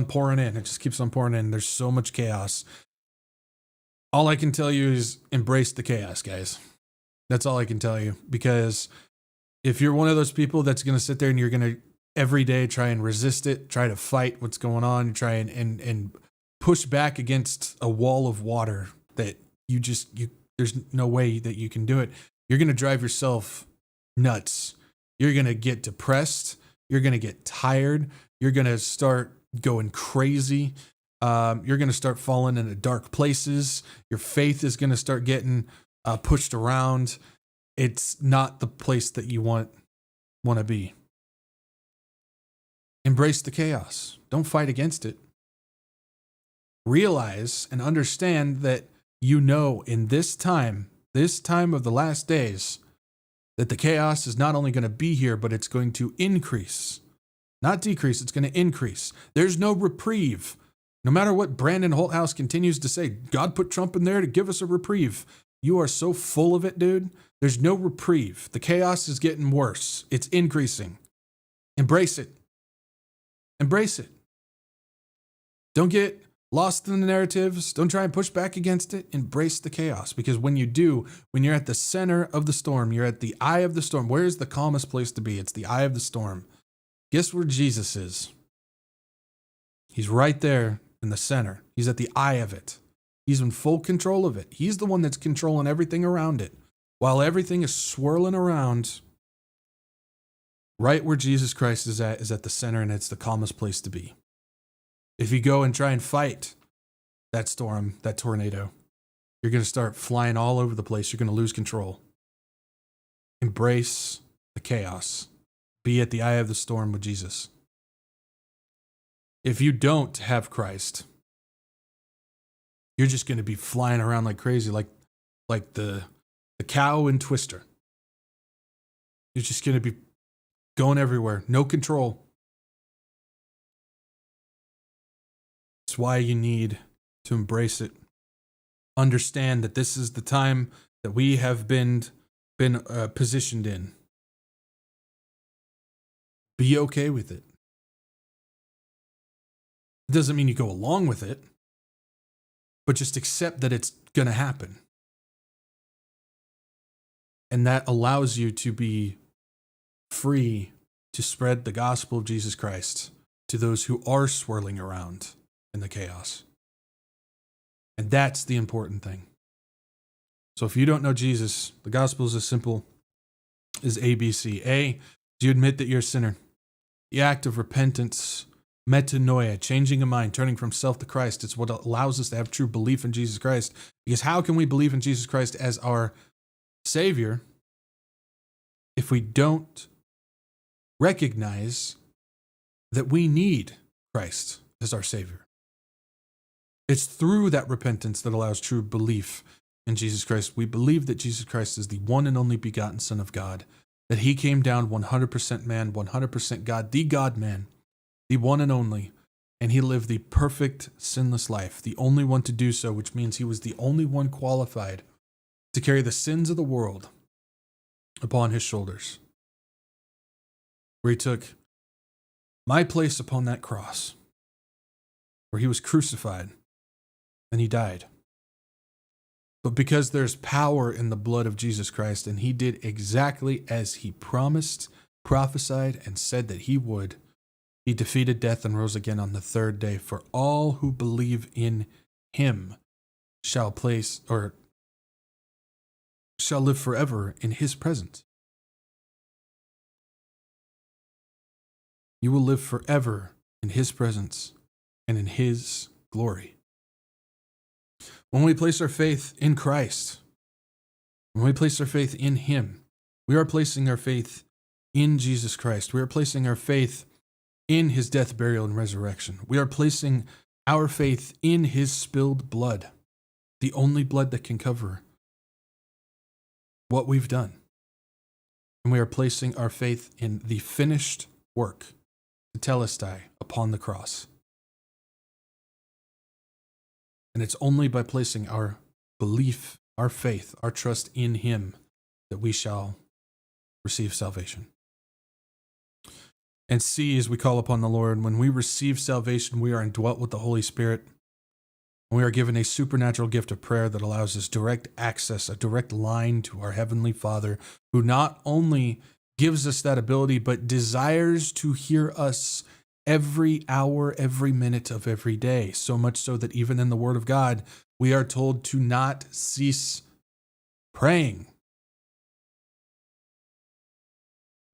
pouring in. It just keeps on pouring in. There's so much chaos. All I can tell you is embrace the chaos, guys. That's all I can tell you. Because if you're one of those people that's going to sit there and you're going to every day try and resist it, try to fight what's going on, try and push back against a wall of water that there's no way that you can do it, you're going to drive yourself nuts. You're going to get depressed. You're going to get tired. You're going to start going crazy. You're going to start falling into dark places. Your faith is going to start getting pushed around. It's not the place that you want to be. Embrace the chaos. Don't fight against it. Realize and understand that in this time of the last days, that the chaos is not only going to be here, but it's going to increase. Not decrease, it's going to increase. There's no reprieve. No matter what Brandon Holthouse continues to say, God put Trump in there to give us a reprieve. You are so full of it, dude. There's no reprieve. The chaos is getting worse. It's increasing. Embrace it. Embrace it. Don't get lost in the narratives. Don't try and push back against it. Embrace the chaos. Because when you do, when you're at the center of the storm, you're at the eye of the storm. Where's the calmest place to be? It's the eye of the storm. Guess where Jesus is? He's right there in the center. He's at the eye of it. He's in full control of it. He's the one that's controlling everything around it. While everything is swirling around, right where Jesus Christ is at the center, and it's the calmest place to be. If you go and try and fight that storm, that tornado, you're going to start flying all over the place. You're going to lose control. Embrace the chaos. Be at the eye of the storm with Jesus. If you don't have Christ, you're just going to be flying around like crazy, like the cow in Twister. You're just going to be going everywhere. No control. It's why you need to embrace it. Understand that this is the time that we have been positioned in. Be okay with it. It doesn't mean you go along with it, but just accept that it's going to happen. And that allows you to be free to spread the gospel of Jesus Christ to those who are swirling around in the chaos. And that's the important thing. So if you don't know Jesus, the gospel is as simple as ABC. A, do you admit that you're a sinner? The act of repentance, metanoia, changing a mind, turning from self to Christ. It's what allows us to have true belief in Jesus Christ. Because how can we believe in Jesus Christ as our Savior if we don't recognize that we need Christ as our Savior? It's through that repentance that allows true belief in Jesus Christ. We believe that Jesus Christ is the one and only begotten Son of God, that he came down 100% man, 100% God, the God-man, the one and only, and he lived the perfect, sinless life, the only one to do so, which means he was the only one qualified to carry the sins of the world upon his shoulders, where he took my place upon that cross, where he was crucified and he died. But because there's power in the blood of Jesus Christ, and he did exactly as he promised, prophesied, and said that he would, he defeated death and rose again on the third day. For all who believe in him shall live forever in his presence. You will live forever in his presence and in his glory. When we place our faith in Christ, when we place our faith in him, we are placing our faith in Jesus Christ. We are placing our faith in his death, burial, and resurrection. We are placing our faith in his spilled blood, the only blood that can cover what we've done. And we are placing our faith in the finished work, the telestai, upon the cross. And it's only by placing our belief, our faith, our trust in him that we shall receive salvation. And C, as we call upon the Lord, when we receive salvation, we are indwelt with the Holy Spirit. And we are given a supernatural gift of prayer that allows us direct access, a direct line to our Heavenly Father, who not only gives us that ability, but desires to hear us every hour, every minute of every day. So much so that even in the Word of God, we are told to not cease praying.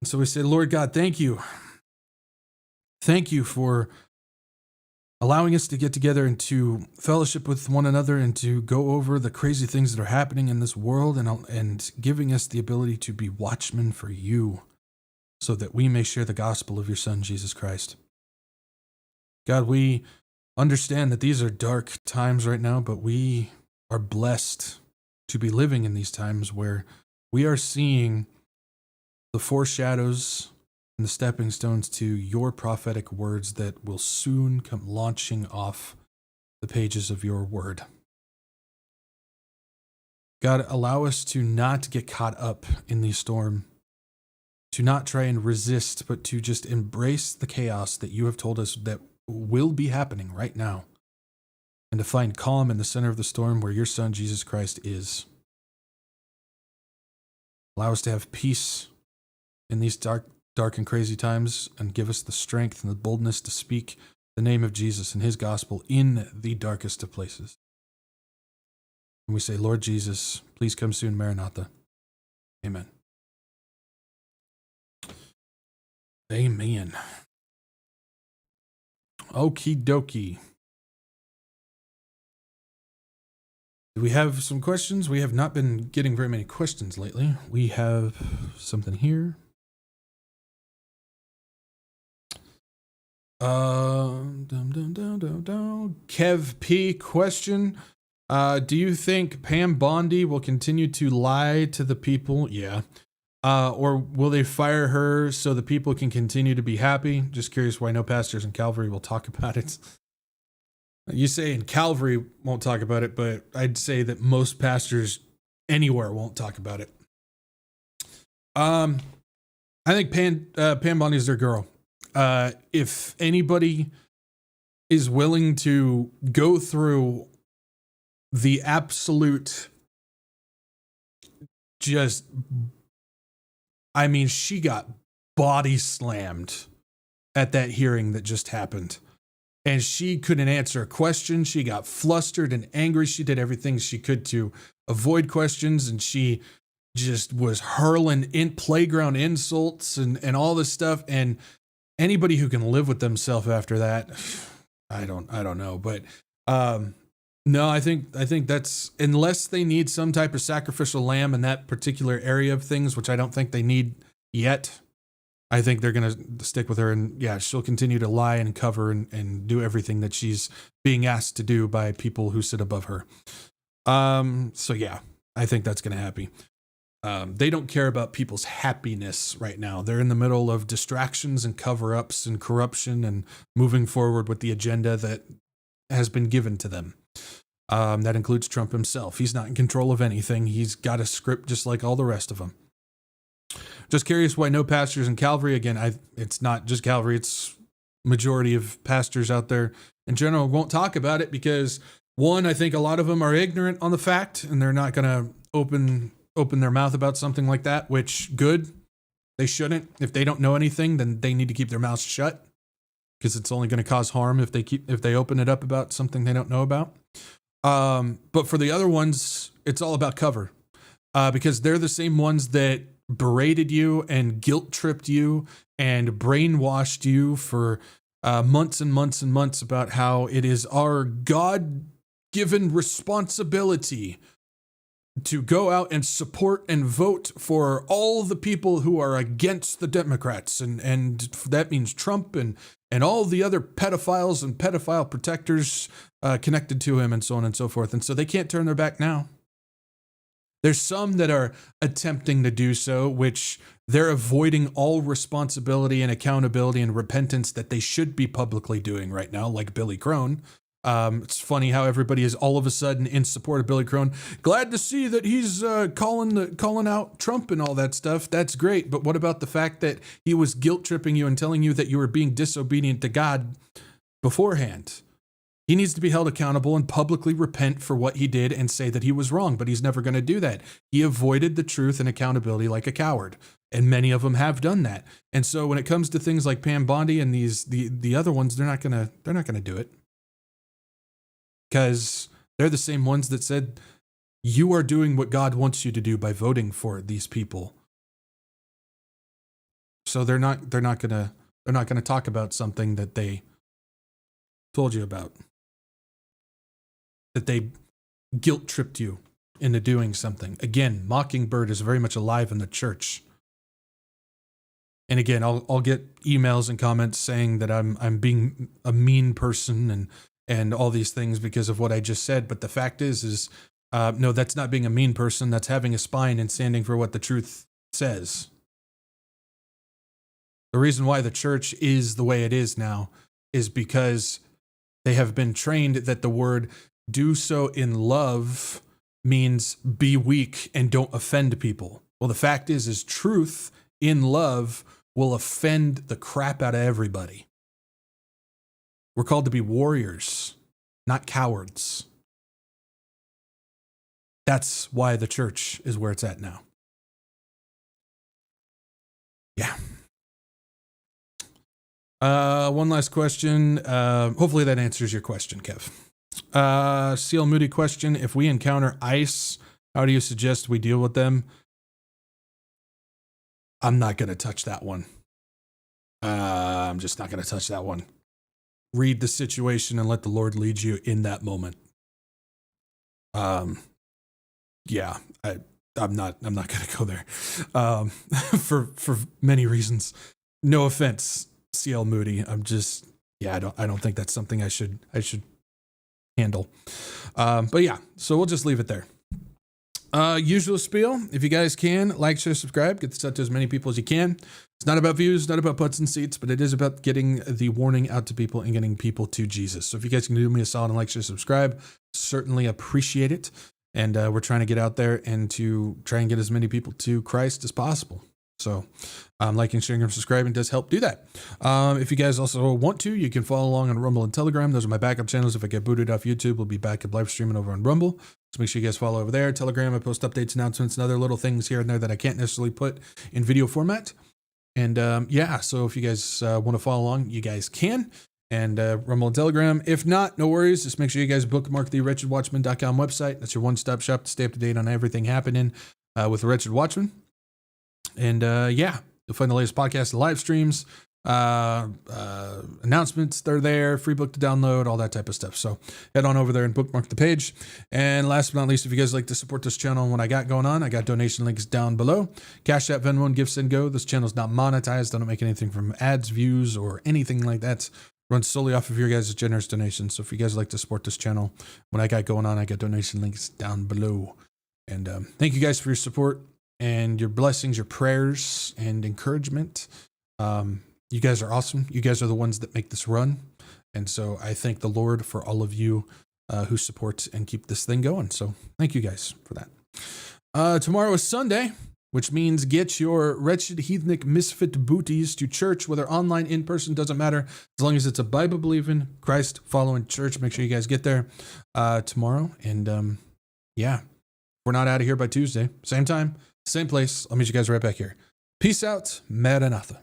And so we say, Lord God, thank you. Thank you for allowing us to get together and to fellowship with one another and to go over the crazy things that are happening in this world, and giving us the ability to be watchmen for you so that we may share the gospel of your Son, Jesus Christ. God, we understand that these are dark times right now, but we are blessed to be living in these times where we are seeing the foreshadows and the stepping stones to your prophetic words that will soon come launching off the pages of your word. God, allow us to not get caught up in the storm, to not try and resist, but to just embrace the chaos that you have told us that will be happening right now, and to find calm in the center of the storm where your Son, Jesus Christ, is. Allow us to have peace in these dark and crazy times, and give us the strength and the boldness to speak the name of Jesus and his gospel in the darkest of places. And we say, Lord Jesus, please come soon, Maranatha. Amen. Amen. Okie dokie. Do we have some questions? We have not been getting very many questions lately. We have something here. Kev P question. Do you think Pam Bondi will continue to lie to the people? Yeah. Or will they fire her so the people can continue to be happy? Just curious why no pastors in Calvary will talk about it. You say in Calvary won't talk about it, but I'd say that most pastors anywhere won't talk about it. I think Pam Bondi's their girl. If anybody is willing to go through the absolute she got body slammed at that hearing that just happened. And she couldn't answer a question. She got flustered and angry. She did everything she could to avoid questions, and she just was hurling in playground insults and all this stuff. And anybody who can live with themselves after that, I don't know. But no, I think that's, unless they need some type of sacrificial lamb in that particular area of things, which I don't think they need yet. I think they're going to stick with her, and yeah, she'll continue to lie and cover and do everything that she's being asked to do by people who sit above her. So yeah, I think that's going to happen. They don't care about people's happiness right now. They're in the middle of distractions and cover-ups and corruption and moving forward with the agenda that has been given to them. That includes Trump himself. He's not in control of anything. He's got a script just like all the rest of them. Just curious why no pastors in Calvary. Again, it's not just Calvary. It's majority of pastors out there in general won't talk about it because, one, I think a lot of them are ignorant on the fact, and they're not going to open their mouth about something like that, which good. They shouldn't. If they don't know anything, then they need to keep their mouths shut because it's only going to cause harm if they open it up about something they don't know about. But for the other ones, it's all about cover because they're the same ones that berated you and guilt tripped you and brainwashed you for months and months and months about how it is our God-given responsibility to go out and support and vote for all the people who are against the Democrats. And that means Trump and all the other pedophiles and pedophile protectors connected to him and so on and so forth. And so they can't turn their back now. There's some that are attempting to do so, which they're avoiding all responsibility and accountability and repentance that they should be publicly doing right now, like Billy Crone. It's funny how everybody is all of a sudden in support of Billy Crone. Glad to see that he's calling out Trump and all that stuff. That's great. But what about the fact that he was guilt tripping you and telling you that you were being disobedient to God beforehand? He needs to be held accountable and publicly repent for what he did and say that he was wrong, but he's never going to do that. He avoided the truth and accountability like a coward, and many of them have done that. And so when it comes to things like Pam Bondi and the other ones, they're not going to do it. Because they're the same ones that said, you are doing what God wants you to do by voting for these people. So they're not going to talk about something that they told you about, that they guilt tripped you into doing something. Again, Mockingbird is very much alive in the church. And again, I'll get emails and comments saying that I'm being a mean person and all these things because of what I just said. But the fact is no, that's not being a mean person. That's having a spine and standing for what the truth says. The reason why the church is the way it is now is because they have been trained that the word do so in love means be weak and don't offend people. Well, the fact is truth in love will offend the crap out of everybody. We're called to be warriors, not cowards. That's why the church is where it's at now. Yeah. One last question. Hopefully that answers your question, Kev. CL Moody question. If we encounter ICE, how do you suggest we deal with them? I'm not going to touch that one. I'm just not going to touch that one. Read the situation and let the Lord lead you in that moment. Yeah, I'm not going to go there. For many reasons. No offense, CL Moody. I don't think that's something I should handle. But yeah, so we'll just leave it there. Usual spiel. If you guys can, like, share, subscribe, get this out to as many people as you can. It's not about views, not about butts and seats, but it is about getting the warning out to people and getting people to Jesus. So if you guys can do me a solid and like, share, subscribe, certainly appreciate it. And we're trying to get out there and to try and get as many people to Christ as possible. So liking, sharing, and subscribing does help do that. If you guys also want to, you can follow along on Rumble and Telegram. Those are my backup channels. If I get booted off YouTube, we'll be back up live streaming over on Rumble. So make sure you guys follow over there. Telegram, I post updates, announcements, and other little things here and there that I can't necessarily put in video format. And so if you guys want to follow along, you guys can. And Rumble and Telegram. If not, no worries. Just make sure you guys bookmark the WretchedWatchmen.com website. That's your one-stop shop to stay up to date on everything happening with the Wretched Watchmen. And you'll find the latest podcasts and live streams, announcements. They're there, free book to download, all that type of stuff. So head on over there and bookmark the page. And last but not least, if you guys like to support this channel and what I got going on, I got donation links down below. CashApp, Venmo, and Gifts and Go. This channel's not monetized. I don't make anything from ads, views, or anything like that. Runs solely off of your guys' generous donations. So if you guys like to support this channel, what I got going on, I got donation links down below. And thank you guys for your support and your blessings, your prayers, and encouragement. You guys are awesome. You guys are the ones that make this run. And so I thank the Lord for all of you who support and keep this thing going. So thank you guys for that. Tomorrow is Sunday, which means get your wretched heathenic misfit booties to church, whether online, in person, doesn't matter. As long as it's a Bible-believing, Christ-following church, make sure you guys get there tomorrow. And we're not out of here by Tuesday. Same time, same place. I'll meet you guys right back here. Peace out. Maranatha.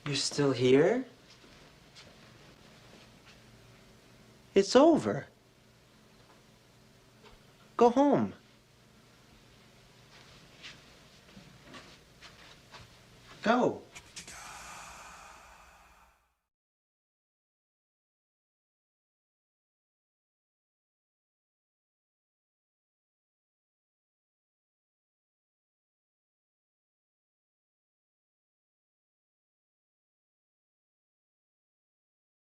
You're still here? It's over. Go home. Go.